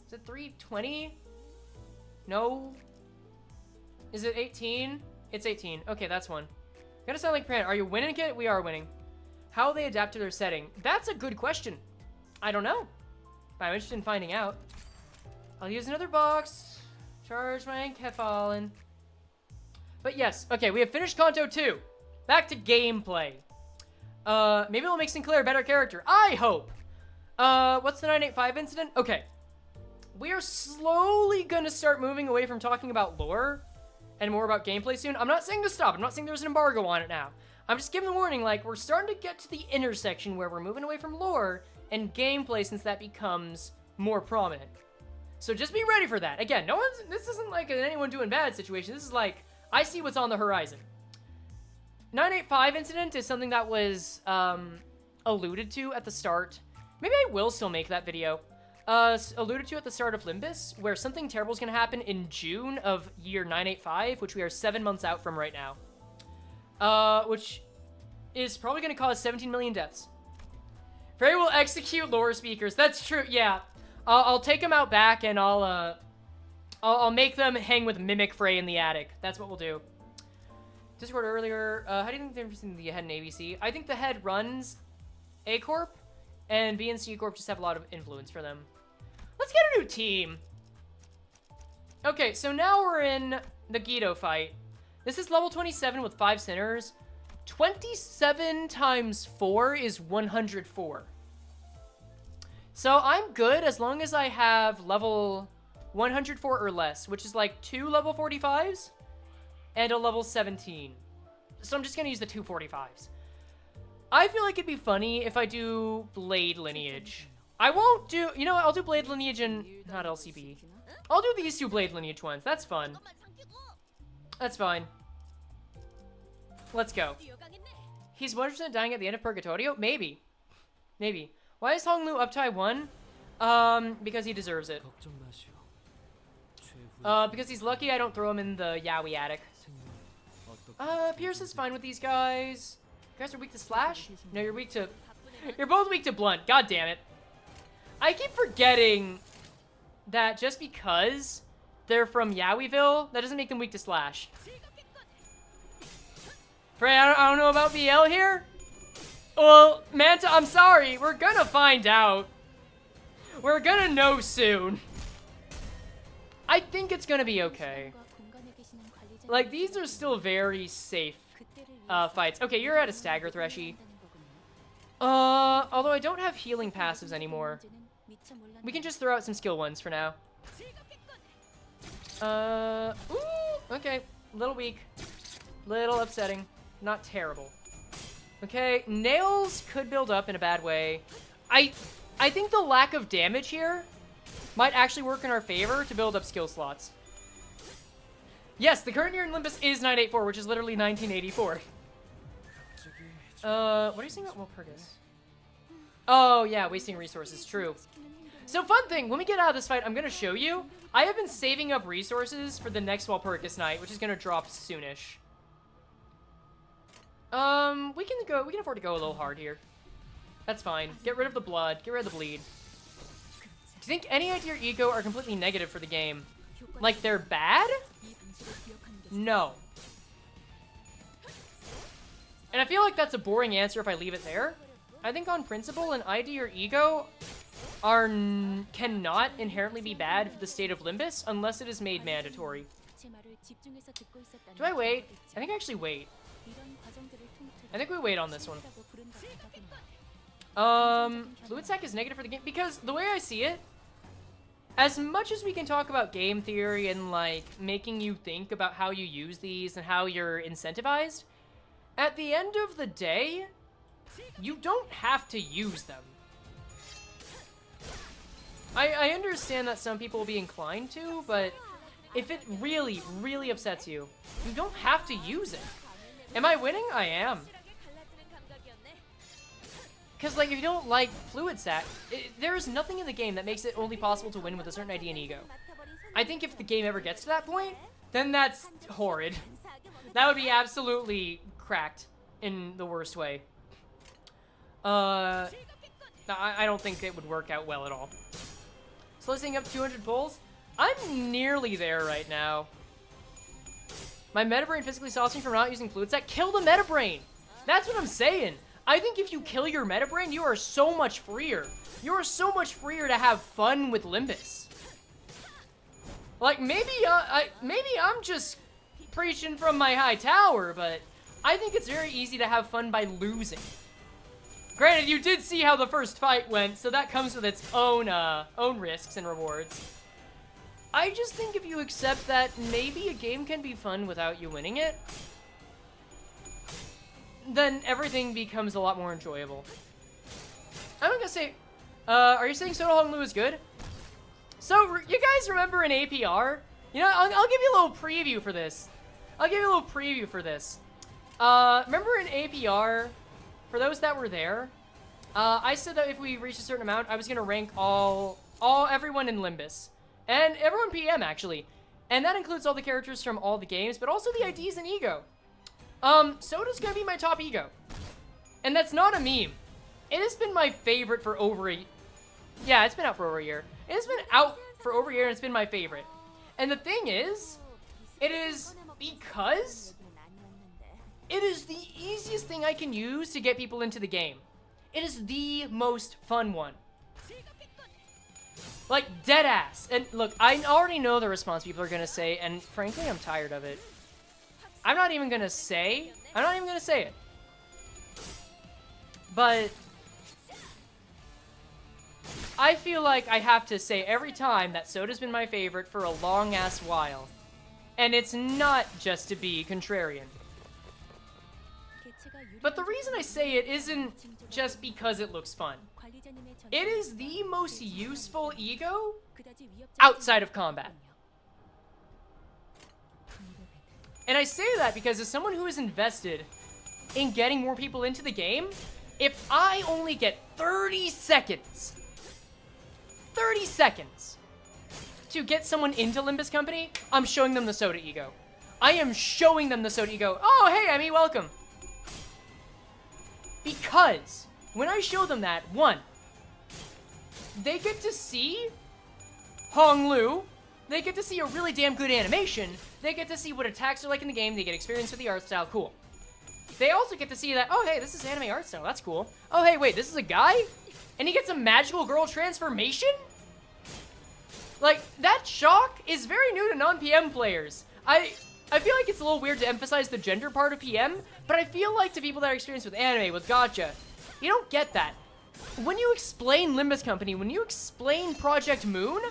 Is it 320? No. Is it 18? It's 18. Okay, that's one. Gotta sound like Pran. Are you winning it? We are winning. How they adapt to their setting? That's a good question. I don't know. But I'm interested in finding out. I'll use another box. Charge rank have fallen. But yes, okay, we have finished Kanto 2. Back to gameplay. Maybe it'll make Sinclair a better character. I hope. What's the 985 incident? Okay. We are slowly gonna start moving away from talking about lore and more about gameplay soon. I'm not saying to stop. I'm not saying there's an embargo on it now. I'm just giving the warning, like, we're starting to get to the intersection where we're moving away from lore and gameplay since that becomes more prominent. So just be ready for that. Again, this isn't like an anyone doing bad situation. This is like, I see what's on the horizon. 985 incident is something that was alluded to at the start. Maybe I will still make that video. Alluded to at the start of Limbus, where something terrible is going to happen in June of year 985, which we are 7 months out from right now. Which is probably going to cause 17 million deaths. Frey will execute lore speakers. That's true, yeah. I'll take them out back and I'll make them hang with Mimic Frey in the attic. That's what we'll do. Discord earlier, how do you think the difference in the head and ABC? I think the head runs A Corp, and B and C Corp just have a lot of influence for them. Let's get a new team. Okay, so now we're in the Guido fight. This is level 27 with 5 sinners. 27 times 4 is 104. So I'm good as long as I have level 104 or less, which is like 2 level 45s and a level 17. So I'm just going to use the 2 45s. I feel like it'd be funny if I do Blade Lineage. I won't do... You know what? I'll do Blade Lineage and... Not LCB. I'll do these 2 Blade Lineage ones. That's fun. That's fine. Let's go. He's 100% dying at the end of Purgatorio? Maybe. Maybe. Why is Honglu up to 1? Because he deserves it. Because he's lucky I don't throw him in the Yaoi attic. Pierce is fine with these guys. You guys are weak to Slash? No, you're weak to... You're both weak to Blunt. God damn it. I keep forgetting that just because they're from Yaoiville, that doesn't make them weak to Slash. Frey, I don't know about BL here. Well, Manta, I'm sorry. We're gonna find out. We're gonna know soon. I think it's gonna be okay. Like, these are still very safe fights. Okay, you're at a stagger, Threshy. Although I don't have healing passives anymore. We can just throw out some skill ones for now. Ooh, okay. Little weak. Little upsetting. Not terrible. Okay, nails could build up in a bad way. I think the lack of damage here might actually work in our favor to build up skill slots. Yes, the current year in Limbus is 984, which is literally 1984. What are you saying about Walpurgis? Oh, yeah, wasting resources, true. So, fun thing, when we get out of this fight, I'm going to show you. I have been saving up resources for the next Walpurgis night, which is going to drop soonish. We can afford to go a little hard here. That's fine. Get rid of the blood. Get rid of the bleed. Do you think any idea or ego are completely negative for the game? Like, they're bad? No. And I feel like that's a boring answer if I leave it there. I think on principle, an ID or ego cannot inherently be bad for the state of Limbus unless it is made mandatory. Do I wait? I think I actually wait. I think we wait on this one. Fluid Sac is negative for the game because the way I see it, as much as we can talk about game theory and like making you think about how you use these and how you're incentivized, at the end of the day, you don't have to use them. I understand that some people will be inclined to, but if it really, really upsets you, you don't have to use it. Am I winning? I am. Because, like, if you don't like Fluid Sac, there is nothing in the game that makes it only possible to win with a certain ID and ego. I think if the game ever gets to that point, then that's horrid. That would be absolutely cracked in the worst way. I don't think it would work out well at all. Soliciting up 200 pulls? I'm nearly there right now. My Metabrain physically stops me from not using Fluid Sac. Kill the Metabrain! That's what I'm saying. I think if you kill your Metabrain, you are so much freer. You are so much freer to have fun with Limbus. Like, maybe I'm just preaching from my high tower, but I think it's very easy to have fun by losing. Granted, you did see how the first fight went, so that comes with its own risks and rewards. I just think if you accept that maybe a game can be fun without you winning it, then everything becomes a lot more enjoyable. I'm gonna say, are you saying Soda Hong Lu is good? So, you guys remember an APR? You know, I'll give you a little preview for this. Remember an APR? For those that were there, I said that if we reach a certain amount, I was gonna rank everyone in Limbus. And everyone PM, actually. And that includes all the characters from all the games, but also the IDs and ego. Soda's gonna be my top ego. And that's not a meme. It has been my favorite for over a... Yeah, it's been out for over a year. It has been out for over a year, and it's been my favorite. And the thing is, it is because it is the easiest thing I can use to get people into the game. It is the most fun one. Like, deadass. And look, I already know the response people are gonna say, and frankly, I'm tired of it. I'm not even gonna say it. But I feel like I have to say every time that Soda's been my favorite for a long-ass while. And it's not just to be contrarian. But the reason I say it isn't just because it looks fun. It is the most useful ego outside of combat. And I say that because as someone who is invested in getting more people into the game, if I only get 30 seconds to get someone into Limbus Company, I'm showing them the Soda ego. I am showing them the Soda ego. Oh, hey, Emmy, welcome. Because when I show them that, one, they get to see Hong Lu. They get to see a really damn good animation. They get to see what attacks are like in the game. They get experience with the art style. Cool. They also get to see that, oh, hey, this is anime art style. That's cool. Oh, hey, wait, this is a guy? And he gets a magical girl transformation? Like, that shock is very new to non-PM players. I feel like it's a little weird to emphasize the gender part of PM, but I feel like to people that are experienced with anime, with gacha, you don't get that. When you explain Limbus Company, when you explain Project Moon,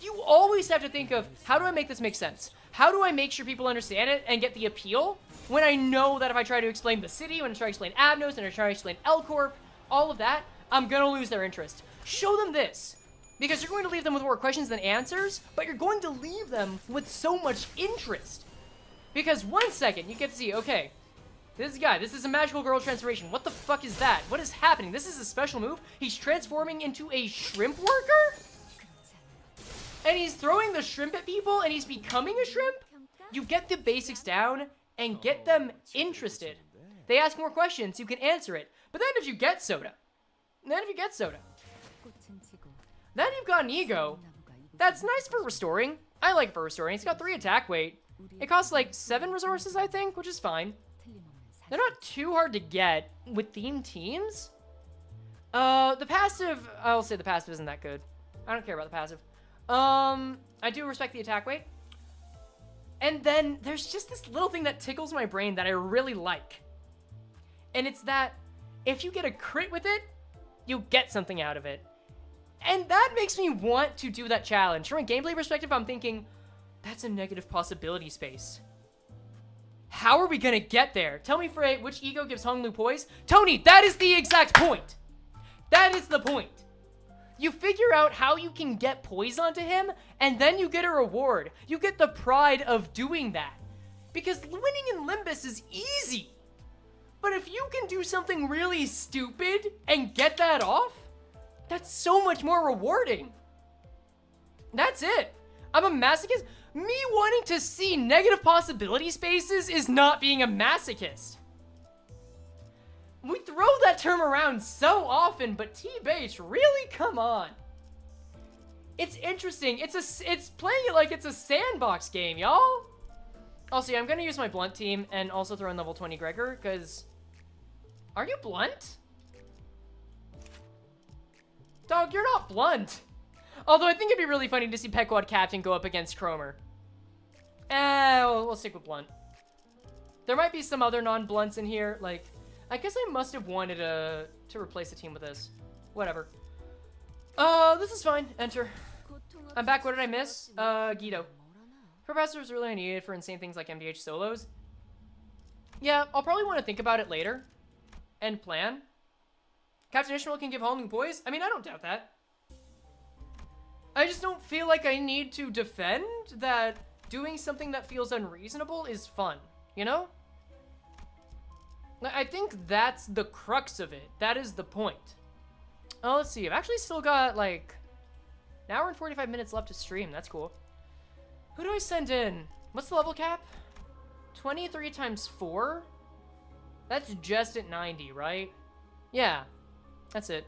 you always have to think of, how do I make this make sense? How do I make sure people understand it and get the appeal? When I know that if I try to explain the city, when I try to explain Abnos, and I try to explain L Corp, all of that, I'm gonna lose their interest. Show them this. Because you're going to leave them with more questions than answers, but you're going to leave them with so much interest. Because 1 second, you get to see, okay, this guy, this is a magical girl transformation. What the fuck is that? What is happening? This is a special move. He's transforming into a shrimp worker? And he's throwing the shrimp at people and he's becoming a shrimp? You get the basics down and get them interested. They ask more questions, you can answer it. But then if you get Soda, then you've got an ego. That's nice for restoring. I like it for restoring. It's got 3 attack weight. It costs like 7 resources, I think, which is fine. They're not too hard to get with themed teams. The passive, I'll say the passive isn't that good. I don't care about the passive. I do respect the attack weight. And then there's just this little thing that tickles my brain that I really like. And it's that if you get a crit with it, you get something out of it. And that makes me want to do that challenge. From a gameplay perspective, I'm thinking, that's a negative possibility space. How are we gonna get there? Tell me, Frey, which ego gives Honglu poise? Tony, that is the exact point. That is the point. You figure out how you can get poise onto him, and then you get a reward. You get the pride of doing that. Because winning in Limbus is easy. But if you can do something really stupid and get that off, that's so much more rewarding. That's it. I'm a masochist. Me wanting to see negative possibility spaces is not being a masochist. We throw that term around so often, but T-Base, really? Come on. It's interesting. It's playing it like it's a sandbox game, y'all. Also, yeah, I'm gonna use my blunt team and also throw in level 20 Gregor, because... Are you blunt? Dog, you're not blunt. Although I think it'd be really funny to see Pequod Captain go up against Cromer. We'll stick with blunt. There might be some other non-blunts in here, like... I guess I must have wanted to replace a team with this. Whatever. This is fine. Enter. I'm back. What did I miss? Guido. Professor is really needed for insane things like MDH solos. Yeah, I'll probably want to think about it later. And plan. Captain Ishmael can give Honglu poise? I mean, I don't doubt that. I just don't feel like I need to defend that doing something that feels unreasonable is fun. You know? I think that's the crux of it. That is the point. Oh, let's see. I've actually still got, like, an hour and 45 minutes left to stream. That's cool. Who do I send in? What's the level cap? 23 times 4? That's just at 90, right? Yeah. That's it.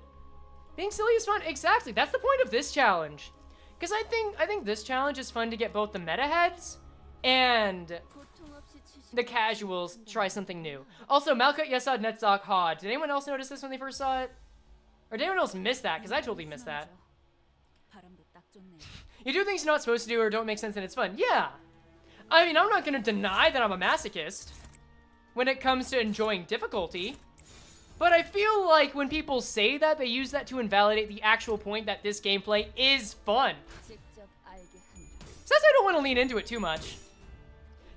Being silly is fun. Exactly. That's the point of this challenge. Because I think this challenge is fun to get both the meta heads and... the casuals try something new. Also, Malkut Yesod Netzok Hod. Did anyone else notice this when they first saw it? Or did anyone else miss that? Because I totally missed that. You do things you're not supposed to do or don't make sense and it's fun. Yeah. I mean, I'm not going to deny that I'm a masochist when it comes to enjoying difficulty. But I feel like when people say that, they use that to invalidate the actual point that this gameplay is fun. Says I don't want to lean into it too much.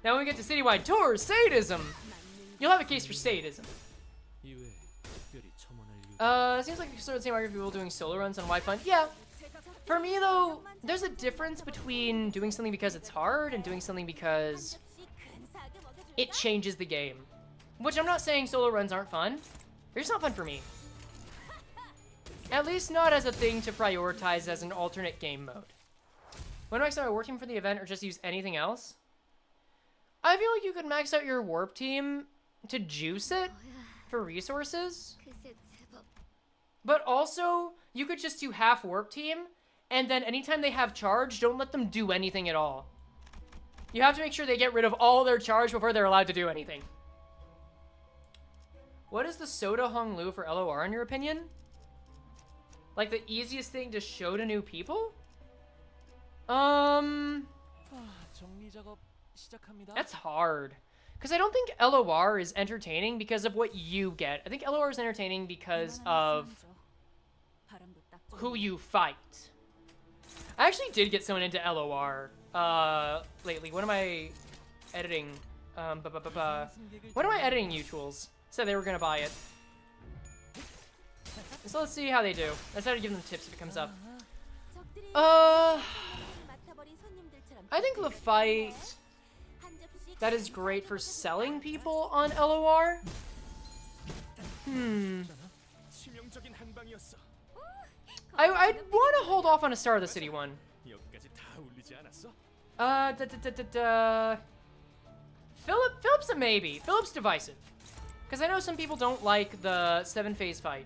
Now when we get to citywide tours, sadism. You'll have a case for sadism. Seems like sort of the same argument for people doing solo runs on why fun. Yeah. For me though, there's a difference between doing something because it's hard and doing something because it changes the game. Which I'm not saying solo runs aren't fun. They're just not fun for me. At least not as a thing to prioritize as an alternate game mode. When do I start working for the event or just use anything else? I feel like you could max out your warp team to juice it for resources. But also, you could just do half warp team, and then anytime they have charge, don't let them do anything at all. You have to make sure they get rid of all their charge before they're allowed to do anything. What is the Soda Honglu for LOR in your opinion? Like the easiest thing to show to new people? That's hard. Because I don't think LOR is entertaining because of what you get. I think LOR is entertaining because of who you fight. I actually did get someone into LOR lately. What am I editing? What am I editing, Mutuals? Said they were going to buy it. So let's see how they do. I decided to give them tips if it comes up. I think the fight that is great for selling people on LOR. I'd want to hold off on a Star of the City one. Philip's a maybe. Philip's divisive. Because I know some people don't like the 7-phase fight.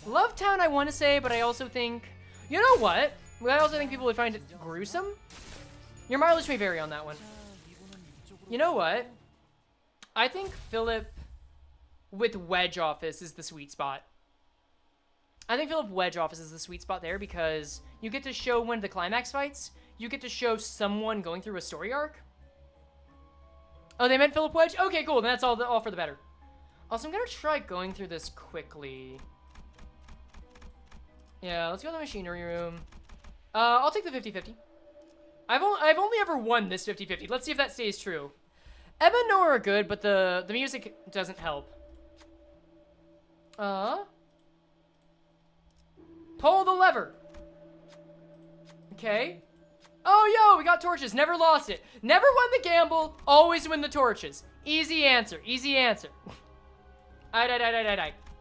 Love Town, I want to say, but I also think... You know what? I also think people would find it gruesome. Your mileage may vary on that one. You know what? I think Philip with Wedge Office is the sweet spot. I think Philip Wedge Office is the sweet spot there because you get to show one of the climax fights. You get to show someone going through a story arc. Oh, they meant Philip Wedge? Okay, cool. Then that's all for the better. Also, I'm going to try going through this quickly. Yeah, let's go to the machinery room. I'll take the 50-50. I've only ever won this 50-50. Let's see if that stays true. Emma and Noah are good, but the music doesn't help. Pull the lever. Okay. Oh, yo, we got torches. Never lost it. Never won the gamble. Always win the torches. Easy answer. Easy answer.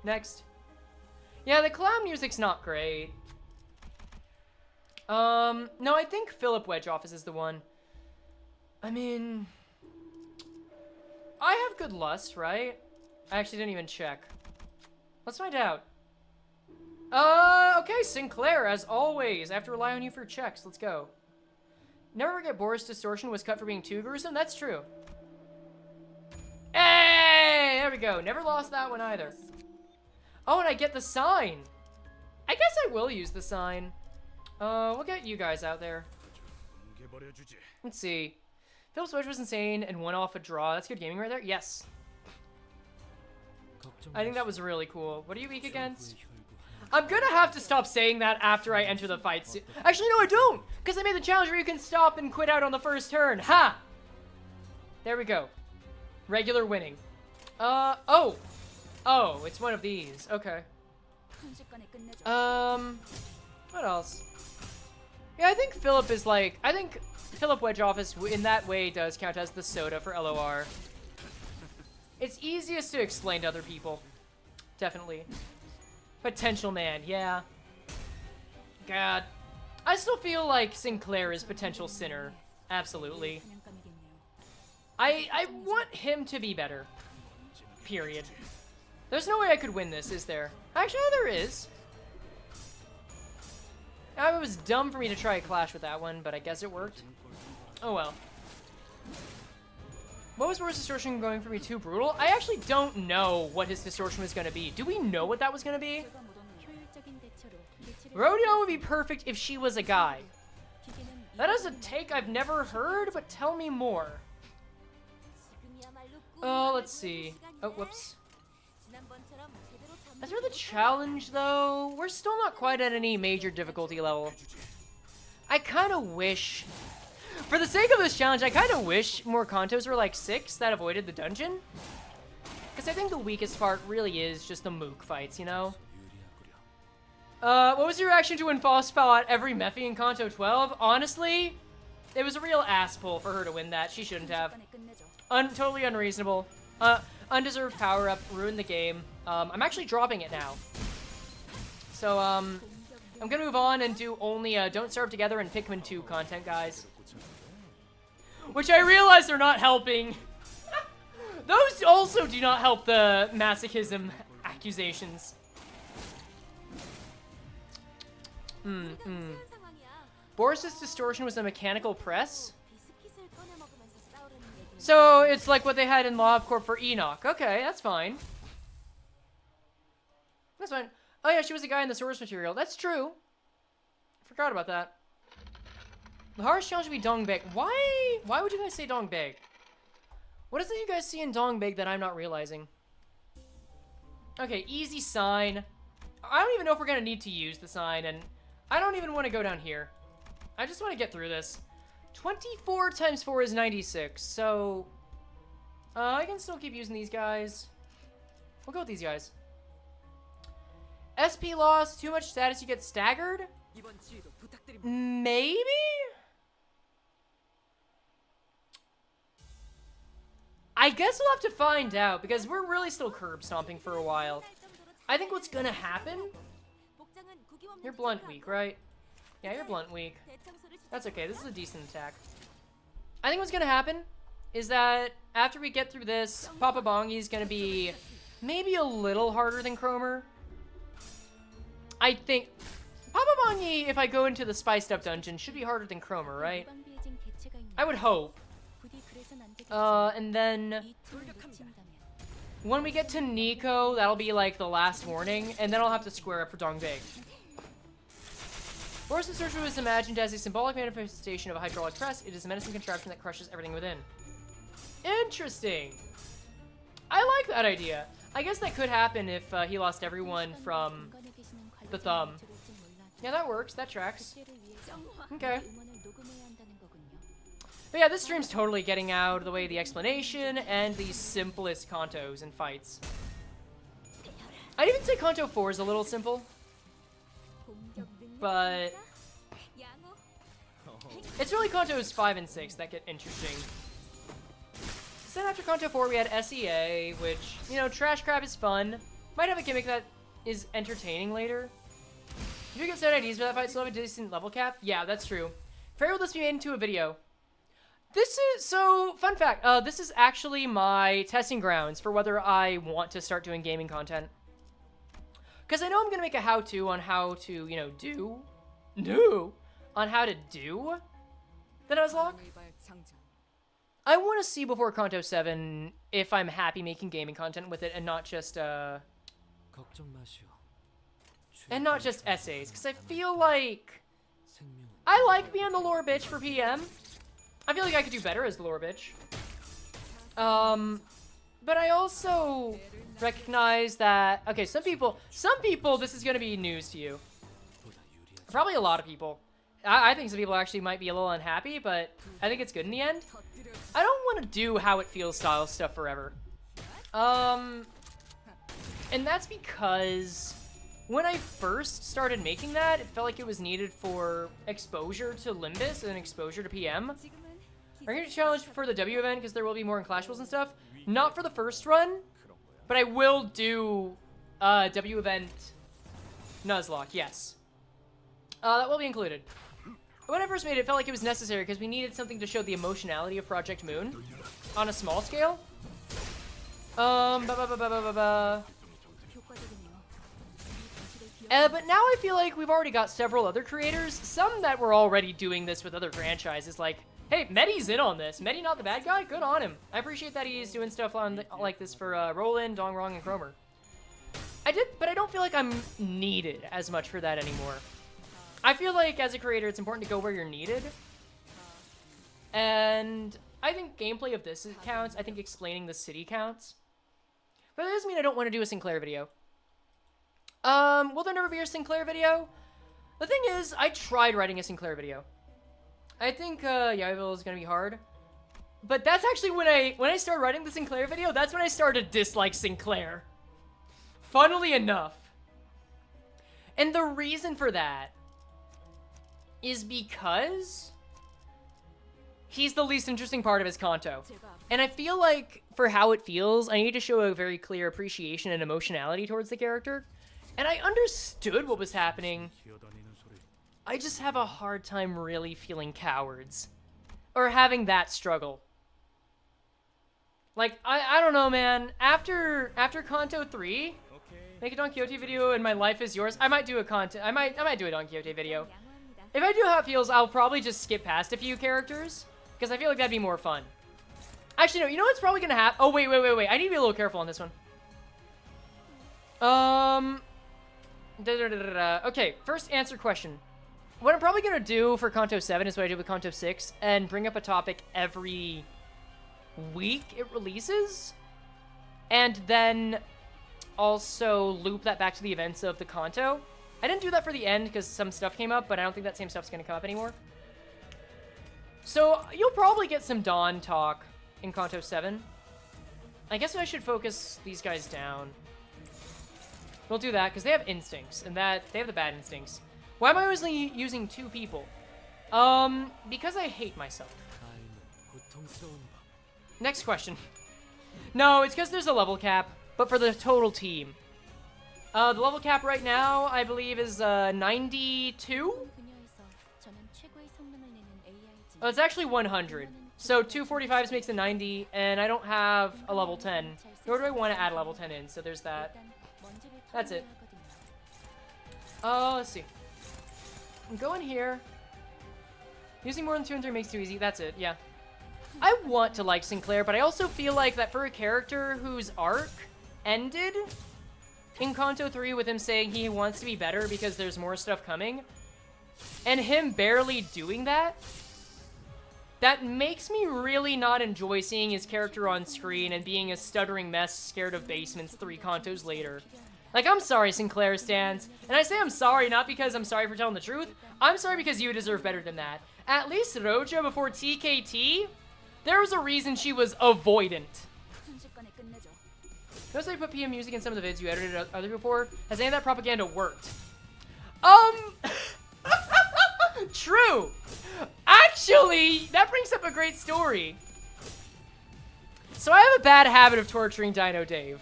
Next. Yeah, the clown music's not great. No, I think Philip Wedge Office is the one. I mean... I have good lust, right? I actually didn't even check. Let's find out. Okay, Sinclair, as always. I have to rely on you for checks. Let's go. Never forget Boris Distortion was cut for being too gruesome. That's true. Hey! There we go. Never lost that one either. Oh, and I get the sign. I guess I will use the sign. We'll get you guys out there. Let's see. Philip's Wedge was insane and won off a draw. That's good gaming right there. Yes. I think that was really cool. What are you weak against? I'm gonna have to stop saying that after I enter the fight. Actually, no, I don't. Because I made the challenge where you can stop and quit out on the first turn. Ha! There we go. Regular winning. Oh, it's one of these. Okay. What else? Yeah, I think Philip is like... I think Philip Wedge Office in that way does count as the soda for LOR. It's easiest to explain to other people. Definitely. Potential man, yeah. God. I still feel like Sinclair is potential sinner. Absolutely. I want him to be better. Period. There's no way I could win this, is there? Actually, no, there is. It was dumb for me to try a clash with that one, but I guess it worked. Oh well. What was Boris' distortion going for me? Too brutal? I actually don't know what his distortion was going to be. Do we know what that was going to be? Rodeo would be perfect if she was a guy. That is a take I've never heard, but tell me more. Let's see. Oh, whoops. As for the challenge, though, we're still not quite at any major difficulty level. I kind of wish... For the sake of this challenge, I kind of wish more contos were like 6 that avoided the dungeon. Because I think the weakest part really is just the mook fights, you know? What was your reaction to when Foss fought every Mephi in Kanto 12? Honestly, it was a real ass pull for her to win that. She shouldn't have. Totally unreasonable. Undeserved power-up, ruined the game. I'm actually dropping it now. So, I'm gonna move on and do only Don't Starve Together and Pikmin 2 content, guys. Which I realize are not helping. Those also do not help the masochism accusations. Boris's distortion was a mechanical press? So it's like what they had in Law of Corp for Enoch. Okay, that's fine. That's fine. Oh yeah, she was a guy in the source material. That's true. Forgot about that. The hardest challenge would be Dongbeg. Why? Why would you guys say Dongbeg? What is it you guys see in Dongbeg that I'm not realizing? Okay, easy sign. I don't even know if we're gonna need to use the sign, and I don't even want to go down here. I just want to get through this. 24 times 4 is 96, so I can still keep using these guys. We'll go with these guys. SP loss, too much status, you get staggered? Maybe? I guess we'll have to find out, because we're really still curb stomping for a while. I think what's gonna happen... You're blunt weak, right? Yeah, you're blunt weak. That's okay, this is a decent attack. I think what's gonna happen is that after we get through this, Papa Bongi's gonna be maybe a little harder than Cromer. I think Papa Bongi, if I go into the spiced up dungeon, should be harder than Cromer, right? I would hope. And then when we get to Nico, that'll be like the last warning, and then I'll have to square up for Dongbeg. Force of Sorcery was imagined as a symbolic manifestation of a hydraulic press. It is a menacing contraption that crushes everything within. Interesting. I like that idea. I guess that could happen if he lost everyone from the thumb. Yeah, that works. That tracks. Okay. But yeah, this stream's totally getting out of the way the explanation and the simplest Kantos and fights. I'd even say Kanto 4 is a little simple. But it's really Kantos 5 and 6 that get interesting. So then after Kanto 4, we had SEA, which, you know, Trash Crab is fun. Might have a gimmick that is entertaining later. You do get set IDs for that fight, still have a decent level cap? Yeah, that's true. Frey will this be made into a video? This is, so, fun fact, this is actually my testing grounds for whether I want to start doing gaming content. Because I know I'm going to make a how-to on how to, you know, do the Nuzlocke. I want to see before Kanto 7 if I'm happy making gaming content with it and not just, essays. Because I feel like I like being the lore bitch for PM. I feel like I could do better as the lore bitch. But I also recognize that, okay, some people, this is going to be news to you. Probably a lot of people. I think some people actually might be a little unhappy, but I think it's good in the end. I don't want to do how it feels style stuff forever. And that's because when I first started making that, it felt like it was needed for exposure to Limbus and exposure to PM. I'm going to challenge for the W event because there will be more in Clashables and stuff. Not for the first run, but I will do W event Nuzlocke, yes. That will be included. When I first made it, it felt like it was necessary because we needed something to show the emotionality of Project Moon on a small scale. But now I feel like we've already got several other creators, some that were already doing this with other franchises, like, hey, Medi's in on this. Medi not the bad guy? Good on him. I appreciate that he's doing stuff like this for Roland, Dongrong, and Cromer. But I don't feel like I'm needed as much for that anymore. I feel like as a creator, it's important to go where you're needed. And I think gameplay of this counts. I think explaining the city counts. But that doesn't mean I don't want to do a Sinclair video. Will there never be a Sinclair video? The thing is, I tried writing a Sinclair video. I think Yaville is gonna be hard. But that's actually when I started writing the Sinclair video, that's when I started to dislike Sinclair. Funnily enough. And the reason for that is because he's the least interesting part of his Kanto. And I feel like, for how it feels, I need to show a very clear appreciation and emotionality towards the character. And I understood what was happening. I just have a hard time really feeling cowards. Or having that struggle. Like, I don't know, man. After Kanto 3, make a Don Quixote video and my life is yours. I might do a I might do a Don Quixote video. If I do how it feels, I'll probably just skip past a few characters. Because I feel like that'd be more fun. Actually, no, you know what's probably gonna happen? Oh, wait. I need to be a little careful on this one. Okay, first answer question. what I'm probably going to do for Kanto 7 is what I did with Kanto 6, and bring up a topic every week it releases, and then also loop that back to the events of the Kanto. I didn't do that for the end because some stuff came up, but I don't think that same stuff's going to come up anymore. So you'll probably get some Dawn talk in Kanto 7. I guess I should focus these guys down. We'll do that because they have instincts, and that they have the bad instincts. Why am I always using 2 people? Because I hate myself. Next question. No, it's because there's a level cap, but for the total team. The level cap right now, I believe, is 92? Oh, it's actually 100. So 2 45s makes a 90, and I don't have a level 10. Nor do I want to add a level 10 in, so there's that. That's it. Let's see. I'm going here. Using more than 2 and 3 makes it too easy. That's it, yeah. I want to like Sinclair, but I also feel like that for a character whose arc ended in Kanto 3 with him saying he wants to be better because there's more stuff coming, and him barely doing that, that makes me really not enjoy seeing his character on screen and being a stuttering mess scared of basements 3 Kantos later. Like, I'm sorry, Sinclair stands. And I say I'm sorry not because I'm sorry for telling the truth. I'm sorry because you deserve better than that. At least Roja before TKT, there was a reason she was avoidant. Notice I put PM music in some of the vids you edited other before. Has any of that propaganda worked? True. Actually, that brings up a great story. So I have a bad habit of torturing Dino Dave.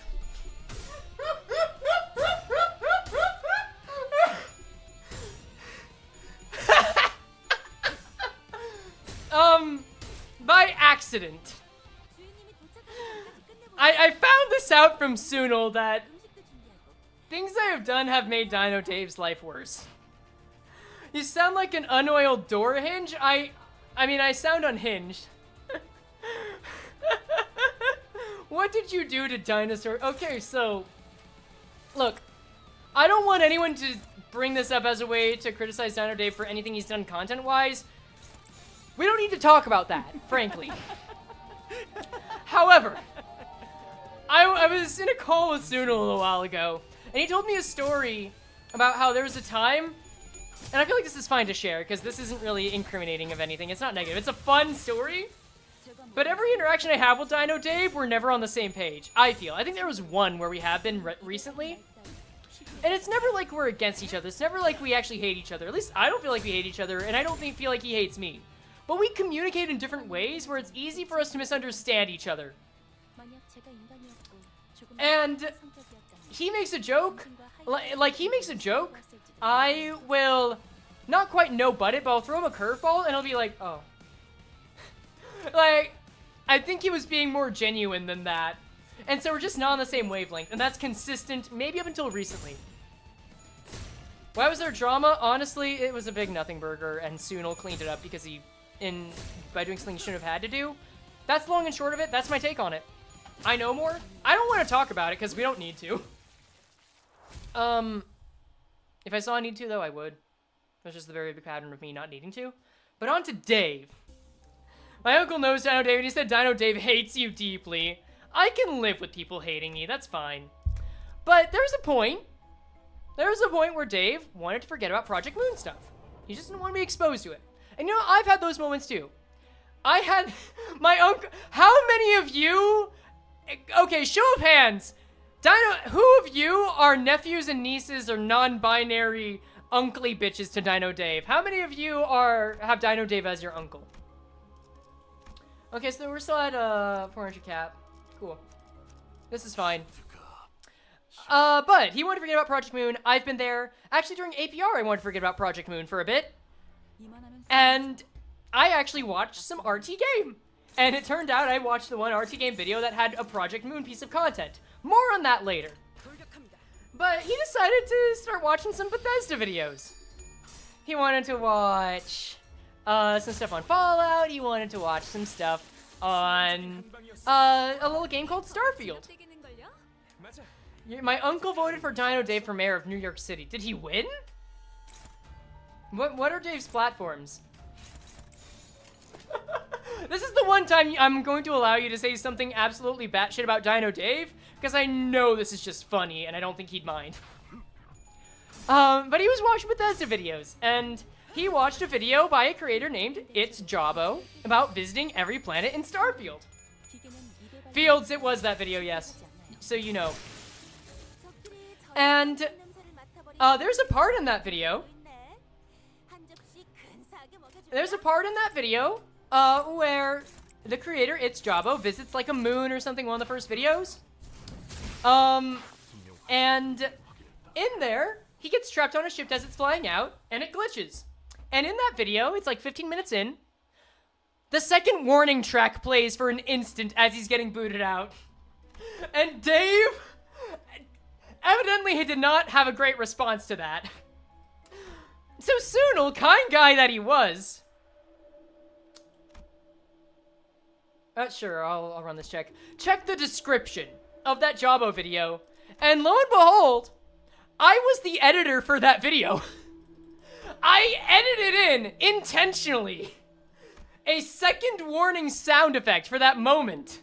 By accident. I found this out from Sunil that things I have done have made Dino Dave's life worse. You sound like an unoiled door hinge. I mean, I sound unhinged. What did you do to Dinosaur? Okay, so, look, I don't want anyone to bring this up as a way to criticize Dino Dave for anything he's done content-wise. We don't need to talk about that, frankly. However, I was in a call with Sunil a little while ago, and he told me a story about how there was a time, and I feel like this is fine to share, because this isn't really incriminating of anything. It's not negative. It's a fun story. But every interaction I have with Dino Dave, we're never on the same page, I feel. I think there was one where we have been recently. And it's never like we're against each other. It's never like we actually hate each other. At least I don't feel like we hate each other, and I don't feel like he hates me. But we communicate in different ways where it's easy for us to misunderstand each other. And he makes a joke. Like, he makes a joke. I will not quite no-butt it, but I'll throw him a curveball, and he'll be like, oh. Like, I think he was being more genuine than that. And so we're just not on the same wavelength, and that's consistent, maybe up until recently. Why was there drama? Honestly, it was a big nothing burger, and Sunil cleaned it up because by doing something he shouldn't have had to do. That's the long and short of it. That's my take on it. I know more. I don't want to talk about it because we don't need to. If I saw a need to, though, I would. That's just the very big pattern of me not needing to. But on to Dave. My uncle knows Dino Dave, and he said Dino Dave hates you deeply. I can live with people hating me. That's fine. But there's a point. There was a point where Dave wanted to forget about Project Moon stuff. He just didn't want to be exposed to it. And you know, I've had those moments too. I had my uncle. How many of you? Okay, show of hands. Who of you are nephews and nieces or non-binary uncly bitches to Dino Dave? How many of you have Dino Dave as your uncle? Okay, so we're still at 400 cap. Cool. This is fine. But he wanted to forget about Project Moon. I've been there. Actually, during APR, I wanted to forget about Project Moon for a bit. And I actually watched some RT game. And it turned out I watched the one RT game video that had a Project Moon piece of content. More on that later. But he decided to start watching some Bethesda videos. He wanted to watch some stuff on Fallout. He wanted to watch some stuff on a little game called Starfield. My uncle voted for Dino Dave for mayor of New York City. Did he win? What are Dave's platforms? This is the one time I'm going to allow you to say something absolutely batshit about Dino Dave, because I know this is just funny, and I don't think he'd mind. But he was watching Bethesda videos, and he watched a video by a creator named It's Jawbo about visiting every planet in Starfield. Fields, it was that video, yes. So you know. And there's a part in that video. Where the creator, It's Jawbo, visits like a moon or something, one of the first videos. And in there, he gets trapped on a ship as it's flying out, and it glitches. And in that video, it's like 15 minutes in, the second warning track plays for an instant as he's getting booted out. And Dave, evidently he did not have a great response to that. So Sunil, kind guy that he was, sure, I'll run this check. Check the description of that Jawbo video, and lo and behold, I was the editor for that video. I edited in, intentionally, a second warning sound effect for that moment,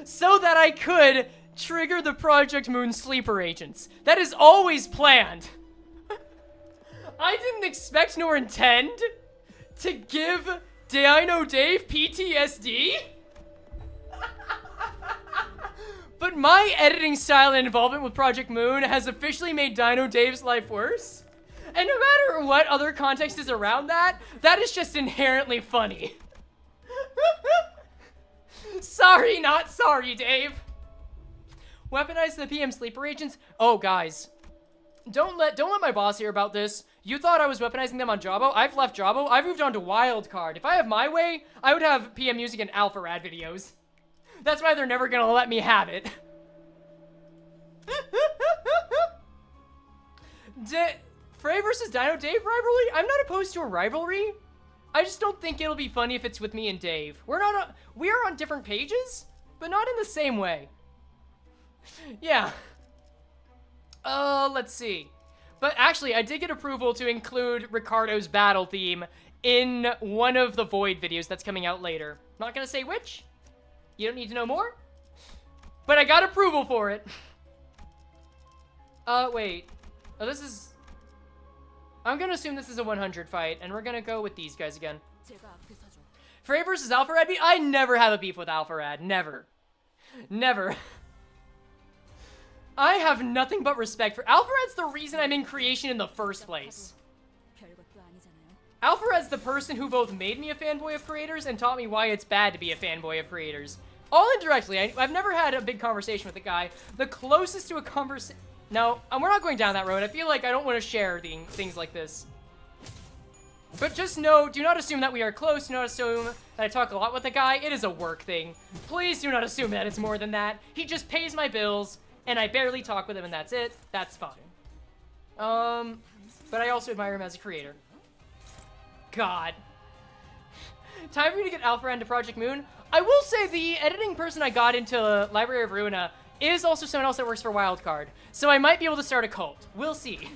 so that I could trigger the Project Moon sleeper agents. That is always planned. I didn't expect nor intend to give Dino Dave PTSD. But my editing style and involvement with Project Moon has officially made Dino Dave's life worse. And no matter what other context is around that, that is just inherently funny. Sorry, not sorry, Dave. Weaponize the PM sleeper agents? Oh, guys. Don't let my boss hear about this. You thought I was weaponizing them on Jawbo? I've left Jawbo. I've moved on to Wildcard. If I have my way, I would have PM music and Alpha Rad videos. That's why they're never gonna let me have it. Frey versus Dino Dave rivalry? I'm not opposed to a rivalry. I just don't think it'll be funny if it's with me and Dave. We are on different pages, but not in the same way. Yeah. Let's see. But actually, I did get approval to include Ricardo's battle theme in one of the Void videos that's coming out later. Not gonna say which. You don't need to know more. But I got approval for it. Wait. Oh, this is... I'm gonna assume this is a 100 fight, and we're gonna go with these guys again. Frey versus Alpha Rad beef? I never have a beef with Alpha Rad. Never. Never. I have nothing but respect for... Alpha Rad's the reason I'm in creation in the first place. Alpha Rad's the person who both made me a fanboy of creators and taught me why it's bad to be a fanboy of creators. All indirectly. I've never had a big conversation with the guy. The closest to a conversation... No, we're not going down that road. I feel like I don't want to share things like this. But just know, do not assume that we are close. Do not assume that I talk a lot with the guy. It is a work thing. Please do not assume that it's more than that. He just pays my bills, and I barely talk with him, and that's it. That's fine. But I also admire him as a creator. God. Time for you to get Alpha into Project Moon. I will say the editing person I got into Library of Ruina is also someone else that works for Wildcard. So I might be able to start a cult. We'll see.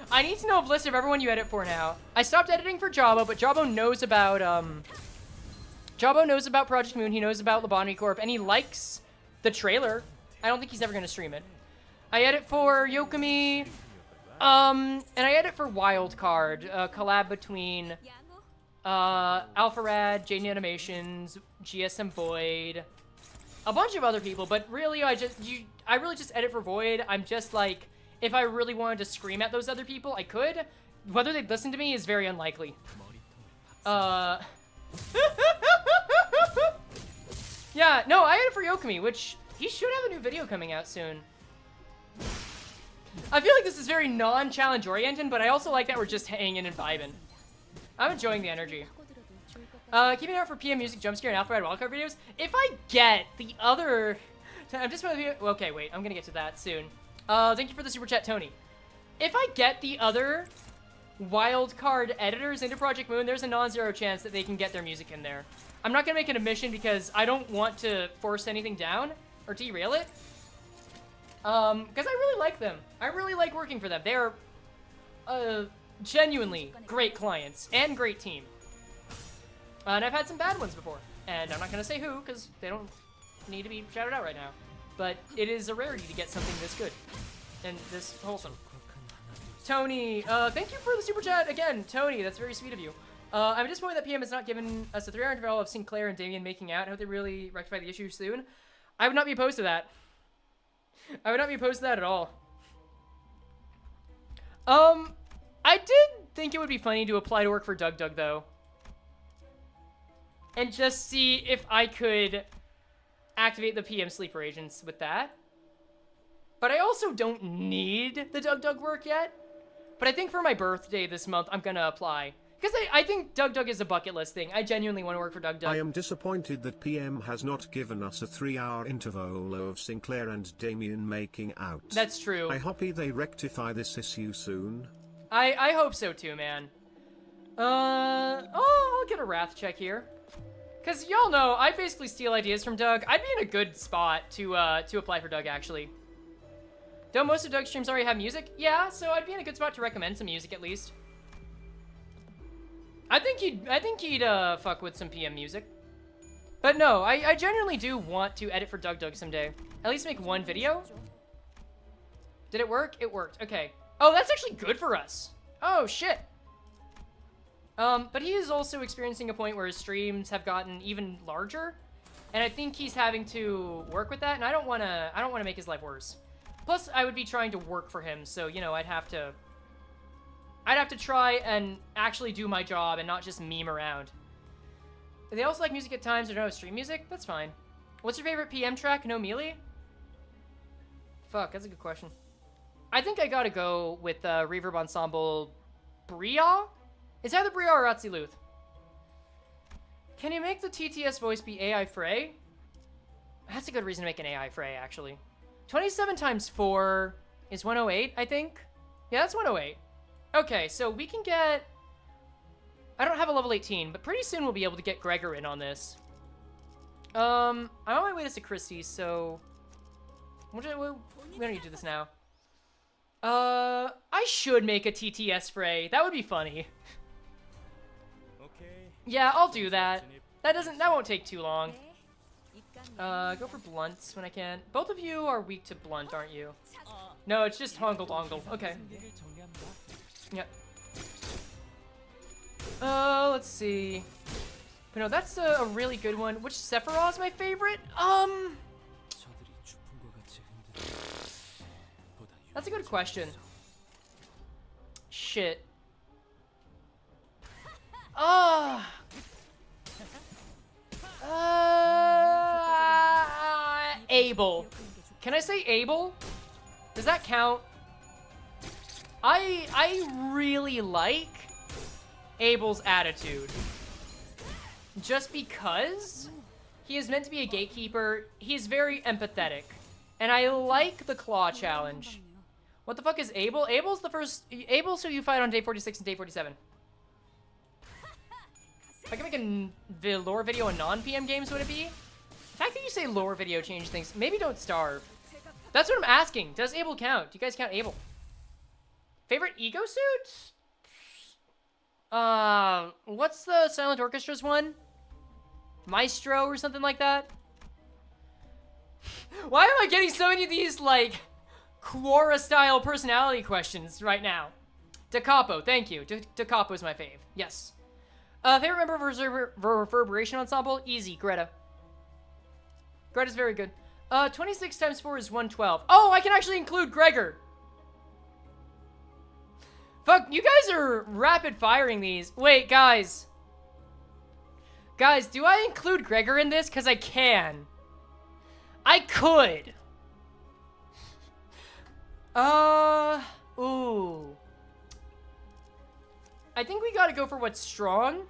I need to know a list of everyone you edit for now. I stopped editing for Jawbo, but Jawbo knows about, Jawbo knows about Project Moon, he knows about Lobotomy Corp, and he likes the trailer. I don't think he's ever gonna stream it. I edit for Yokami, and I edit for Wildcard, a collab between, Alpha Rad, Jaden Animations, GSM Void, a bunch of other people, but really, I really just edit for Void. I'm just like, if I really wanted to scream at those other people, I could. Whether they'd listen to me is very unlikely. Yeah, no, I edit for Yokami, which he should have a new video coming out soon. I feel like this is very non-challenge oriented, but I also like that we're just hanging and vibing. I'm enjoying the energy. Keeping an eye out for PM Music, Jumpscare, and Alpha Rad Wildcard videos. If I get the other... I'm just gonna be... Okay, wait. I'm gonna get to that soon. Thank you for the super chat, Tony. If I get the other Wildcard editors into Project Moon, there's a non-zero chance that they can get their music in there. I'm not gonna make it a mission because I don't want to force anything down or derail it. Because I really like them. I really like working for them. They're genuinely great clients and great team. And I've had some bad ones before. And I'm not going to say who, because they don't need to be shouted out right now. But it is a rarity to get something this good and this wholesome. Tony, thank you for the super chat again, Tony. That's very sweet of you. I'm disappointed that PM has not given us a 3-hour interval of Sinclair and Damien making out. I hope they really rectify the issue soon. I would not be opposed to that. I would not be opposed to that at all. I did think it would be funny to apply to work for Doug though. And just see if I could activate the PM sleeper agents with that. But I also don't need the Doug work yet. But I think for my birthday this month, I'm gonna apply. Because I think Doug is a bucket list thing. I genuinely want to work for Doug. I am disappointed that PM has not given us a 3-hour interval of Sinclair and Damien making out. That's true. I hope they rectify this issue soon. I hope so too, man. I'll get a wrath check here. Because y'all know, I basically steal ideas from Doug. I'd be in a good spot to apply for Doug, actually. Don't most of Doug's streams already have music? Yeah, so I'd be in a good spot to recommend some music at least. I think he'd fuck with some PM music. But no, I genuinely do want to edit for Doug someday. At least make one video. Did it work? It worked. Okay. Oh, that's actually good for us. Oh, shit. But he is also experiencing a point where his streams have gotten even larger. And I think he's having to work with that, and I don't want to make his life worse. Plus, I would be trying to work for him, so, you know, I'd have to try and actually do my job and not just meme around. They also like music at times or don't have stream music? That's fine. What's your favorite PM track? No melee? Fuck, that's a good question. I think I gotta go with Reverb Ensemble Bria? It's either Bria or Atziluth. Can you make the TTS voice be AI Frey? That's a good reason to make an AI Frey, actually. 27 times 4 is 108, I think. Yeah, that's 108. Okay, so we can get... I don't have a level 18, but pretty soon we'll be able to get Gregor in on this. I'm on my way to Sacristi, so... we don't need to do this now. I should make a TTS Frey. That would be funny. Yeah, I'll do that. That won't take too long. Go for blunts when I can. Both of you are weak to blunt, aren't you? No, it's just hongle dongle. Okay. Yep. Let's see. But no, that's a really good one. Which Sephiroth is my favorite? That's a good question. Shit. Abel. Can I say Abel? Does that count? I really like Abel's attitude. Just because he is meant to be a gatekeeper, he's very empathetic. And I like the claw challenge. What the fuck is Abel? Abel's the first... Abel's who you fight on day 46 and day 47. If I can make the lore video in non-PM games, would it be? The fact that you say lore video change things, maybe don't starve. That's what I'm asking. Does Abel count? Do you guys count Abel? Favorite ego suit? What's the Silent Orchestra's one? Maestro or something like that? Why am I getting so many of these, like, Quora-style personality questions right now? Da Capo, thank you. Da Capo's my fave. Yes. Favorite member of Reverberation Ensemble? Easy, Greta. Greta's very good. 26 times 4 is 112. Oh, I can actually include Gregor. Fuck, you guys are rapid firing these. Wait, guys. Guys, do I include Gregor in this? Because I can. I could. Ooh. I think we gotta go for what's strong.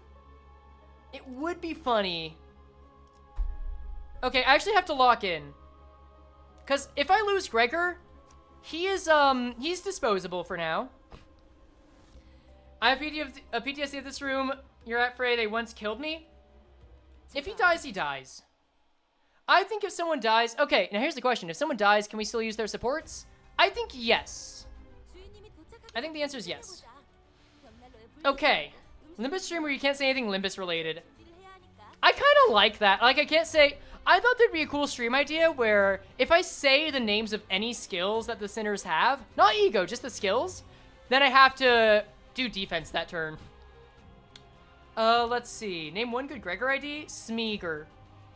It would be funny. Okay, I actually have to lock in. Because if I lose Gregor, he is, he's disposable for now. I have PTSD of this room. You're at Frey. They once killed me. If he dies, he dies. I think if someone dies... Okay, now here's the question. If someone dies, can we still use their supports? I think yes. I think the answer is yes. Okay. Limbus stream where you can't say anything Limbus related. I kind of like that. Like, I can't say... I thought there'd be a cool stream idea where if I say the names of any skills that the sinners have, not ego, just the skills, then I have to do defense that turn. Let's see. Name one good Gregor ID. Smeagol.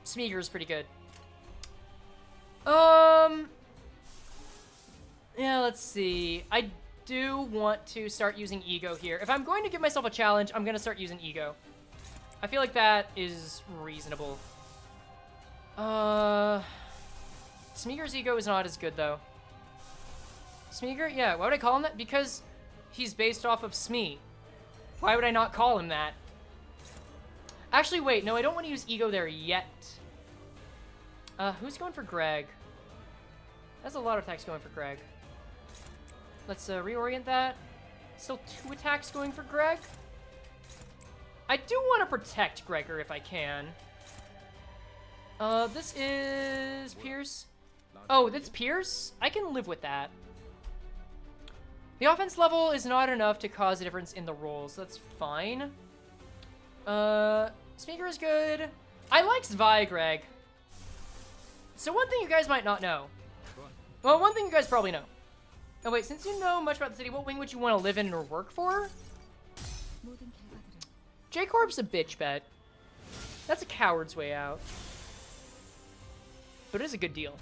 Smeagol's pretty good. Yeah, let's see. I do want to start using ego here. If I'm going to give myself a challenge, I'm going to start using ego. I feel like that is reasonable. Smeagol's ego is not as good, though. Smeagol? Yeah, why would I call him that? Because he's based off of Smee. Why would I not call him that? Actually, wait. No, I don't want to use ego there yet. Who's going for Greg? That's a lot of attacks going for Greg. Let's reorient that. Still 2 attacks going for Greg. I do want to protect Gregor if I can. This is Pierce. Oh, that's Pierce? I can live with that. The offense level is not enough to cause a difference in the rolls. That's fine. Smeagol is good. I like Zwei, Greg. So one thing you guys might not know. Well, one thing you guys probably know. Oh, wait, since you know much about the city, what wing would you want to live in or work for? J-Corp's a bitch bet. That's a coward's way out. But it is a good deal.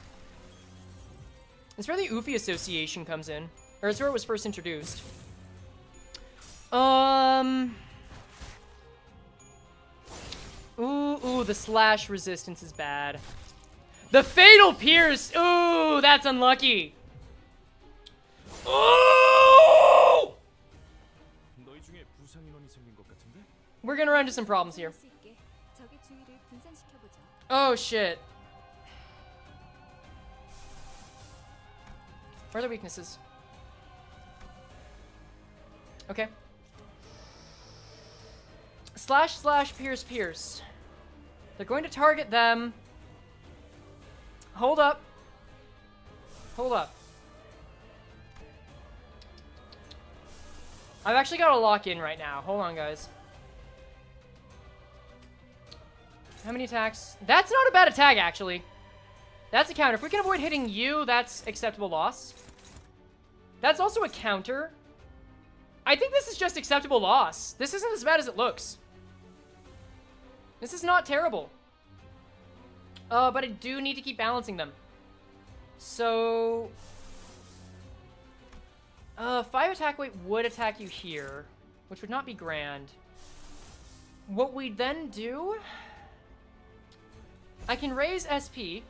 It's where the Oofy Association comes in. Or it's where it was first introduced. Ooh, the slash resistance is bad. The Fatal Pierce! Ooh, that's unlucky. Ooh! We're gonna run into some problems here. Oh, shit. Where are the weaknesses? Okay. Slash, pierce, pierce. They're going to target them. Hold up. Hold up. I've actually got to lock in right now. Hold on, guys. How many attacks? That's not a bad attack, actually. That's a counter. If we can avoid hitting you, that's acceptable loss. That's also a counter. I think this is just acceptable loss. This isn't as bad as it looks. This is not terrible. But I do need to keep balancing them. So... 5 attack weight would attack you here, which would not be grand. What we then do... I can raise SP,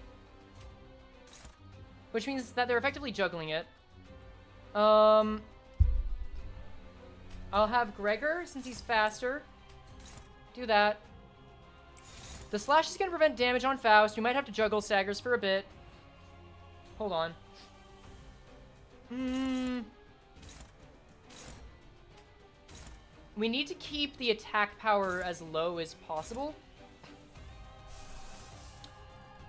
which means that they're effectively juggling it. I'll have Gregor, since he's faster, do that. The slash is going to prevent damage on Faust. We might have to juggle staggers for a bit. Hold on. We need to keep the attack power as low as possible.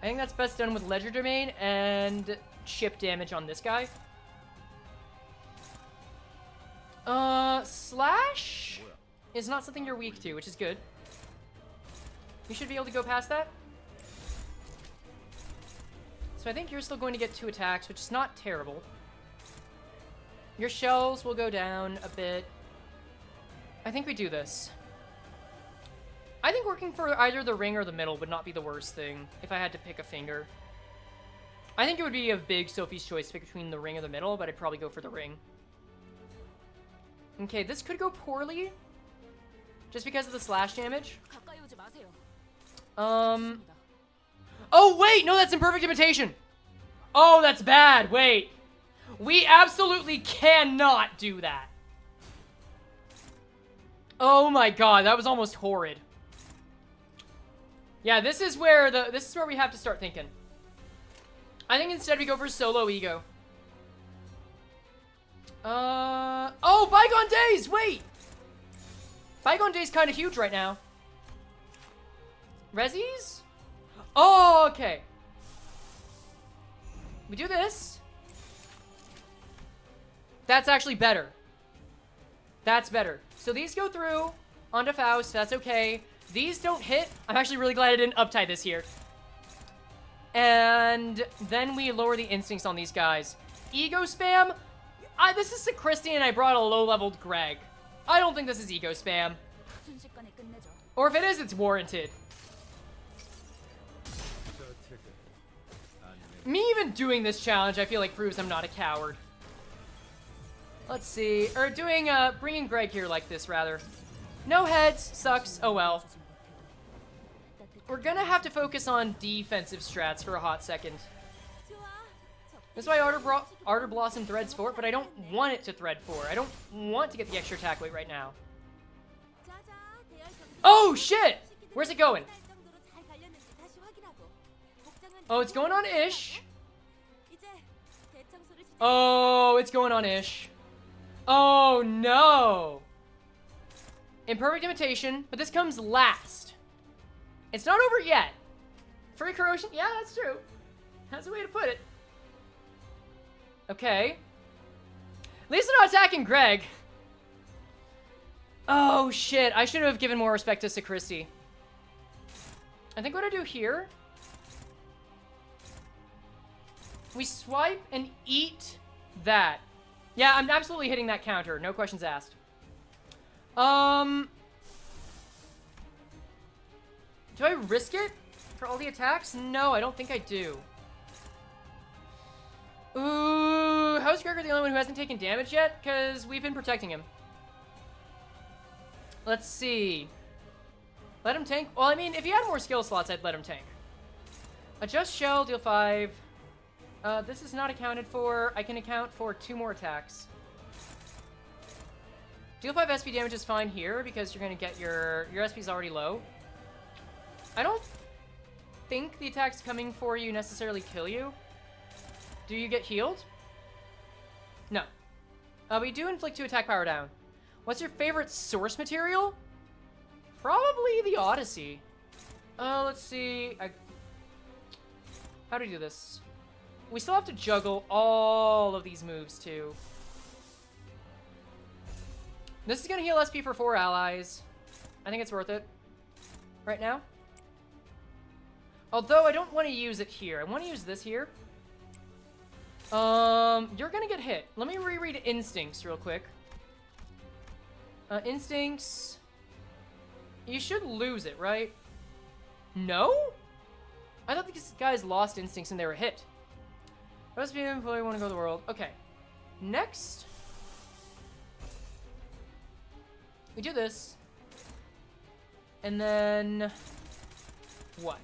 I think that's best done with Ledger Domain and chip damage on this guy. Slash is not something you're weak to, which is good. You should be able to go past that. So I think you're still going to get 2 attacks, which is not terrible. Your shells will go down a bit. I think we do this. I think working for either the ring or the middle would not be the worst thing if I had to pick a finger. I think it would be a big Sophie's choice to pick between the ring or the middle, but I'd probably go for the ring. Okay, this could go poorly. Just because of the slash damage. Oh, wait! No, that's imperfect imitation! Oh, that's bad! Wait. We absolutely cannot do that. Oh my god, that was almost horrid. Yeah, this is where we have to start thinking. I think instead we go for solo ego. Oh, Bygone Days! Wait! Bygone Days kind of huge right now. Rezzies? Oh, okay. We do this. That's actually better. That's better. So these go through onto Faust. That's okay. These don't hit. I'm actually really glad I didn't uptie this here. And then we lower the instincts on these guys. Ego spam? This is Sacristy and I brought a low-leveled Greg. I don't think this is ego spam. Or if it is, it's warranted. Me even doing this challenge, I feel like proves I'm not a coward. Let's see. Or bringing Greg here like this, rather. No heads. Sucks. Oh well. We're gonna have to focus on defensive strats for a hot second. That's why Ardor Blossom threads for it, but I don't want it to thread for. I don't want to get the extra attack weight right now. Oh, shit! Where's it going? Oh, it's going on Ish. Oh, it's going on Ish. Oh, no. Imperfect imitation, but this comes last. It's not over yet. Free corrosion? Yeah, that's true. That's a way to put it. Okay. At least they're not attacking Greg. Oh, shit. I should have given more respect to Sacristy. I think what I do here... we swipe and eat that. Yeah, I'm absolutely hitting that counter. No questions asked. Do I risk it for all the attacks? No, I don't think I do. Ooh, how's Gregor the only one who hasn't taken damage yet? Because we've been protecting him. Let's see. Let him tank? Well, I mean, if he had more skill slots, I'd let him tank. Adjust shell, deal 5. This is not accounted for. I can account for 2 more attacks. Deal 5 SP damage is fine here because you're going to get your SP's already low. I don't think the attacks coming for you necessarily kill you. Do you get healed? No. We do inflict 2 attack power down. What's your favorite source material? Probably the Odyssey. Let's see. How do we do this? We still have to juggle all of these moves, too. This is going to heal SP for 4 allies. I think it's worth it. Right now. Although, I don't want to use it here. I want to use this here. You're going to get hit. Let me reread Instincts real quick. Instincts. You should lose it, right? No? I thought these guys lost Instincts and they were hit. Most people employee want to go to the world. Okay. Next. We do this. And then... what?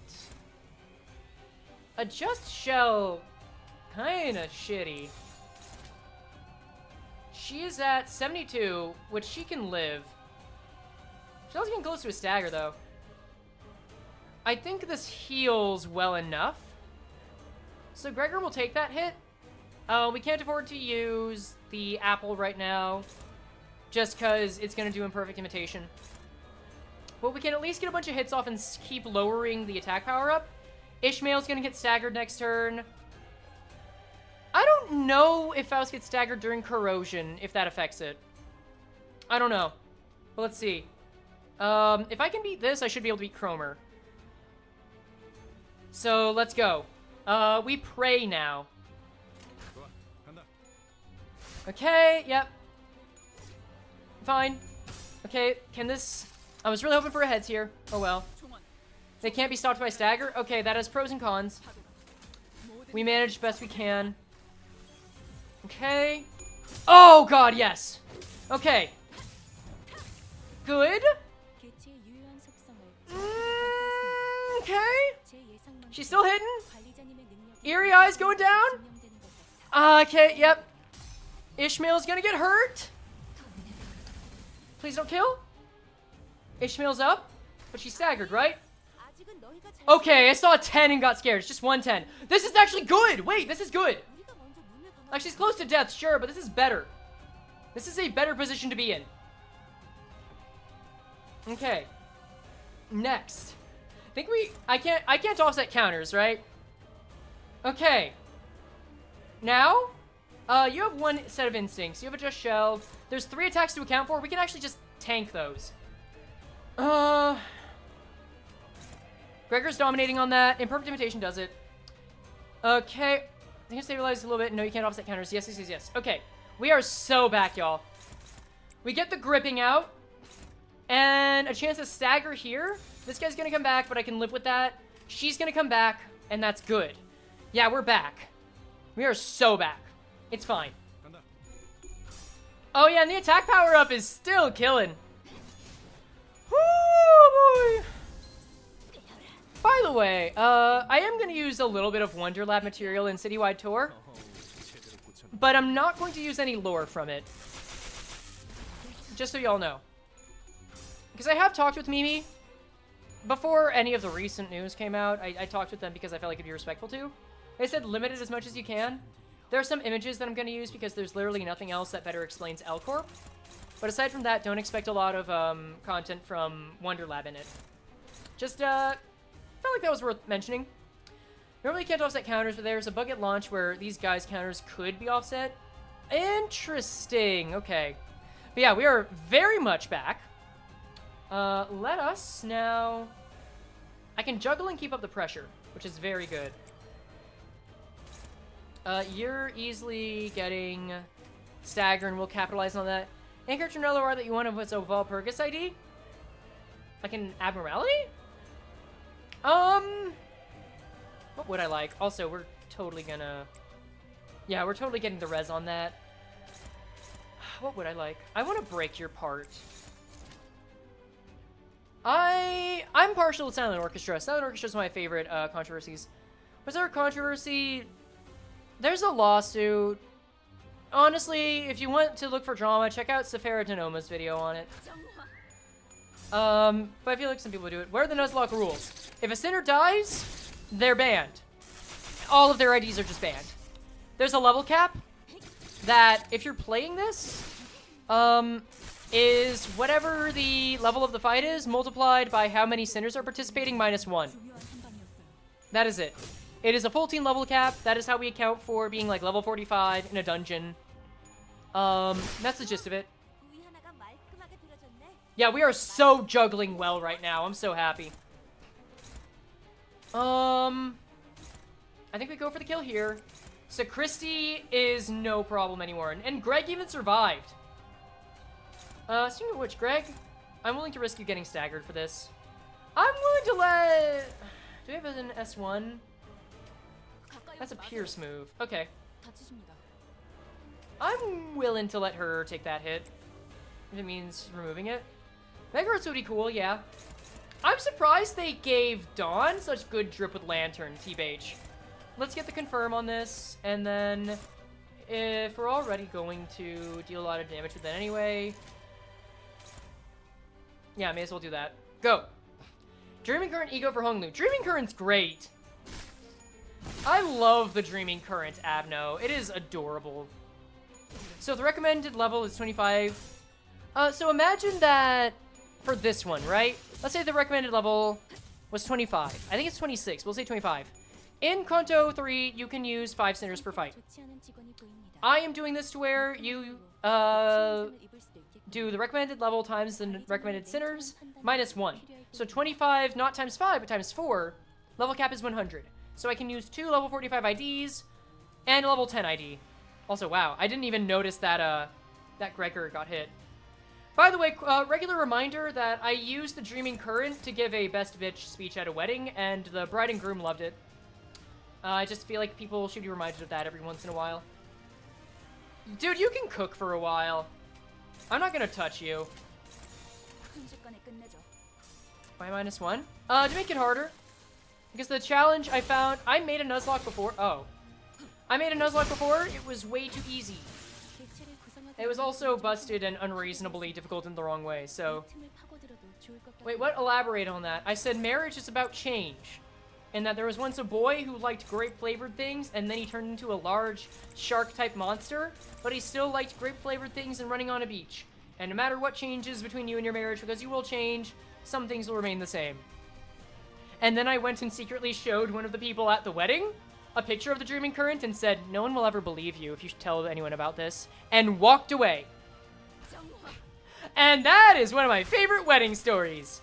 Adjust shell. Kinda shitty. She is at 72, which she can live. Shell's getting close to a stagger, though. I think this heals well enough. So Gregor will take that hit. We can't afford to use the apple right now, just because it's going to do imperfect imitation. But we can at least get a bunch of hits off and keep lowering the attack power up. Ishmael's going to get staggered next turn. I don't know if Faust gets staggered during corrosion, if that affects it. I don't know. But let's see. If I can beat this, I should be able to beat Cromer. So let's go. We pray now. Okay, yep. Fine. Okay, can this... I was really hoping for a heads here. Oh well. They can't be stopped by stagger? Okay, that has pros and cons. We managed best we can. Okay. Oh god, yes! Okay. Good. Okay. She's still hitting. Eerie eyes going down. Okay, yep. Ishmael's gonna get hurt. Please don't kill. Ishmael's up, but she's staggered, right? Okay, I saw a 10 and got scared. It's just 110. This is actually good. Wait, this is good. Like, she's close to death, sure, but this is better. This is a better position to be in. Okay. Next. I think I can't offset counters, right? Okay. Now, You have one set of instincts. You have a just shell. There's 3 attacks to account for. We can actually just tank those. Gregor's dominating on that. Imperfect imitation does it. Okay. I think it stabilizes a little bit. No, you can't offset counters. Yes, yes, yes, yes. Okay. We are so back, y'all. We get the gripping out. And a chance to stagger here. This guy's gonna come back, but I can live with that. She's gonna come back, and that's good. Yeah, we're back. We are so back. It's fine. Oh yeah, and the attack power-up is still killing. Woo, boy. By the way, I am going to use a little bit of Wonder Lab material in Citywide Tour, but I'm not going to use any lore from it. Just so y'all know. Because I have talked with Mimi. Before any of the recent news came out, I talked with them because I felt like it'd be respectful to. They said limit it as much as you can. There are some images that I'm going to use because there's literally nothing else that better explains L-Corp. But aside from that, don't expect a lot of content from Wonder Lab in it. Just, felt like that was worth mentioning. Normally you can't offset counters, but there's a bug at launch where these guys' counters could be offset. Interesting. Okay. But yeah, we are very much back. Let us now... I can juggle and keep up the pressure, which is very good. You're easily getting stagger, and we'll capitalize on that. Any character in LOR that you wanted was a Valpurgis ID? Like an abnormality? What would I like? Also, we're totally gonna... Yeah, we're totally getting the res on that. What would I like? I want to break your part. I'm partial to Silent Orchestra. Silent Orchestra is one of my favorite controversies. Was there a controversy? There's a lawsuit. Honestly, if you want to look for drama, check out Safara Tanoma's video on it. But I feel like some people do it. What are the Nuzlocke rules? If a sinner dies, they're banned. All of their IDs are just banned. There's a level cap that, if you're playing this, is whatever the level of the fight is multiplied by how many sinners are participating minus 1. That is it. It is a full team level cap. That is how we account for being like level 45 in a dungeon. That's the gist of it. Yeah, we are so juggling well right now. I'm so happy. I think we go for the kill here. So Christy is no problem anymore. And Greg even survived. Speaking of which, Greg, I'm willing to risk you getting staggered for this. I'm willing to let... Do we have an S1? That's a Pierce move. Okay. I'm willing to let her take that hit. If it means removing it. Mega Arts would be cool, yeah. I'm surprised they gave Dawn such good drip with Lantern, TBH. Let's get the confirm on this, and then if we're already going to deal a lot of damage with that anyway... Yeah, may as well do that. Go! Dreaming Current Ego for Honglu. Dreaming Current's great! I love the Dreaming Current Abno. It is adorable. So the recommended level is 25. So imagine that for this one, right? Let's say the recommended level was 25. I think it's 26. We'll say 25. In Kanto 3, you can use 5 sinners per fight. I am doing this to where you do the recommended level times the recommended sinners minus 1. So 25, not times 5, but times 4. Level cap is 100. So I can use 2 level 45 IDs and a level 10 ID. Also, wow, I didn't even notice that that Gregor got hit. By the way, regular reminder that I used the Dreaming Current to give a best bitch speech at a wedding, and the bride and groom loved it. I just feel like people should be reminded of that every once in a while. Dude, you can cook for a while. I'm not gonna touch you. By minus 1? To make it harder. Because the challenge I found... I made a Nuzlocke before. Oh. I made a Nuzlocke before. It was way too easy. It was also busted and unreasonably difficult in the wrong way, so... Wait, what? Elaborate on that. I said marriage is about change. And that there was once a boy who liked grape-flavored things, and then he turned into a large shark-type monster, but he still liked grape-flavored things and running on a beach. And no matter what changes between you and your marriage, because you will change, some things will remain the same. And then I went and secretly showed one of the people at the wedding a picture of the Dreaming Current and said, "No one will ever believe you if you tell anyone about this," and walked away. And that is one of my favorite wedding stories.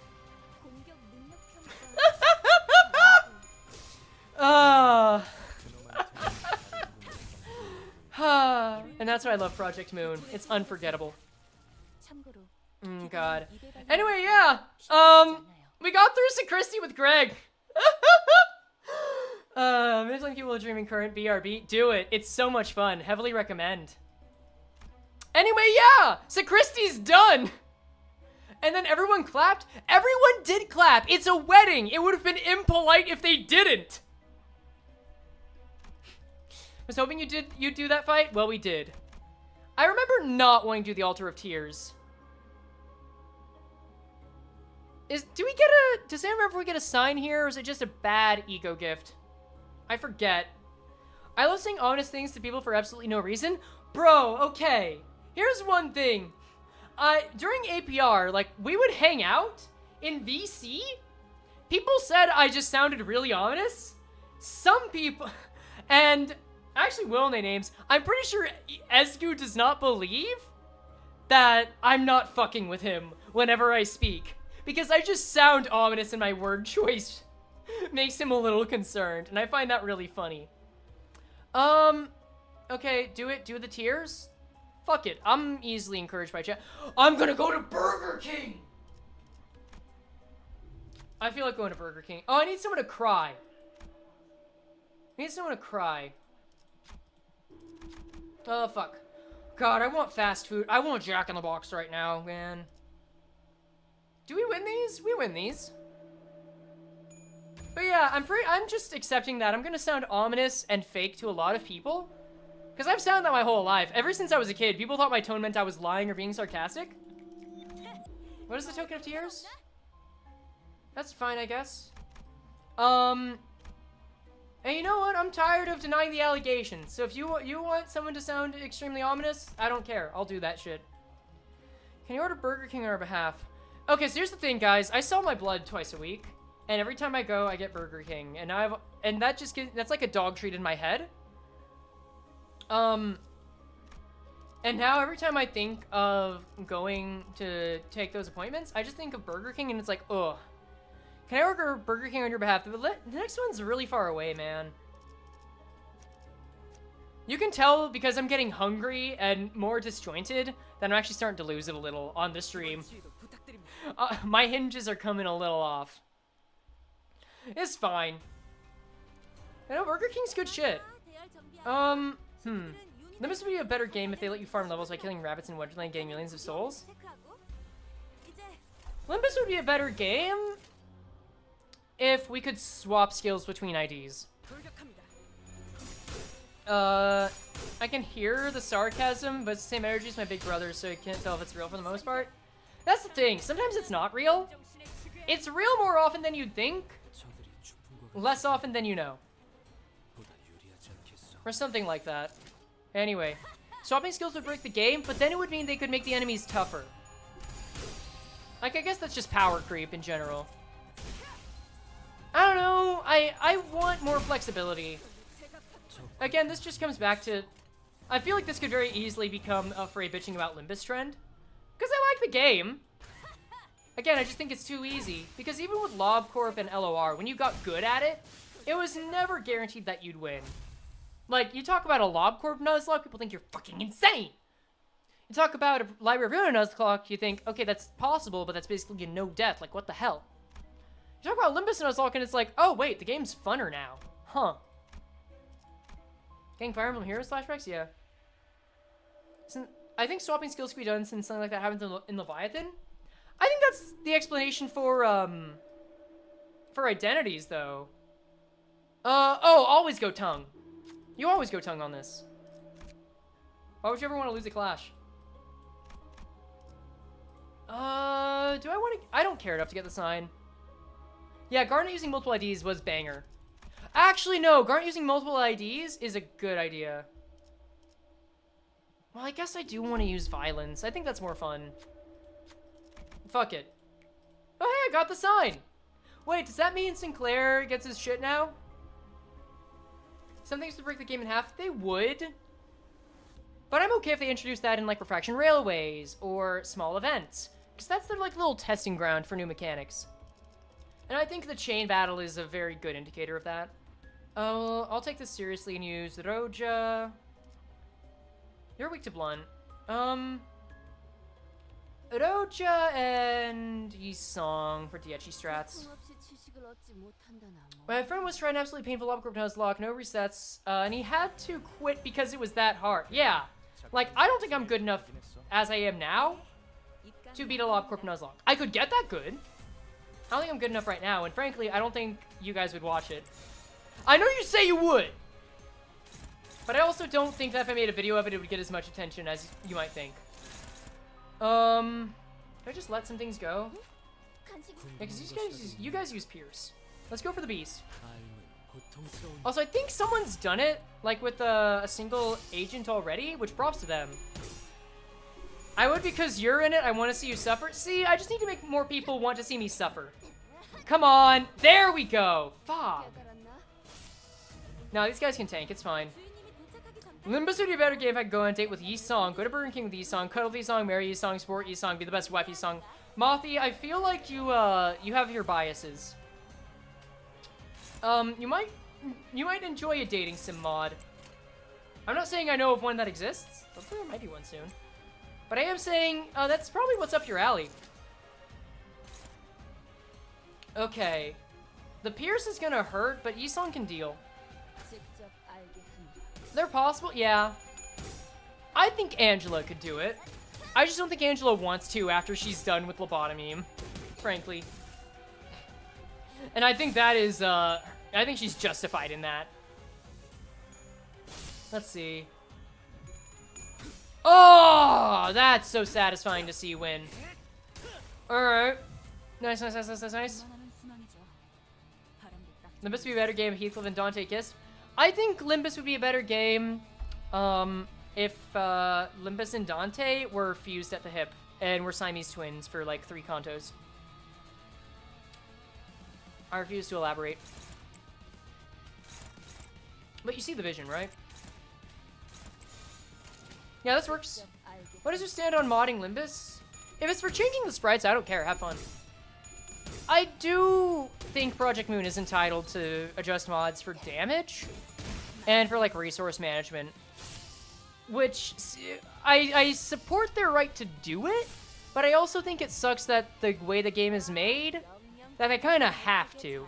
And that's why I love Project Moon. It's unforgettable. God. Anyway, yeah. We got through Sacristi with Greg. Middling people with Dreaming Current, BRB. Do it. It's so much fun. Heavily recommend. Anyway, yeah. Sacristi's done. And then everyone clapped. Everyone did clap. It's a wedding. It would have been impolite if they didn't. Was hoping you'd do that fight. Well, we did. I remember not wanting to do the Altar of Tears. Does anyone remember if we get a sign here, or is it just a bad ego gift? I forget. I love saying honest things to people for absolutely no reason. Bro, okay. Here's one thing. During APR, like, we would hang out in VC. People said I just sounded really ominous. Some people, and I actually will name names. I'm pretty sure Esgu does not believe that I'm not fucking with him whenever I speak, because I just sound ominous in my word choice. Makes him a little concerned, and I find that really funny. Okay, do the tears. Fuck it, I'm easily encouraged by chat. I'm gonna go to Burger King! I feel like going to Burger King. Oh, I need someone to cry. Oh, fuck. God, I want fast food. I want Jack in the Box right now, man. Do we win these? We win these. But yeah, I'm just accepting that I'm gonna sound ominous and fake to a lot of people. Because I've sounded that my whole life. Ever since I was a kid, people thought my tone meant I was lying or being sarcastic. What is the Token of Tears? That's fine, I guess. And you know what? I'm tired of denying the allegations. So if you want someone to sound extremely ominous, I don't care. I'll do that shit. Can you order Burger King on our behalf? Okay, so here's the thing, guys. I sell my blood twice a week, and every time I go, I get Burger King, and that's like a dog treat in my head. And now every time I think of going to take those appointments, I just think of Burger King, and it's like, ugh. Can I order Burger King on your behalf? The next one's really far away, man. You can tell because I'm getting hungry and more disjointed that I'm actually starting to lose it a little on the stream. My hinges are coming a little off. It's fine. I know Burger King's good shit. Limbus would be a better game if they let you farm levels by killing rabbits in Wonderland, getting millions of souls. Limbus would be a better game if we could swap skills between IDs. I can hear the sarcasm, but it's the same energy as my big brother, so I can't tell if it's real for the most part. That's the thing. Sometimes it's not real. It's real more often than you'd think. Less often than you know. Or something like that. Anyway, swapping skills would break the game, but then it would mean they could make the enemies tougher. Like, I guess that's just power creep in general. I don't know. I want more flexibility. Again, this just comes back to... I feel like this could very easily become a Frey bitching about Limbus trend. Because I like the game. Again, I just think it's too easy. Because even with LobCorp and LOR, when you got good at it, it was never guaranteed that you'd win. Like, you talk about a LobCorp Nuzlocke, people think you're fucking insane. You talk about a Library of Ruin Nuzlocke, you think, okay, that's possible, but that's basically a no death. Like, what the hell? You talk about Limbus Nuzlocke, and it's like, oh, wait, the game's funner now. Huh. Getting Fire Emblem Heroes flashbacks? Yeah. I think swapping skills could be done since something like that happened in Leviathan. I think that's the explanation for identities, though. Oh, always go tongue. You always go tongue on this. Why would you ever want to lose a clash? Do I want to... I don't care enough to get the sign. Yeah, Garnet using multiple IDs was banger. Actually, no. Garnet using multiple IDs is a good idea. Well, I guess I do want to use violence. I think that's more fun. Fuck it. Oh, hey, I got the sign. Wait, does that mean Sinclair gets his shit now? some things would break the game in half. They would. But I'm okay if they introduce that in, like, Refraction Railways or small events. Because that's their, like, little testing ground for new mechanics. And I think the chain battle is a very good indicator of that. I'll take this seriously and use Roja. You're weak to blunt. Roja and Yisong for Diechi strats. My friend was trying an absolutely painful Lobcorp Nuzlocke, no resets, and he had to quit because it was that hard. Yeah. Like, I don't think I'm good enough as I am now to beat a Lobcorp Nuzlocke. I could get that good. I don't think I'm good enough right now, and frankly, I don't think you guys would watch it. I know you say you would, but I also don't think that if I made a video of it, it would get as much attention as you might think. Can I just let some things go? Yeah, because you guys use Pierce. Let's go for the Beast. Also, I think someone's done it, like, with a single agent already, which props to them. I would because you're in it. I want to see you suffer. See, I just need to make more people want to see me suffer. Come on. There we go. Fuck. No, these guys can tank. It's fine. Limbus would be a better game if I could go on a date with Yisong. Go to Burger King with Yisong. Cuddle with Yisong. Marry Yisong. Sport Yisong. Be the best wife Yisong. Mothy, I feel like you have your biases. You might enjoy a dating sim mod. I'm not saying I know of one that exists. Hopefully there might be one soon. But I am saying, that's probably what's up your alley. Okay. The Pierce is gonna hurt, but Yisong can deal. They're possible? Yeah. I think Angela could do it. I just don't think Angela wants to after she's done with lobotomy, frankly. And I think that is, I think she's justified in that. Let's see. Oh, that's so satisfying to see you win. Alright. Nice, nice, nice, nice, nice, nice. Limbus would be a better game if Heathcliff and Dante kissed. I think Limbus would be a better game if Limbus and Dante were fused at the hip and were Siamese twins for like 3 contos. I refuse to elaborate. But you see the vision, right? Yeah, this works. What does your stand on modding Limbus? If it's for changing the sprites, I don't care. Have fun. I do think Project Moon is entitled to adjust mods for damage and for, like, resource management. Which, I support their right to do it, but I also think it sucks that the way the game is made, that they kind of have to.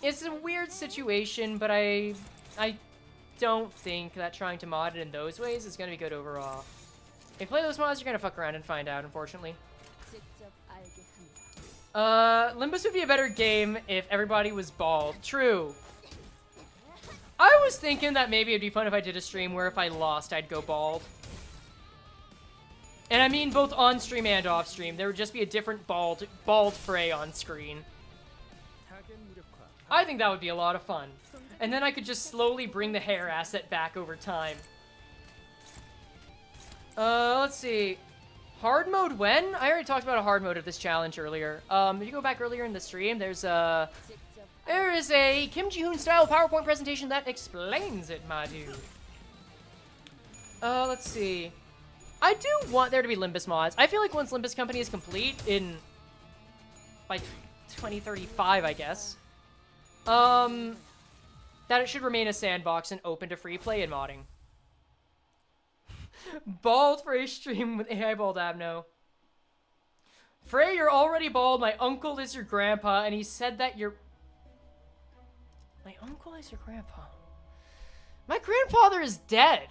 It's a weird situation, but I don't think that trying to mod it in those ways is going to be good overall. If you play those mods, you're going to fuck around and find out, unfortunately. Limbus would be a better game if everybody was bald. True. I was thinking that maybe it'd be fun if I did a stream where if I lost, I'd go bald. And I mean both on stream and off stream. There would just be a different bald Frey on screen. I think that would be a lot of fun. And then I could just slowly bring the hair asset back over time. Let's see. Hard mode when? I already talked about a hard mode of this challenge earlier. If you go back earlier in the stream, there is a Kim Ji-hoon style PowerPoint presentation that explains it, my dude. Let's see. I do want there to be Limbus mods. I feel like once Limbus Company is complete by 2035, I guess, that it should remain a sandbox and open to free play and modding. Bald Frey stream with AI Bald Abno. Frey, you're already bald. My uncle is your grandpa, and he said that you're... My uncle is your grandpa? My grandfather is dead.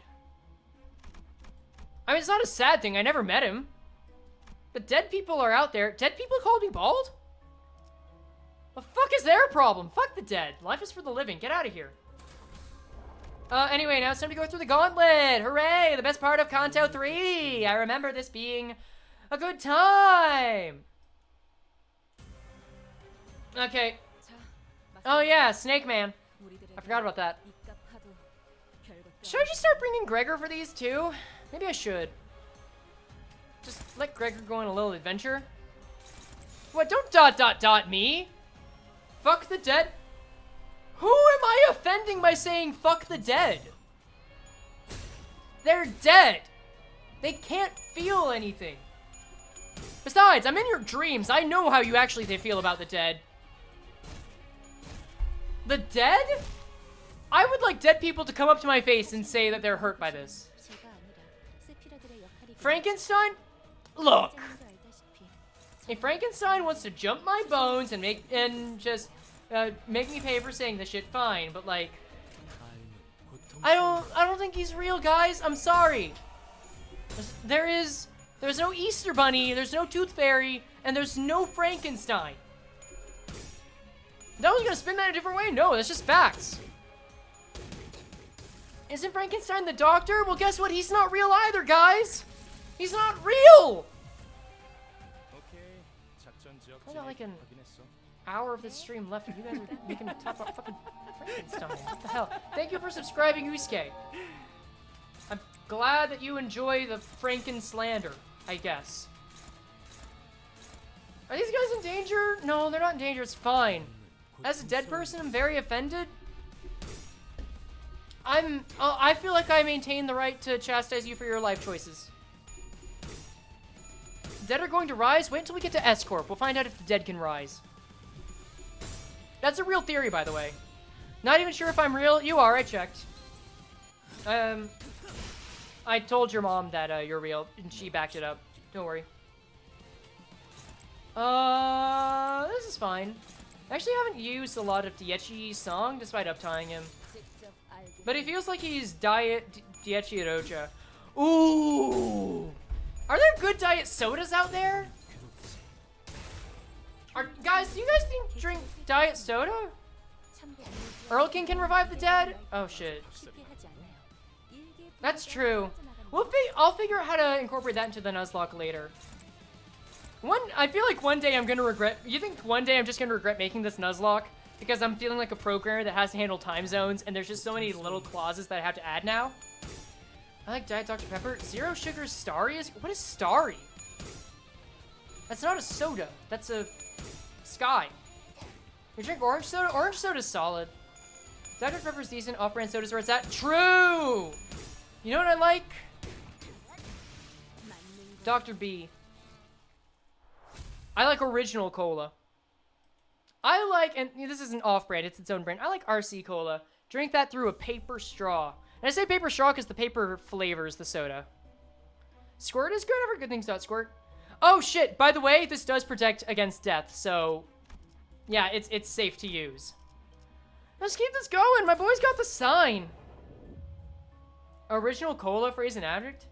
I mean, it's not a sad thing. I never met him. But dead people are out there. Dead people called me bald? The fuck is their problem? Fuck the dead. Life is for the living. Get out of here. Anyway, now it's time to go through the gauntlet. Hooray! The best part of Kanto 3. I remember this being a good time. Okay. Oh yeah, Snake Man. I forgot about that. Should I just start bringing Gregor for these too? Maybe I should. Just let Gregor go on a little adventure. What? Don't ... me. Fuck the dead. Who am I offending by saying fuck the dead? They're dead. They can't feel anything. Besides, I'm in your dreams. I know how you actually feel about the dead. The dead? I would like dead people to come up to my face and say that they're hurt by this. Frankenstein? Look. If Frankenstein wants to jump my bones and make me pay for saying this shit, fine. But like, I don't think he's real, guys. I'm sorry. There's no Easter Bunny, there's no Tooth Fairy, and there's no Frankenstein. That was gonna spin that a different way? No, that's just facts. Isn't Frankenstein the doctor? Well, guess what? He's not real either, guys. He's not real. I got like an hour of this stream left, and you guys are making me talk about fucking Frankenstein. What the hell? Thank you for subscribing, Uisuke. I'm glad that you enjoy the Franken-slander, I guess. Are these guys in danger? No, they're not in danger. It's fine. As a dead person, I'm very offended. I feel like I maintain the right to chastise you for your life choices. Dead are going to rise? Wait until we get to S-Corp. We'll find out if the dead can rise. That's a real theory, by the way. Not even sure if I'm real. You are, I checked. I told your mom that you're real, and she backed it up. Don't worry. This is fine. I actually haven't used a lot of Diechi's song, despite uptying him. But he feels like he's Diechi Rocha. Ooh! Are there good diet sodas out there? Guys, do you guys drink diet soda? Earl King can revive the dead? Oh, shit. That's true. I'll figure out how to incorporate that into the Nuzlocke later. I feel like one day I'm gonna regret. You think one day I'm just gonna regret making this Nuzlocke because I'm feeling like a programmer that has to handle time zones, and there's just so many little clauses that I have to add now. I like Diet Dr. Pepper. Zero Sugar Starry is. What is Starry? That's not a soda. That's a Sky. You drink orange soda? Orange soda's solid. Dr. Pepper's decent. Off-brand soda's where it's at. True! You know what I like? Dr. B. I like original cola. I like, and this isn't off-brand, it's its own brand. I like RC Cola. Drink that through a paper straw. And I say paper straw because the paper flavors the soda. Squirt is good. I've heard good things about Squirt. Oh, shit. By the way, this does protect against death, so yeah, it's safe to use. Let's keep this going. My boy's got the sign. Original Cola, Frey's an addict.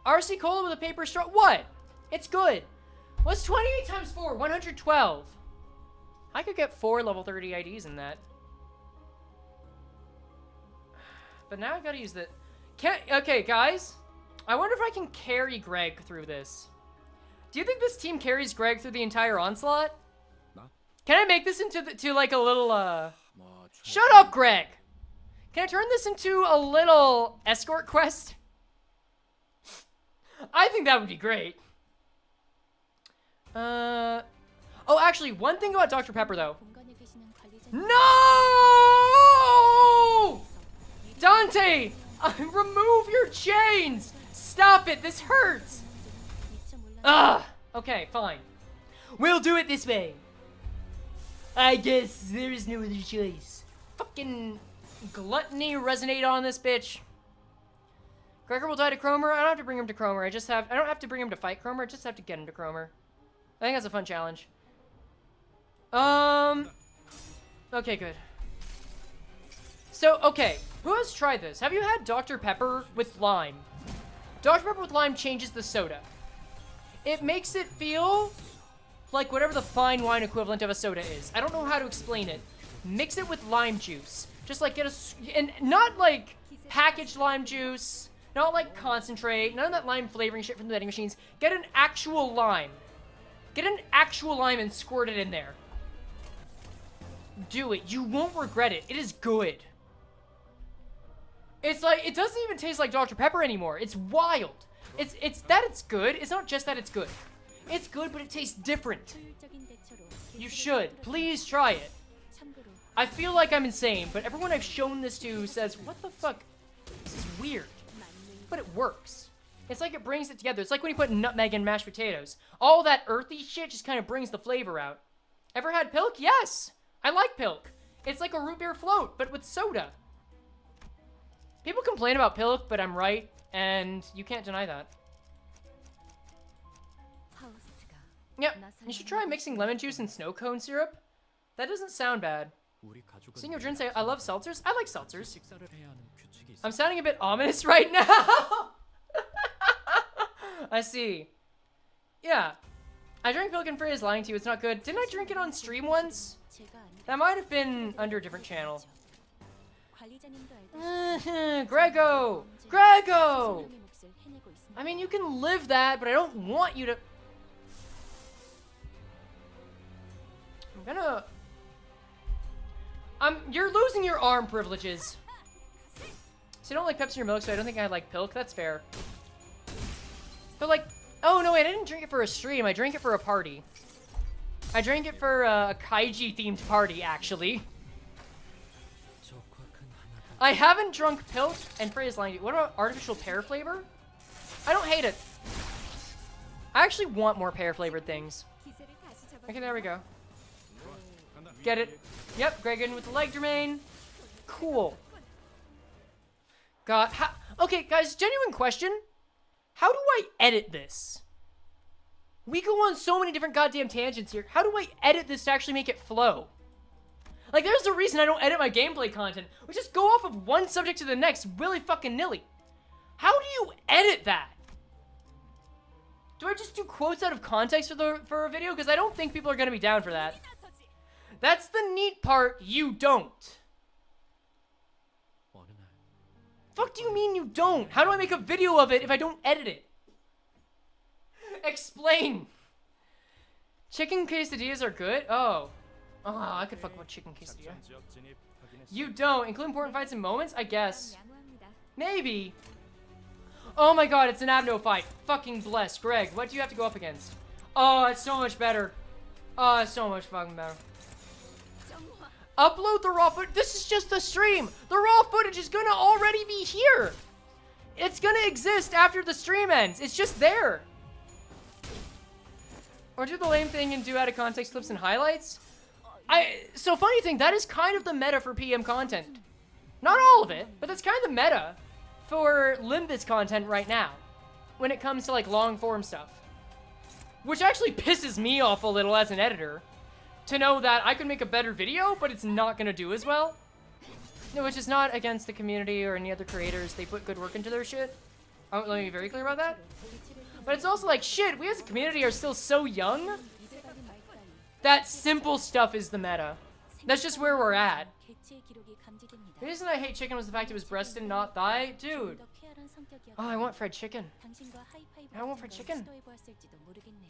RC Cola with a paper straw. What? It's good. What's 28 times 4? 112. I could get 4 level 30 IDs in that. But now I've got to use the... Okay, guys. I wonder if I can carry Greg through this. Do you think this team carries Greg through the entire onslaught? Can I make this into like a little, Shut up, Greg! Can I turn this into a little escort quest? I think that would be great. Oh, actually, one thing about Dr. Pepper, though. No! Dante! Remove your chains! Stop it! This hurts! Ugh! Okay, fine. We'll do it this way. I guess there is no other choice. Fucking gluttony resonate on this bitch. Gregor will die to Cromer. I don't have to bring him to Cromer. I don't have to bring him to fight Cromer. I just have to get him to Cromer. I think that's a fun challenge. Okay, good. So, okay. Who has tried this? Have you had Dr. Pepper with lime? Dr. Pepper with lime changes the soda. It makes it feel like whatever the fine wine equivalent of a soda is. I don't know how to explain it. Mix it with lime juice. Just like and not like packaged lime juice, not like concentrate, none of that lime flavoring shit from the vending machines. Get an actual lime. Get an actual lime and squirt it in there. Do it. You won't regret it. It is good. It's like, it doesn't even taste like Dr. Pepper anymore. It's wild. It's that it's good. It's not just that it's good. It's good, but it tastes different. You should. Please try it. I feel like I'm insane, but everyone I've shown this to says, what the fuck? This is weird. But it works. It's like it brings it together. It's like when you put nutmeg in mashed potatoes. All that earthy shit just kind of brings the flavor out. Ever had Pilk? Yes! I like Pilk. It's like a root beer float, but with soda. People complain about Pilk, but I'm right, and you can't deny that. Yep, you should try mixing lemon juice and snow cone syrup. That doesn't sound bad. Seeing your drink say, I love seltzers. I like seltzers. I'm sounding a bit ominous right now. I see. Yeah. I drank Pilk and Frey is lying to you. It's not good. Didn't I drink it on stream once? That might have been under a different channel. Grego! Grego! I mean, you can live that, but I don't want you to... You're losing your arm privileges. So you don't like Pepsi or milk, so I don't think I like Pilk. That's fair. But like, oh no, wait, I didn't drink it for a stream. I drank it for a party. I drank it for a Kaiji-themed party, actually. I haven't drunk Pilk and Frey is lying to you. What about artificial pear flavor? I don't hate it. I actually want more pear-flavored things. Okay, there we go. Get it? Yep, Greg in with the leg domain. Cool. God, okay, guys, genuine question. How do I edit this? We go on so many different goddamn tangents here. How do I edit this to actually make it flow? Like, there's a reason I don't edit my gameplay content. We just go off of one subject to the next, willy fucking nilly. How do you edit that? Do I just do quotes out of context for a video? Because I don't think people are going to be down for that. That's the neat part, you don't. Fuck do you mean you don't? How do I make a video of it if I don't edit it? Explain. Chicken quesadillas are good? Oh. Oh, I could fuck about chicken quesadilla. You don't. Include important fights and moments? I guess. Maybe. Oh my god, it's an Abno fight. Fucking bless. Greg, what do you have to go up against? Oh, it's so much better. Oh, it's so much fucking better. Upload the raw footage. This is just the stream. The raw footage is gonna already be here. It's gonna exist after the stream ends. It's just there. Or do the lame thing and do out of context clips and highlights. So funny thing, that is kind of the meta for PM content. Not all of it, but that's kind of the meta for Limbus content right now. When it comes to like long form stuff. Which actually pisses me off a little as an editor. To know that I could make a better video, but it's not gonna do as well. No, which is not against the community or any other creators. They put good work into their shit. Let me be very clear about that. But it's also like, shit, we as a community are still so young that simple stuff is the meta. That's just where we're at. The reason I hate chicken was the fact it was breasted, not thigh. Dude. Oh, I want fried chicken. I want fried chicken.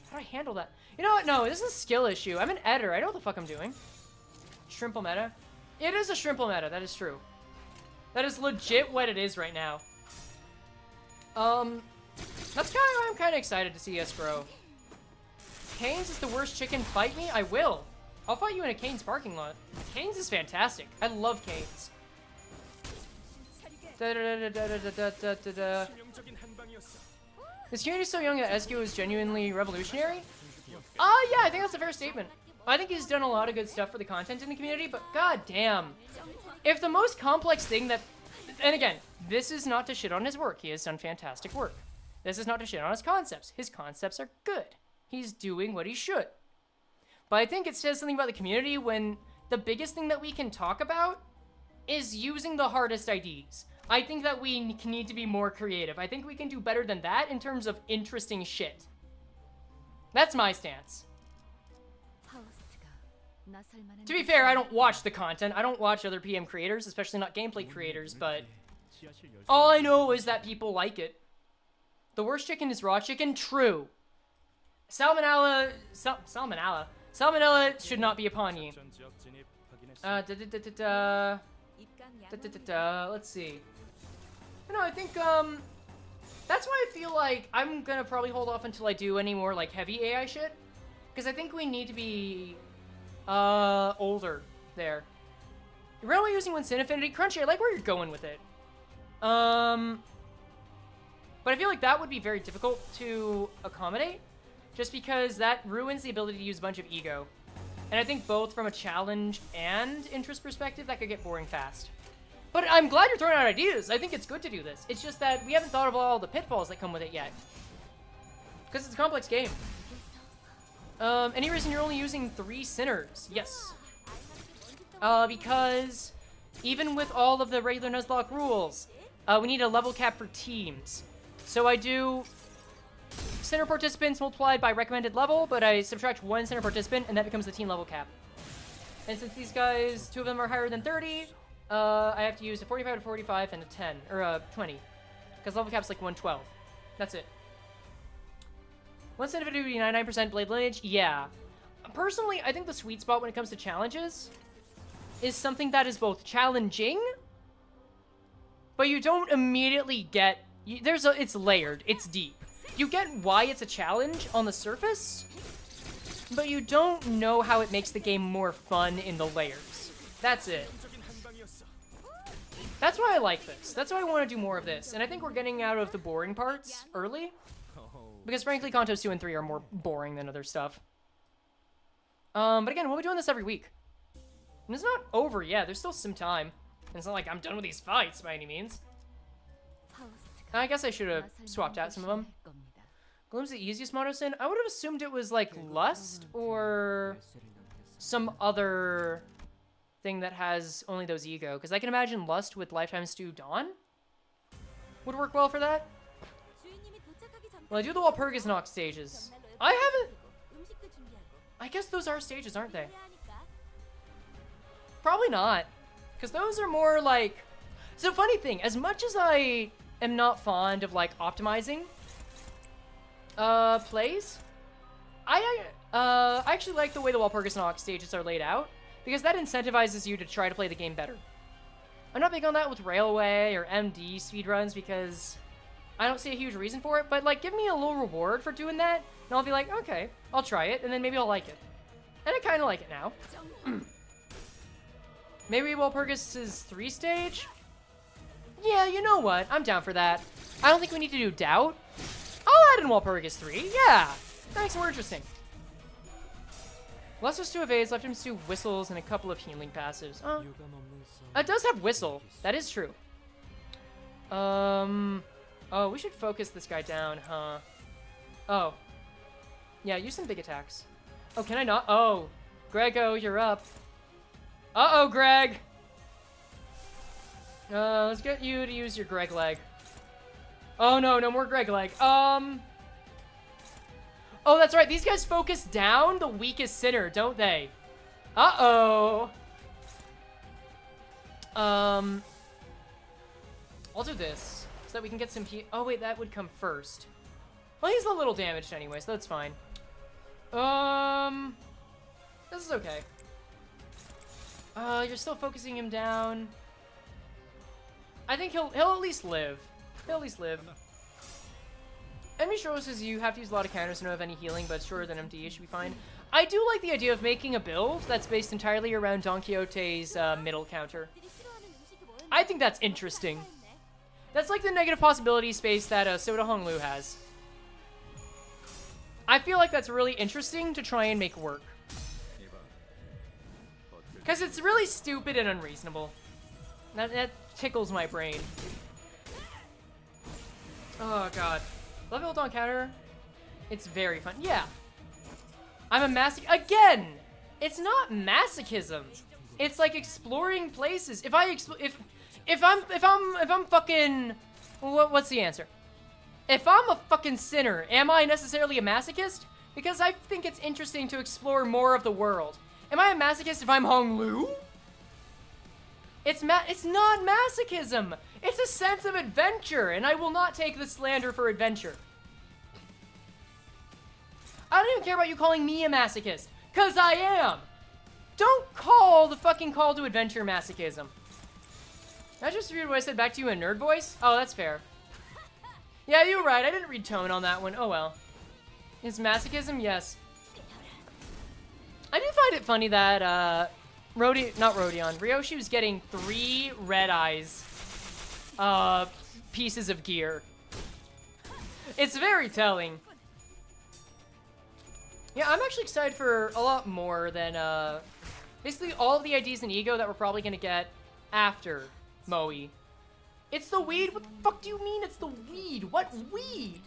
How do I handle that? You know what? No, this is a skill issue. I'm an editor. I know what the fuck I'm doing. Shrimple meta. It is a shrimple meta. That is true. That is legit what it is right now. That's kind of why I'm kind of excited to see us grow. Cane's is the worst chicken. Fight me? I will. I'll fight you in a Cane's parking lot. Cane's is fantastic. I love Cane's. This community is so young that Ezio is genuinely revolutionary? Yeah, I think that's a fair statement. I think he's done a lot of good stuff for the content in the community, but goddamn. If the most complex thing that... And again, this is not to shit on his work. He has done fantastic work. This is not to shit on his concepts. His concepts are good. He's doing what he should. But I think it says something about the community when the biggest thing that we can talk about is using the hardest IDs. I think that we need to be more creative. I think we can do better than that in terms of interesting shit. That's my stance. To be fair, I don't watch the content. I don't watch other PM creators, especially not gameplay creators, but all I know is that people like it. The worst chicken is raw chicken? True. Salmonella should not be upon you. Let's see. No, I think, that's why I feel like I'm gonna probably hold off until I do any more, like, heavy AI shit. Because I think we need to be, older there. Railway using one Sin Affinity. Crunchy, I like where you're going with it. But I feel like that would be very difficult to accommodate, just because that ruins the ability to use a bunch of ego. And I think both from a challenge and interest perspective, that could get boring fast. But I'm glad you're throwing out ideas. I think it's good to do this. It's just that we haven't thought of all the pitfalls that come with it yet. Because it's a complex game. Any reason you're only using 3 Sinners? Yes. Because even with all of the regular Nuzlocke rules, we need a level cap for teams. So I do Sinner participants multiplied by recommended level, but I subtract 1 Sinner participant, and that becomes the team level cap. And since these guys, 2 of them are higher than 30, I have to use a 45 to 45 and a 10, or a 20. Because level cap's like 112. That's it. 1 Sinner would be 99% Blade Lineage? Yeah. Personally, I think the sweet spot when it comes to challenges is something that is both challenging, but you don't immediately get... it's layered. It's deep. You get why it's a challenge on the surface, but you don't know how it makes the game more fun in the layers. That's it. That's why I like this. That's why I want to do more of this. And I think we're getting out of the boring parts early, because frankly, Kantos 2 and 3 are more boring than other stuff. But again, we'll be doing this every week. And it's not over yet. There's still some time. And it's not like I'm done with these fights by any means. I guess I should have swapped out some of them. Gloom's the easiest mono sin? I would have assumed it was like Lust or some other thing that has only those ego. Because I can imagine Lust with Lifetime Stew Dawn would work well for that. Well, I do the Walpurgis Nox stages. I haven't... I guess those are stages, aren't they? Probably not. Because those are more like... So funny thing, as much as I am not fond of like optimizing plays, I actually like the way the Walpurgis Nox stages are laid out, because that incentivizes you to try to play the game better. I'm not big on that with Railway or MD speedruns because I don't see a huge reason for it, but like give me a little reward for doing that, and I'll be like, okay, I'll try it, and then maybe I'll like it. And I kind of like it now. Maybe Walpurgis is 3-stage? Yeah, you know what? I'm down for that. I don't think we need to do Doubt. I'll add in Walpurgis 3. Yeah, that makes it more interesting. Luster's 2 evades, left him 2 whistles, and a couple of healing passives. Oh, it does have whistle. That is true. Oh, we should focus this guy down, huh? Oh. Yeah, use some big attacks. Oh, can I not? Oh, Grego, you're up. Uh-oh, Greg. Let's get you to use your Greg leg. Oh, no, no more Greg leg. Oh, that's right. These guys focus down the weakest sinner, don't they? Uh-oh. I'll do this so that we can get some heat. Oh, wait, that would come first. Well, he's a little damaged anyway, so that's fine. This is okay. You're still focusing him down. I think he'll at least live. He'll at least live. Enemy Shoro says you have to use a lot of counters to not have any healing, but shorter than MD, should be fine. I do like the idea of making a build that's based entirely around Don Quixote's middle counter. I think that's interesting. That's like the negative possibility space that Soda Hong Lu has. I feel like that's really interesting to try and make work. Because it's really stupid and unreasonable. That tickles my brain. Oh, God. Level Don counter. It's very fun. Yeah. I'm a again! It's not masochism. It's like exploring places. If I'm fucking... What's the answer? If I'm a fucking sinner, am I necessarily a masochist? Because I think it's interesting to explore more of the world. Am I a masochist if I'm Hong Lu? It's not masochism. It's a sense of adventure, and I will not take the slander for adventure. I don't even care about you calling me a masochist, because I am. Don't call the fucking call to adventure masochism. I just read what I said back to you in nerd voice? Oh, that's fair. Yeah, you were right. I didn't read tone on that one. Oh, well. Is masochism? Yes. I do find it funny that Not Rodion. Ryoshi was getting 3 red eyes pieces of gear. It's very telling. Yeah, I'm actually excited for a lot more than basically all of the IDs in Ego that we're probably gonna get after Moe. It's the weed? What the fuck do you mean it's the weed? What weed?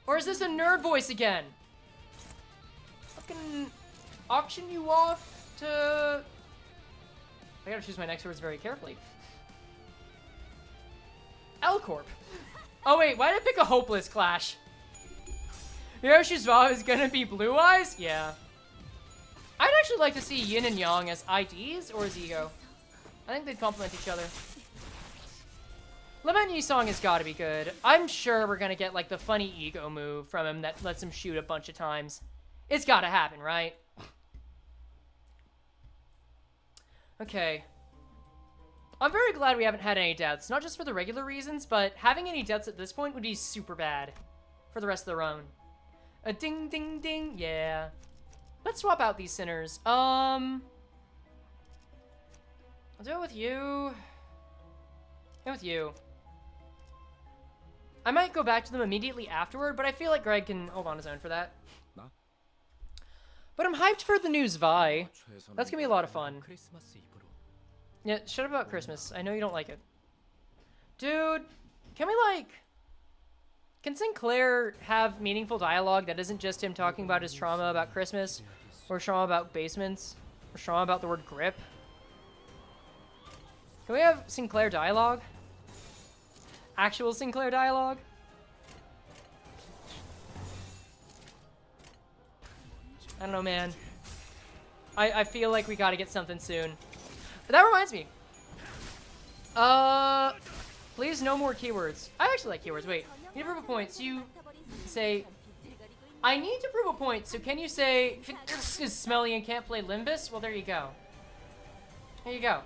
Or is this a nerd voice again? Fucking auction you off to... I gotta choose my next words very carefully. L-Corp. Oh wait, why did I pick a hopeless clash? Hiroshi's Vav is gonna be Blue Eyes? Yeah. I'd actually like to see Yin and Yang as IDs or as Ego. I think they'd complement each other. Lament Yi Song has gotta be good. I'm sure we're gonna get like the funny Ego move from him that lets him shoot a bunch of times. It's gotta happen, right? Okay. I'm very glad we haven't had any deaths. Not just for the regular reasons, but having any deaths at this point would be super bad for the rest of the run. A ding, ding, ding. Yeah. Let's swap out these sinners. I'll do it with you. And with you. I might go back to them immediately afterward, but I feel like Greg can hold on his own for that. But I'm hyped for the new Zwei. That's gonna be a lot of fun. Yeah, shut up about Christmas. I know you don't like it. Dude, can we like... Can Sinclair have meaningful dialogue that isn't just him talking about his trauma about Christmas, or trauma about basements, or trauma about the word grip? Can we have Sinclair dialogue? Actual Sinclair dialogue? I don't know, man. I feel like we gotta get something soon. But that reminds me. Please no more keywords. I actually like keywords. Wait, need to prove a point. So you say, I need to prove a point. So can you say, this is smelly and can't play Limbus? Well, there you go. There you go.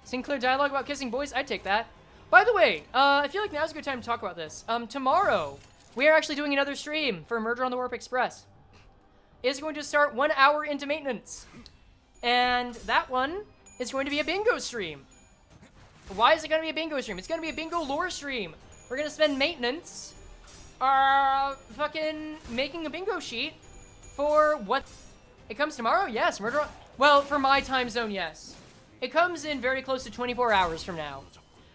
Sinclair dialogue about kissing boys? I'd take that. By the way, I feel like now's a good time to talk about this. Tomorrow, we are actually doing another stream for Murder on the Warp Express. It's going to start 1 hour into maintenance. And that one is going to be a bingo stream. Why is it going to be a bingo stream? It's going to be a bingo lore stream. We're going to spend maintenance fucking making a bingo sheet for what... It comes tomorrow? Yes. Murder on... Well, for my time zone, yes. It comes in very close to 24 hours from now.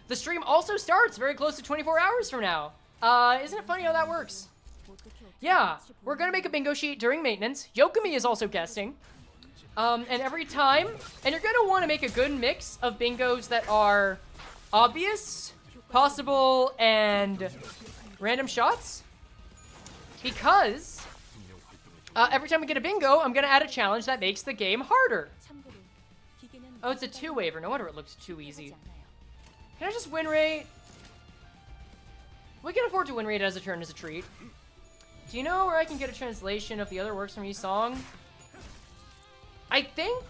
The stream also starts very close to 24 hours from now. Isn't it funny how that works? Yeah, we're gonna make a bingo sheet during maintenance. Yokami is also guesting. And every time, and you're gonna want to make a good mix of bingos that are obvious, possible, and random shots. Because every time we get a bingo, I'm gonna add a challenge that makes the game harder. Oh, it's a 2-waver. No wonder it looks too easy. Can I just win rate? We can afford to win rate as a turn as a treat. Do you know where I can get a translation of the other works from Yi Song? I think,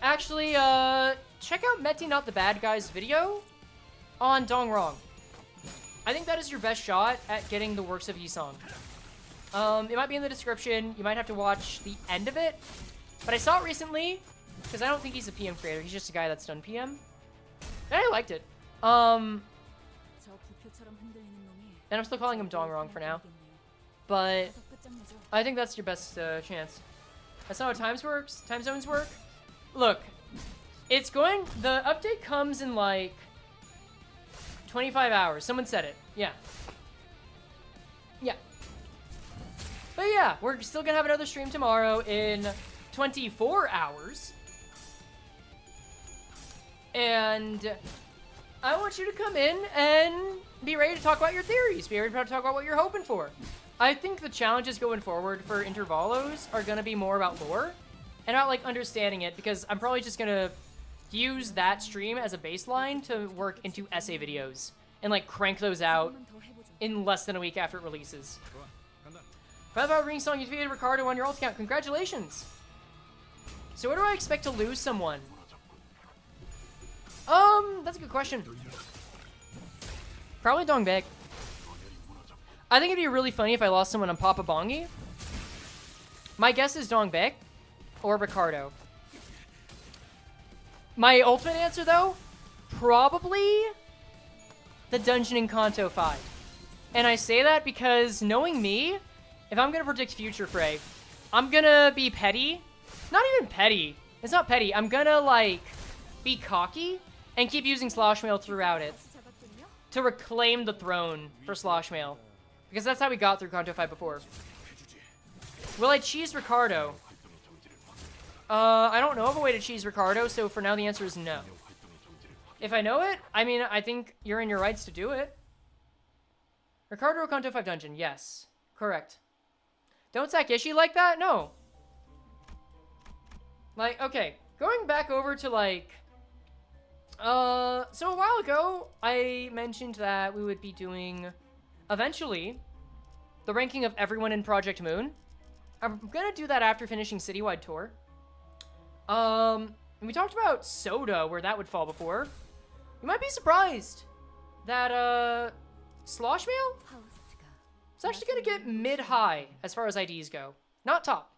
actually, check out Meti Not the Bad Guy's video on Dongrong. I think that is your best shot at getting the works of Yi Song. It might be in the description. You might have to watch the end of it. But I saw it recently, because I don't think he's a PM creator. He's just a guy that's done PM. And I liked it. And I'm still calling him Dongrong for now. But I think that's your best chance. That's not how time zones work. Look, it's going, the update comes in like 25 hours. Someone said it. Yeah. Yeah. But yeah, we're still gonna have another stream tomorrow in 24 hours. And I want you to come in and be ready to talk about your theories. Be ready to talk about what you're hoping for. I think the challenges going forward for Intervalos are going to be more about lore and about, like, understanding it, because I'm probably just going to use that stream as a baseline to work into essay videos and, like, crank those out in less than a week after it releases. Proud about Ring Song, you defeated Ricardo on your ult count. Congratulations! So where do I expect to lose someone? That's a good question. Probably Dongbek. I think it'd be really funny if I lost someone on Papa Bongi. My guess is Dongbek or Ricardo. My ultimate answer, though, probably the dungeon in Kanto 5. And I say that because, knowing me, if I'm gonna predict future Frey, I'm gonna be petty. Not even petty. It's not petty. I'm gonna, like, be cocky and keep using Slosh Mail throughout it to reclaim the throne for Slosh Mail. Because that's how we got through Kanto 5 before. Will I cheese Ricardo? I don't know of a way to cheese Ricardo, so for now the answer is no. If I know it, I mean, I think you're in your rights to do it. Ricardo Kanto 5 dungeon, yes. Correct. Don't sack Ishii like that? No. Like, okay. Going back over to, like... so a while ago, I mentioned that we would be doing, eventually, the ranking of everyone in Project Moon. I'm gonna do that after finishing Citywide Tour. And we talked about Soda, where that would fall before. You might be surprised that, Slosh Mail? It's actually gonna get mid-high as far as IDs go. Not top.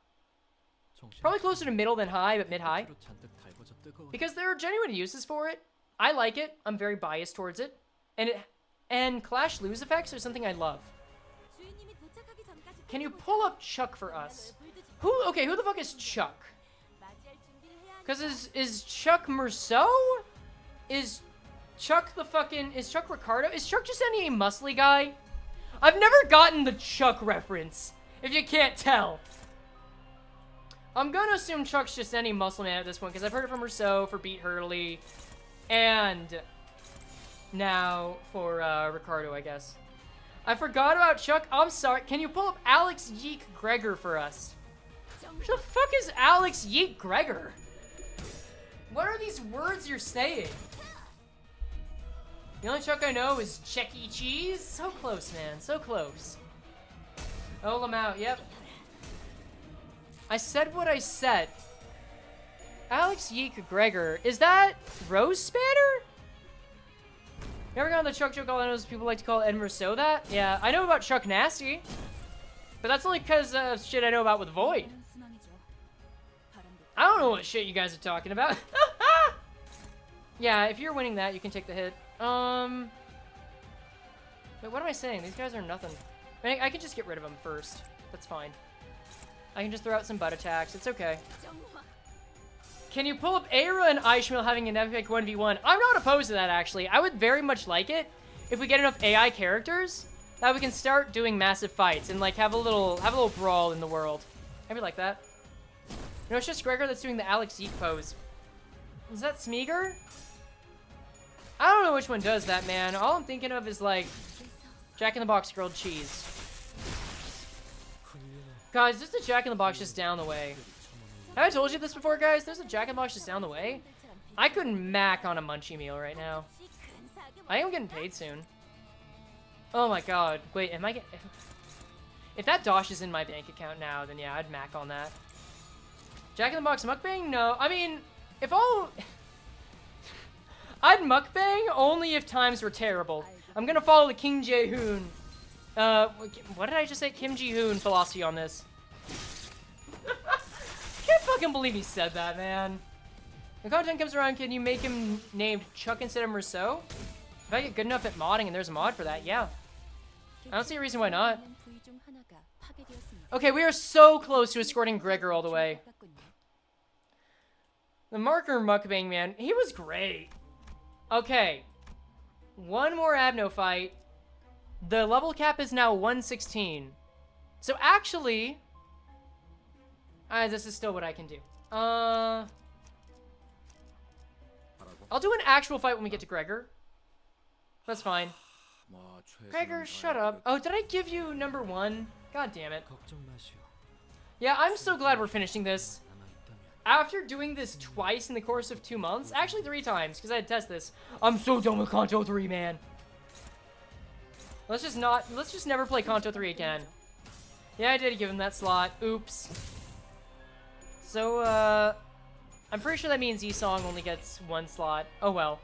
Probably closer to middle than high, but mid-high. Because there are genuine uses for it. I like it. I'm very biased towards it. And Clash lose effects are something I love. Can you pull up Chuck for us? Okay, who the fuck is Chuck? Because is Chuck Merceau? Is Chuck Ricardo? Is Chuck just any muscly guy? I've never gotten the Chuck reference, if you can't tell. I'm gonna assume Chuck's just any muscle man at this point, because I've heard it from Rousseau for Beat Hurley, and now for Ricardo, I guess. I forgot about Chuck. I'm sorry. Can you pull up Alex Yeek Gregor for us? What the fuck is Alex Yeek Gregor? What are these words you're saying? The only Chuck I know is Check E. Cheese. So close, man. So close. Oh, Lamau. Yep. I said what I said. Alex Yeek Gregor. Is that Rose Spanner? Never got on the Chuck joke. All I know is people like to call Ed Rousseau that. Yeah, I know about Chuck Nasty. But that's only because of shit I know about with Void. I don't know what shit you guys are talking about. Yeah, if you're winning that, you can take the hit. Wait, what am I saying? These guys are nothing. I can just get rid of them first. That's fine. I can just throw out some butt attacks. It's okay. Can you pull up Aira and Ishmael having an epic 1v1? I'm not opposed to that, actually. I would very much like it if we get enough AI characters that we can start doing massive fights and, like, have a little brawl in the world. Maybe like that. No, it's just Gregor that's doing the Alex Yeek pose. Is that Smeagol? I don't know which one does that, man. All I'm thinking of is, like, Jack in the Box grilled cheese. Guys, there's a Jack in the Box just down the way. Have I told you this before, guys? There's a Jack in the Box just down the way. I couldn't mac on a munchie meal right now. I am getting paid soon. Oh my god. Wait, am I getting... If that Dosh is in my bank account now, then yeah, I'd mac on that. Jack in the Box mukbang? No. I mean, if all... I'd mukbang only if times were terrible. I'm gonna follow the Kim Jae-hoon. What did I just say? Kim Ji-hoon philosophy on this. Can't fucking believe he said that, man. When content comes around, can you make him named Chuck instead of Rousseau? If I get good enough at modding and there's a mod for that, yeah. I don't see a reason why not. Okay, we are so close to escorting Gregor all the way. The marker mukbang, man, he was great. Okay, one more Abno fight. The level cap is now 116. So actually, this is still what I can do. I'll do an actual fight when we get to Gregor. That's fine. Gregor, shut up. Oh, did I give you number 1? God damn it. Yeah, I'm so glad we're finishing this. After doing this twice in the course of 2 months, actually 3 times, because I had to test this. I'm so done with Kanto 3, man. Let's just never play Kanto 3 again. Yeah, I did give him that slot. Oops. So, I'm pretty sure that means E-Song only gets 1 slot. Oh well.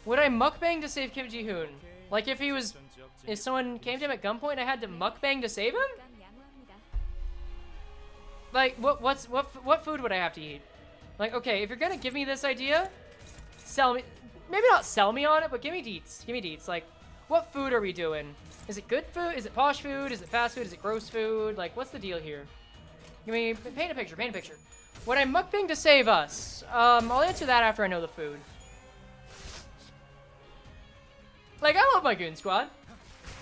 Would I mukbang to save Kim Ji-hoon? Like if someone came to him at gunpoint, I had to mukbang to save him? Like, what food would I have to eat? Like, okay, if you're gonna give me this idea, sell me. Maybe not sell me on it, but give me deets. Give me deets. Like, what food are we doing? Is it good food? Is it posh food? Is it fast food? Is it gross food? Like, what's the deal here? Give me, paint a picture, paint a picture. Would I mukbang to save us? I'll answer that after I know the food. Like, I love my Goon Squad.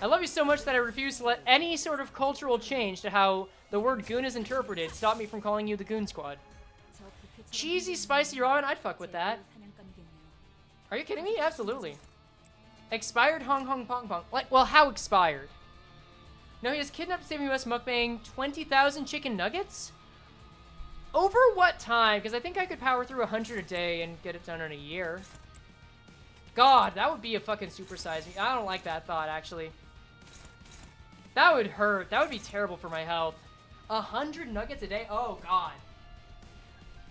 I love you so much that I refuse to let any sort of cultural change to how the word goon is interpreted stop me from calling you the Goon Squad. Cheesy, spicy ramen, I'd fuck with that. Are you kidding me? Absolutely. Expired Hong Hong Pong Pong. Like, well, how expired? No, he has kidnapped to save US mukbang 20,000 chicken nuggets? Over what time? Because I think I could power through 100 a day and get it done in a year. God, that would be a fucking supersize me. I don't like that thought, actually. That would hurt. That would be terrible for my health. 100 nuggets a day? Oh, God.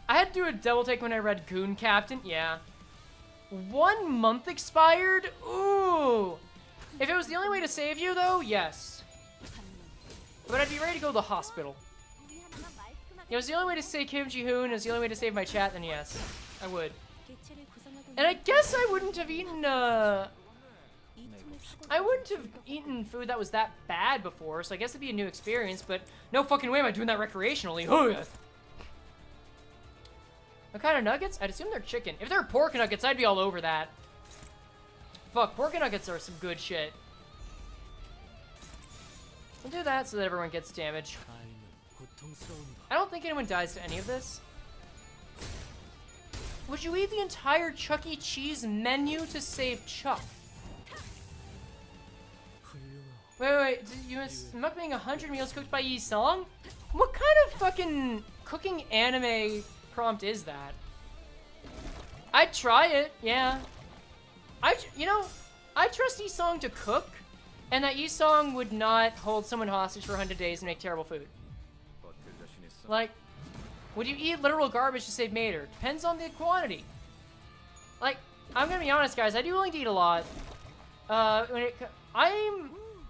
I had to do a double take when I read Goon Captain. Yeah. 1 month expired? Ooh. If it was the only way to save you, though, yes. But I'd be ready to go to the hospital. If it was the only way to save Kim Ji-hoon, it was the only way to save my chat, then yes. I would. And I guess I wouldn't have eaten, I wouldn't have eaten food that was that bad before, so I guess it'd be a new experience, but no fucking way am I doing that recreationally. What kind of nuggets? I'd assume they're chicken. If they're pork nuggets, I'd be all over that. Fuck, pork nuggets are some good shit. We'll do that so that everyone gets damage. I don't think anyone dies to any of this. Would you eat the entire Chuck E. Cheese menu to save Chuck? Wait. You mukbang 100 meals cooked by Yi Song? What kind of fucking cooking anime prompt is that? I'd try it, yeah. I trust Yi Song to cook, and that Yi Song would not hold someone hostage for 100 days and make terrible food. Like, would you eat literal garbage to save Mater? Depends on the quantity. Like, I'm gonna be honest, guys. I'd be willing to eat a lot.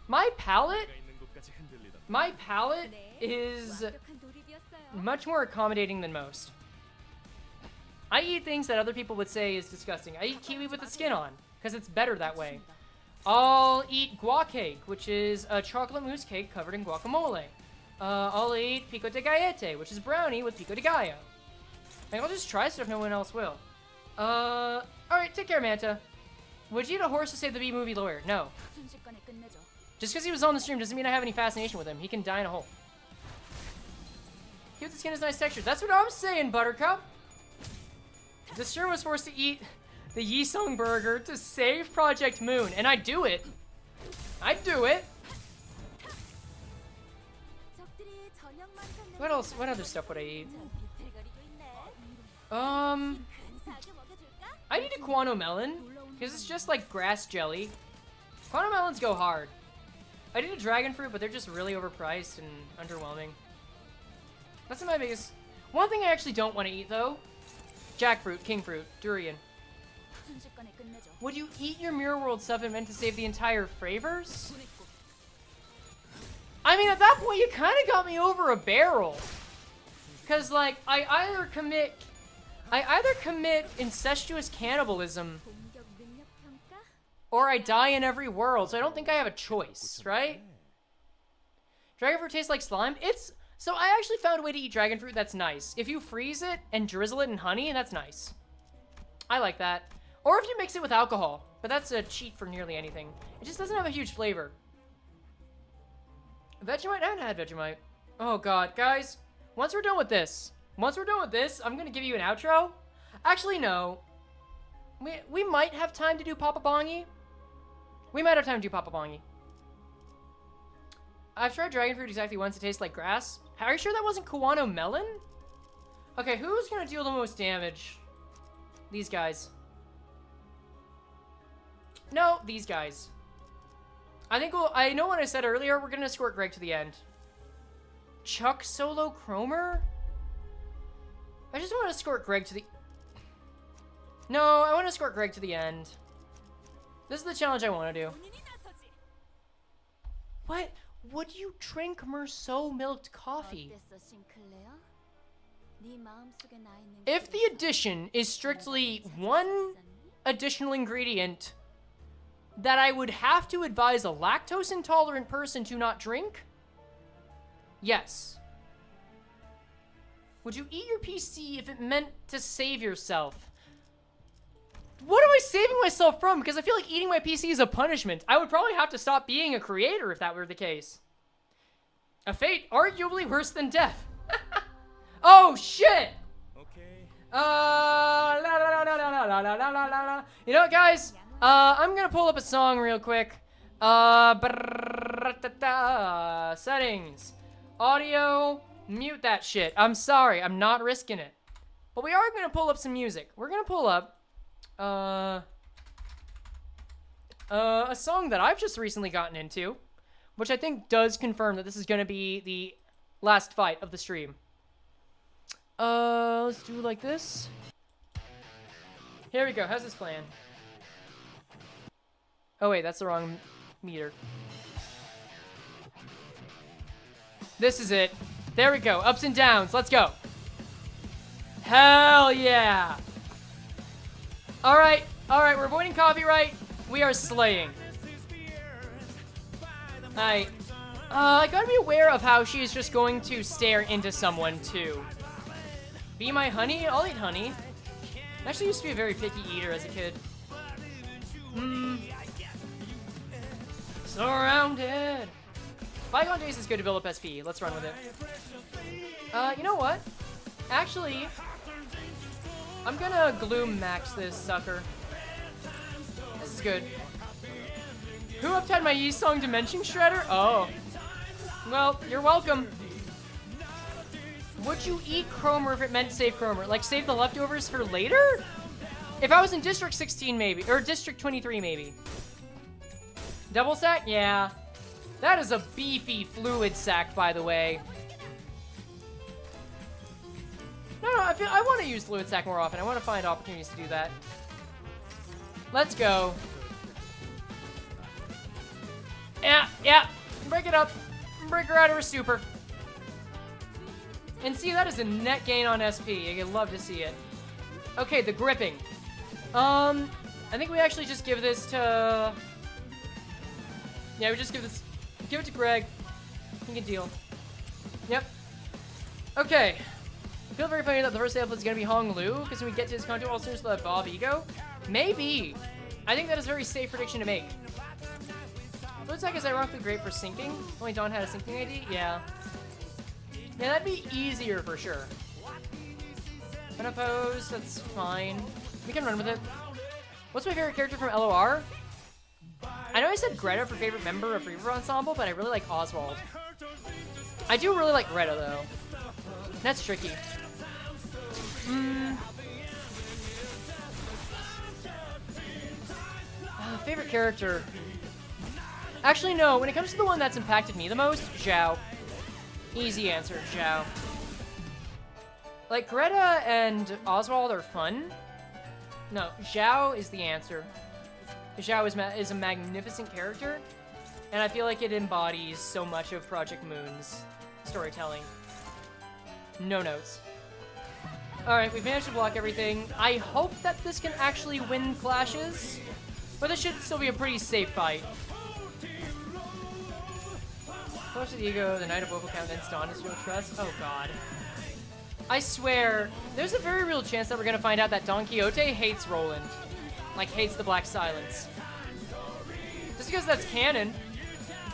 My palate is much more accommodating than most. I eat things that other people would say is disgusting. I eat kiwi with the skin on, because it's better that way. I'll eat guac cake, which is a chocolate mousse cake covered in guacamole. I'll eat pico de gallete, which is brownie with pico de gallo. And I'll just try stuff no one else will. Alright, take care, Manta. Would you eat a horse to save the B-movie lawyer? No. Just because he was on the stream doesn't mean I have any fascination with him. He can die in a hole. Cute, the skin is nice texture. That's what I'm saying, Buttercup. The streamer was forced to eat the Yi Sung burger to save Project Moon, and I do it. I do it. What else? What other stuff would I eat? I'd eat a guano melon, because it's just like grass jelly. Guano melons go hard. I'd eat a dragon fruit, but they're just really overpriced and underwhelming. That's my biggest... One thing I actually don't want to eat, though. Jackfruit, kingfruit, durian. Would you eat your Mirror World supplement to save the entire Freyverse? I mean, at that point, you kind of got me over a barrel. Because, like, I either commit incestuous cannibalism, or I die in every world, so I don't think I have a choice, right? Dragon fruit tastes like slime? So I actually found a way to eat dragon fruit that's nice. If you freeze it and drizzle it in honey, that's nice. I like that. Or if you mix it with alcohol, but that's a cheat for nearly anything. It just doesn't have a huge flavor. Vegemite? I haven't had Vegemite. Oh god, guys. Once we're done with this, I'm gonna give you an outro. Actually, no. We might have time to do Papa Bongi. We might have time to do Papa Bongi. I've tried dragon fruit exactly once. It tastes like grass. Are you sure that wasn't Kuwano melon? Okay, who's gonna deal the most damage? These guys. No, these guys. I know what I said earlier. We're gonna escort Greg to the end. Chuck Solo Cromer? I just want to escort Greg to the... No, I want to escort Greg to the end. This is the challenge I want to do. What? Would you drink Merceau milked coffee? If the addition is strictly one additional ingredient that I would have to advise a lactose intolerant person to not drink, yes. Would you eat your PC if it meant to save yourself? What am I saving myself from? Because I feel like eating my PC is a punishment. I would probably have to stop being a creator if that were the case. A fate arguably worse than death. Oh, shit! You know what, guys? I'm gonna pull up a song real quick. Settings. Audio. Mute that shit. I'm sorry. I'm not risking it. But we are gonna pull up some music. We're gonna pull up a song that I've just recently gotten into, which I think does confirm that this is gonna be the last fight of the stream. Let's do like this. Here we go. How's this playing? Oh wait, that's the wrong meter. This is it. There we go. Ups and downs. Let's go. Hell yeah. All right. We're avoiding copyright. We are slaying. I gotta be aware of how she's just going to stare into someone too. Be my honey? I'll eat honey. I actually used to be a very picky eater as a kid. Surrounded. Bygone days is good to build up SP. Let's run with it. You know what? Actually, I'm gonna gloom max this sucker. This is good. Who uptied my yeast song Dimension Shredder? Oh. Well, you're welcome. Would you eat Chromer if it meant save Chromer? Like, save the leftovers for later? If I was in District 16, maybe. Or District 23, maybe. Double sack? Yeah. That is a beefy fluid sack, by the way. No, I want to use fluid sack more often. I want to find opportunities to do that. Let's go. Yeah. Break it up. Break her out of her super. And see, that is a net gain on SP. I'd love to see it. Okay, the gripping. I think we actually just give this to... Yeah, we just give it to Greg. He can deal. Yep. Okay. I feel very funny that the first episode is going to be Hong Lu, because when we get to his content, all soon will have Bob Ego. Maybe. I think that is a very safe prediction to make. Looks like it's ironically great for syncing. Only Don had a syncing ID? Yeah. Yeah, that'd be easier for sure. Unopposed, that's fine. We can run with it. What's my favorite character from LOR? I know I said Greta for favorite member of Reaver Ensemble, but I really like Oswald. I do really like Greta, though. That's tricky. Favorite character? Actually, no. When it comes to the one that's impacted me the most, Zhao. Easy answer, Zhao. Like, Greta and Oswald are fun. No, Zhao is the answer. Zhao is a magnificent character, and I feel like it embodies so much of Project Moon's storytelling. No notes. Alright, we've managed to block everything. I hope that this can actually win clashes, but this should still be a pretty safe fight. Close to the ego, the Knight of Vocal Count, then Dawn is real trust. Oh god. I swear, there's a very real chance that we're gonna find out that Don Quixote hates Roland. Like, hates the Black Silence. Just because that's canon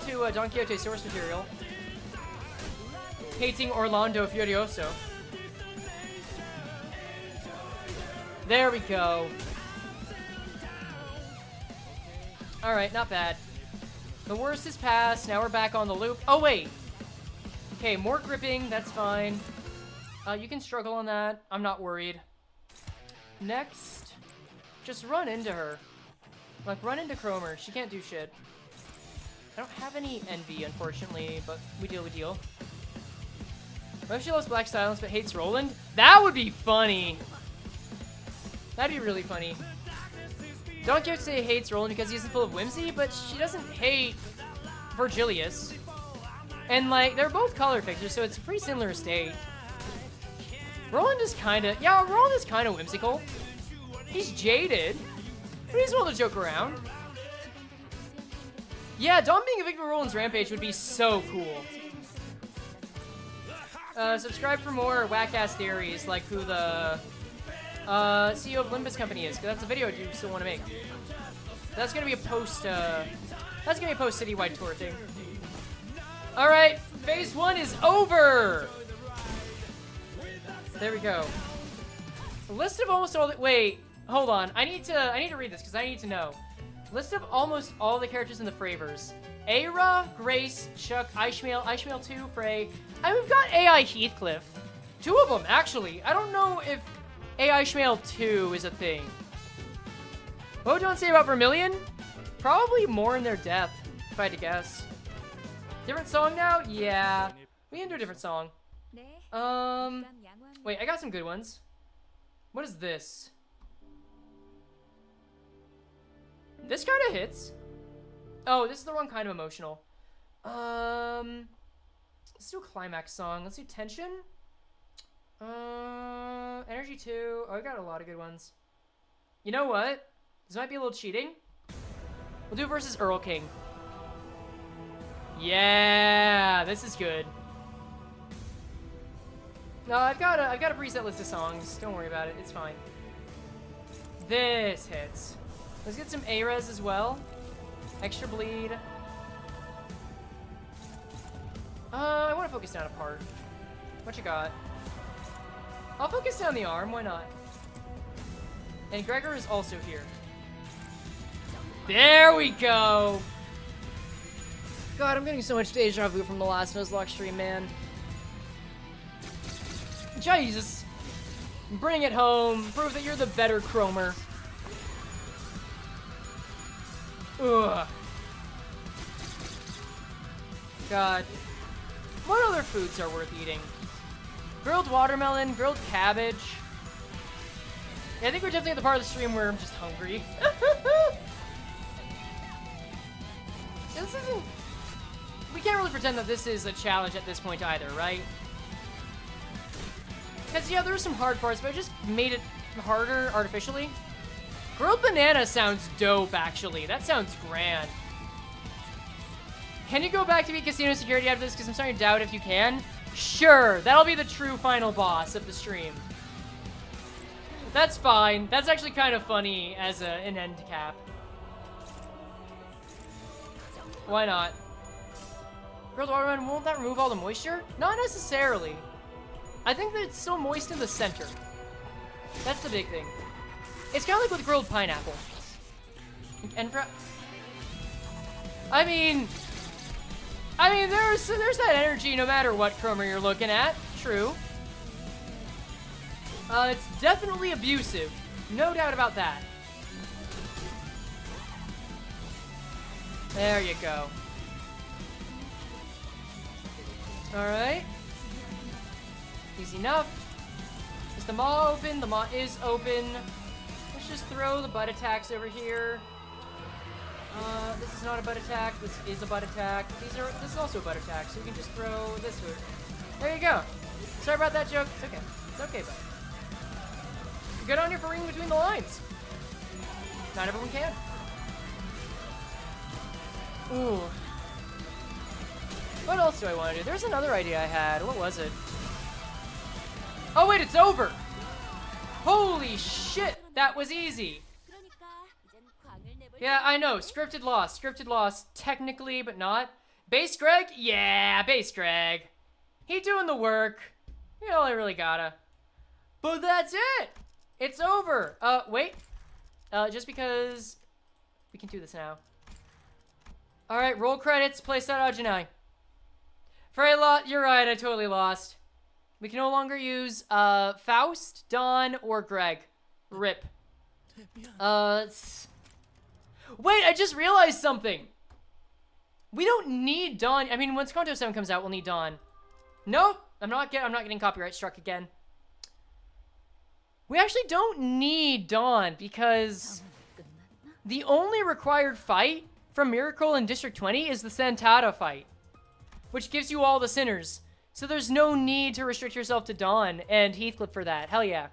to Don Quixote's source material. Hating Orlando Furioso. There we go. Alright, not bad. The worst is past, now we're back on the loop. Oh, wait! Okay, more gripping, that's fine. You can struggle on that, I'm not worried. Next, just run into her. Like, run into Chromer, she can't do shit. I don't have any envy, unfortunately, but we deal. What if she loves Black Silence but hates Roland? That would be funny! That'd be really funny. Don Quixote hates Roland because he's full of whimsy, but she doesn't hate Virgilius. And, like, they're both color pictures, so it's a pretty similar state. Roland is kind of, yeah, Roland is kind of whimsical. He's jaded, but he's willing to joke around. Yeah, Dawn being a victim of Roland's rampage would be so cool. Subscribe for more whack-ass theories, like who the CEO of Limbus company is, because that's a video I do still want to make. That's gonna be a post. That's gonna be a post citywide tour thing. All right, phase 1 is over. There we go. A list of almost all the. Wait, hold on. I need to read this because I need to know. List of almost all the characters in the Freyverse. Aira, Grace, Chuck, Ishmael 2, Frey. And we've got AI Heathcliff. 2 of them, actually. I don't know if AI Ishmael 2 is a thing. What would John say about Vermilion? Probably more in their depth, if I had to guess. Different song now? Yeah. We can do a different song. Wait, I got some good ones. What is this? This kind of hits. Oh, this is the wrong kind of emotional. Let's do a climax song. Let's do Tension. Energy 2. Oh, I got a lot of good ones. You know what? This might be a little cheating. We'll do versus Earl King. Yeah, this is good. No, I've got a preset list of songs. Don't worry about it. It's fine. This hits. Let's get some A-Res as well. Extra bleed. I want to focus down a part. What you got? I'll focus down the arm. Why not? And Gregor is also here. There we go. God, I'm getting so much deja vu from the last Nuzlocke stream, man. Jesus. Bring it home. Prove that you're the better Chromer. Ugh. God. What other foods are worth eating? Grilled watermelon, grilled cabbage. Yeah, I think we're definitely at the part of the stream where I'm just hungry. This isn't... We can't really pretend that this is a challenge at this point either, right? Because, yeah, there are some hard parts, but I just made it harder artificially. Grilled banana sounds dope, actually. That sounds grand. Can you go back to be casino security after this? Because I'm starting to doubt if you can. Sure, that'll be the true final boss of the stream. That's fine. That's actually kind of funny as an end cap. Why not? Grilled watermelon, won't that remove all the moisture? Not necessarily. I think that it's still moist in the center. That's the big thing. It's kind of like with grilled pineapple. And I mean, there's that energy no matter what Chromer you're looking at. True. It's definitely abusive. No doubt about that. There you go. Alright. Easy enough. Is the maw open? The maw is open. Let's just throw the butt attacks over here. This is not a butt attack. This is a butt attack. This is also a butt attack, so we can just throw this over. There you go. Sorry about that joke. It's okay. It's okay, bud. Good on you for reading between the lines. Not everyone can. Ooh. What else do I want to do? There's another idea I had. What was it? Oh, wait, it's over. Holy shit. That was easy. Yeah, I know. Scripted loss. Scripted loss. Technically, but not. Base Greg? Yeah, Base Greg. He doing the work. You know, I really gotta. But that's it. It's over. Wait. Just because we can do this now. All right, roll credits. Place that Ajinai. Frey, you're right. I totally lost. We can no longer use Faust, Don, or Greg. Rip. Wait, I just realized something. We don't need Dawn. I mean, once Kanto 7 comes out, we'll need Dawn. Nope, I'm not getting copyright struck again. We actually don't need Dawn because the only required fight from Miracle in District 20 is the Santata fight, which gives you all the sinners. So there's no need to restrict yourself to Dawn and Heathcliff for that. Hell yeah.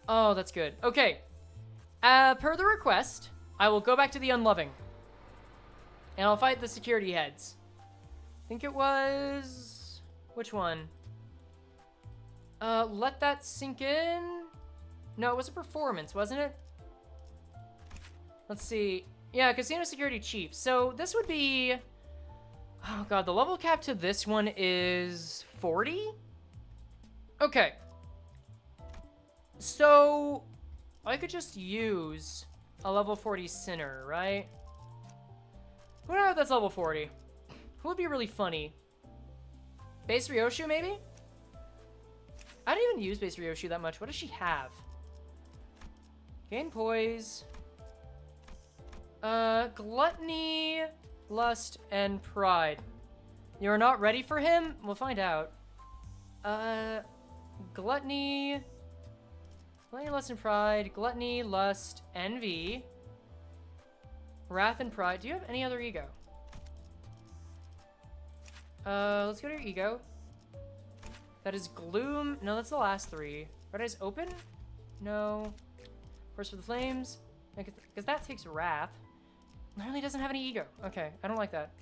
Oh, that's good. Okay. Per the request, I will go back to the Unloving. And I'll fight the security heads. I think it was... Which one? Let that sink in? No, it was a performance, wasn't it? Let's see. Yeah, Casino Security Chief. So this would be... Oh god, the level cap to this one is 40? Okay. So, I could just use a level 40 Sinner, right? Whatever, that's level 40. Who would be really funny? Base Ryoshu, maybe? I don't even use Base Ryoshu that much. What does she have? Gain Poise. Gluttony, Lust, and Pride. You're not ready for him? We'll find out. Gluttony, Lust, and Pride. Gluttony, Lust, Envy. Wrath and Pride. Do you have any other ego? Let's go to your ego. That is Gloom. No, that's the last three. Red Eyes Open? No. Force for the Flames? Because that takes Wrath. Literally doesn't have any ego. Okay, I don't like that.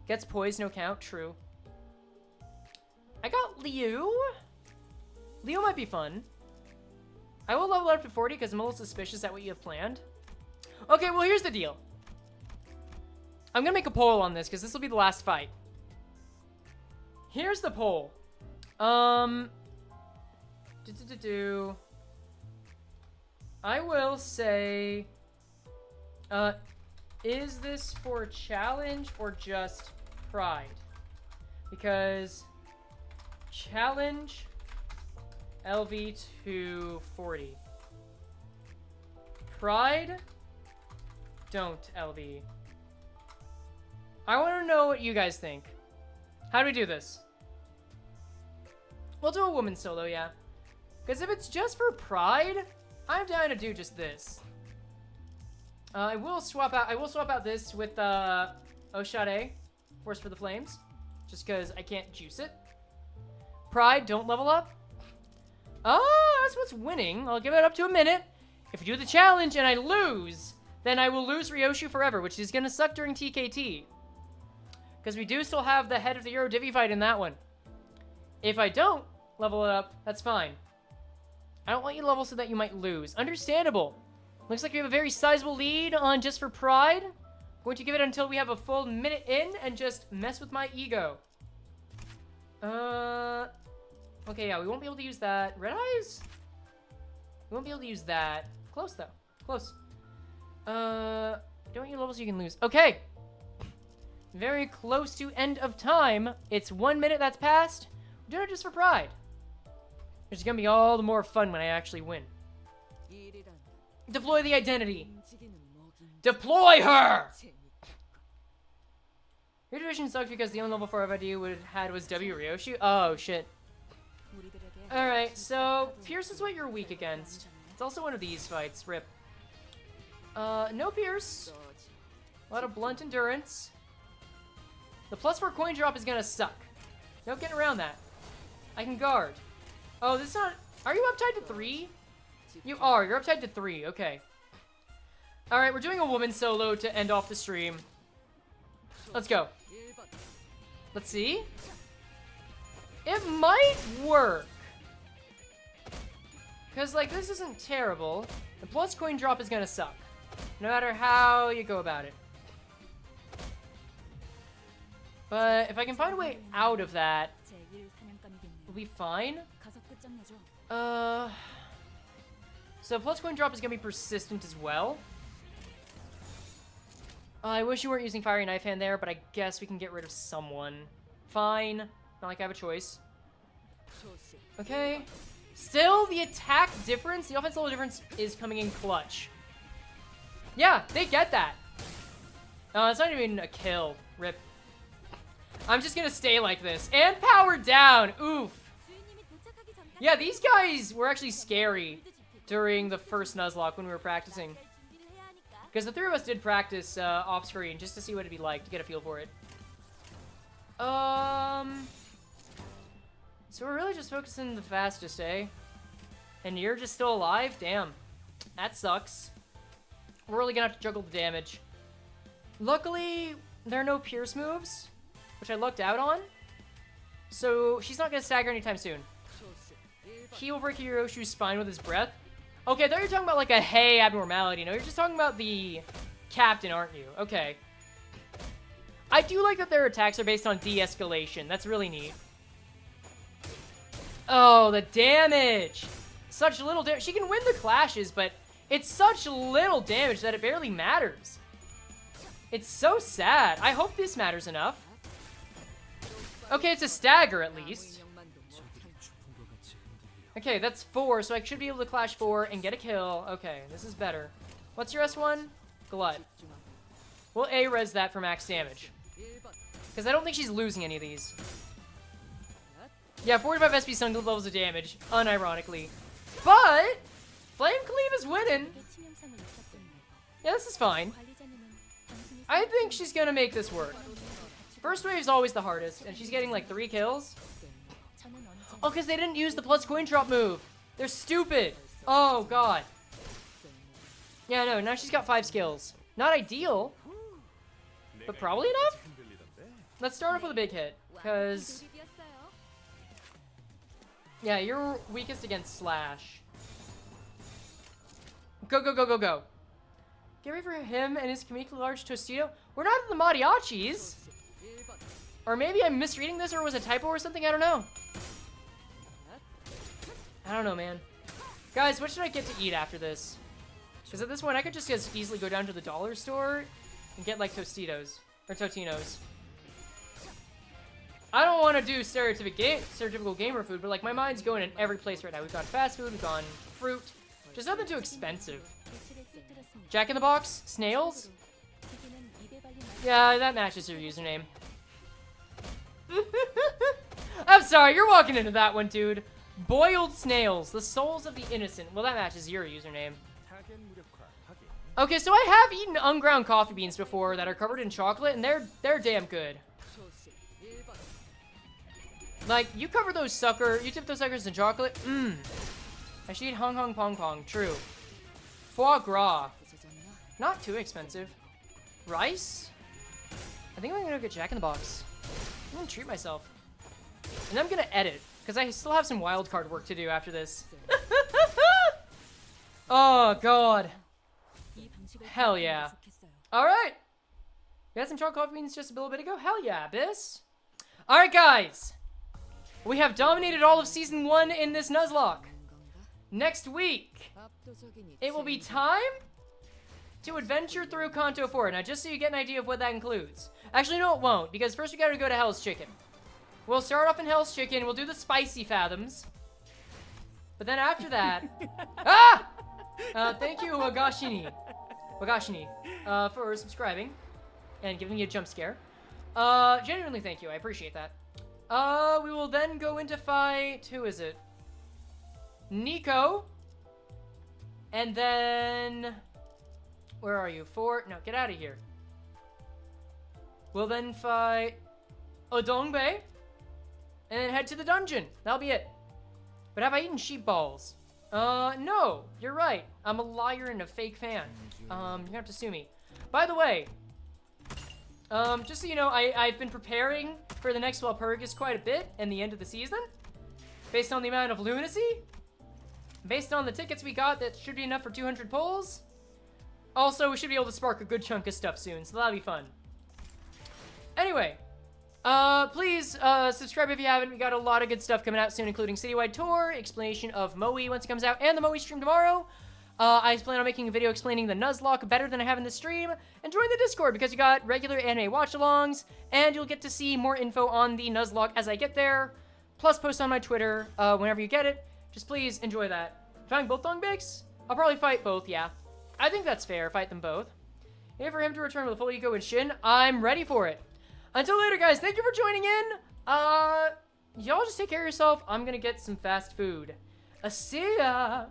Gets Poise, no count. True. I got Liu. Liu might be fun. I will level up to 40 because I'm a little suspicious at what you have planned. Okay, well, here's the deal. I'm going to make a poll on this because this will be the last fight. Here's the poll. I will say... is this for challenge or just pride? Because challenge LV to 40. Pride, don't LV. I want to know what you guys think. How do we do this? We'll do a woman solo, yeah. Because if it's just for pride, I'm down to do just this. I will swap out this with Oshade, Force for the Flames, just because I can't juice it. Pride, don't level up. Oh, that's what's winning. I'll give it up to a minute. If you do the challenge and I lose, then I will lose Ryoshu forever, which is gonna suck during TKT. Because we do still have the head of the Euro Divi fight in that one. If I don't level it up, that's fine. I don't want you to level so that you might lose. Understandable. Looks like we have a very sizable lead on Just for Pride. Going to give it until we have a full minute in and just mess with my ego. Okay, yeah, we won't be able to use that. Red Eyes? We won't be able to use that. Close, though. Close. Don't you level so you can lose. Okay. Very close to end of time. It's 1 minute that's passed. We're doing it Just for Pride. It's gonna be all the more fun when I actually win. Deploy the identity. Deploy her! Your division sucked because the only level 4 FID you would have had was W Ryoshu? Oh, shit. Alright, so Pierce is what you're weak against. It's also one of these fights. Rip. No Pierce. A lot of blunt endurance. The +4 coin drop is gonna suck. No getting around that. I can guard. Oh, this is not... Are you uptied to 3? You are. You're uptied to 3. Okay. Alright, we're doing a woman solo to end off the stream. Let's go. Let's see. It might work. Because, like, this isn't terrible. The plus coin drop is gonna suck. No matter how you go about it. But if I can find a way out of that, we'll be fine. So plus coin drop is gonna be persistent as well. I wish you weren't using Fiery Knife Hand there, but I guess we can get rid of someone. Fine. Not like I have a choice. Okay. Still, the attack difference, the offense level difference is coming in clutch. Yeah, they get that. It's not even a kill. Rip. I'm just gonna stay like this. And power down. Oof. Yeah, these guys were actually scary during the first Nuzlocke when we were practicing. Because the three of us did practice off-screen just to see what it'd be like, to get a feel for it. So we're really just focusing the fastest, eh? And you're just still alive? Damn. That sucks. We're really gonna have to juggle the damage. Luckily, there are no pierce moves, which I lucked out on. So she's not gonna stagger anytime soon. He will break Hiroshu's spine with his breath. Okay, I thought you were talking about like a hey abnormality. No, you're just talking about the captain, aren't you? Okay. I do like that their attacks are based on de-escalation. That's really neat. Oh, the damage! Such little damage. She can win the clashes, but it's such little damage that it barely matters. It's so sad. I hope this matters enough. Okay, it's a stagger at least. Okay, that's 4, so I should be able to clash 4 and get a kill. Okay, this is better. What's your S1? Glut. We'll A-res that for max damage. Because I don't think she's losing any of these. Yeah, 45 SP stun levels of damage, unironically. But Flame Cleave is winning. Yeah, this is fine. I think she's gonna make this work. First wave is always the hardest, and she's getting like 3 kills. Oh, because they didn't use the plus coin drop move. They're stupid. Oh, God. Yeah, no, now she's got 5 skills. Not ideal, but probably enough? Let's start off with a big hit, because... yeah, you're weakest against Slash. Go, go, go, go, go. Get ready for him and his comedically large Tostito. We're not at the mariachis. Or maybe I'm misreading this, or it was a typo or something, I don't know. I don't know, man. Guys, what should I get to eat after this? Because at this point, I could just as easily go down to the dollar store and get, like, Tostitos. Or Totinos. I don't want to do stereotypical gamer food, but, like, my mind's going in every place right now. We've gone fast food, we've gone fruit. Just nothing too expensive. Jack in the Box? Snails? Yeah, that matches your username. I'm sorry, you're walking into that one, dude. Boiled snails, the souls of the innocent. Well, that matches your username. Okay, so I have eaten unground coffee beans before that are covered in chocolate, and they're damn good. Like, you dip those suckers in chocolate. Mmm. I should eat Hong Hong Pong Pong. True. Foie gras. Not too expensive. Rice? I think I'm gonna get Jack in the Box. I'm gonna treat myself. And I'm gonna edit, because I still have some wildcard work to do after this. Oh, God. Hell yeah. Alright. You had some chocolate coffee beans just a little bit ago? Hell yeah, Abyss. Alright, guys. We have dominated all of Season 1 in this Nuzlocke. Next week, it will be time to adventure through Kanto 4. Now, just so you get an idea of what that includes. Actually, no, it won't, because first we gotta go to Hell's Chicken. We'll start off in Hell's Chicken, we'll do the spicy fathoms. But then after that... ah! Thank you, Wagashini, for subscribing and giving me a jump scare. Genuinely thank you, I appreciate that. We will then go into fight... who is it? Nico. And then... where are you? No, get out of here. We'll then fight Odongbe. And then head to the dungeon. That'll be it. But have I eaten sheep balls? No. You're right. I'm a liar and a fake fan. You're gonna have to sue me. By the way, just so you know, I've been preparing for the next Walpurgis quite a bit and the end of the season. Based on the amount of lunacy. Based on the tickets we got, that should be enough for 200 pulls. Also, we should be able to spark a good chunk of stuff soon, so that'll be fun. Anyway, please subscribe if you haven't. We got a lot of good stuff coming out soon, including Citywide Tour, explanation of Moe once it comes out, and the Moe stream tomorrow. I plan on making a video explaining the Nuzlocke better than I have in the stream. And join the Discord because you got regular anime watch-alongs, and you'll get to see more info on the Nuzlocke as I get there. Plus, post on my Twitter whenever you get it. Just please enjoy that. Fighting both Dongbeks? I'll probably fight both, yeah. I think that's fair, fight them both. Here for him to return with a full ego and Shin, I'm ready for it. Until later, guys, thank you for joining in. Y'all just take care of yourself. I'm gonna get some fast food. See ya.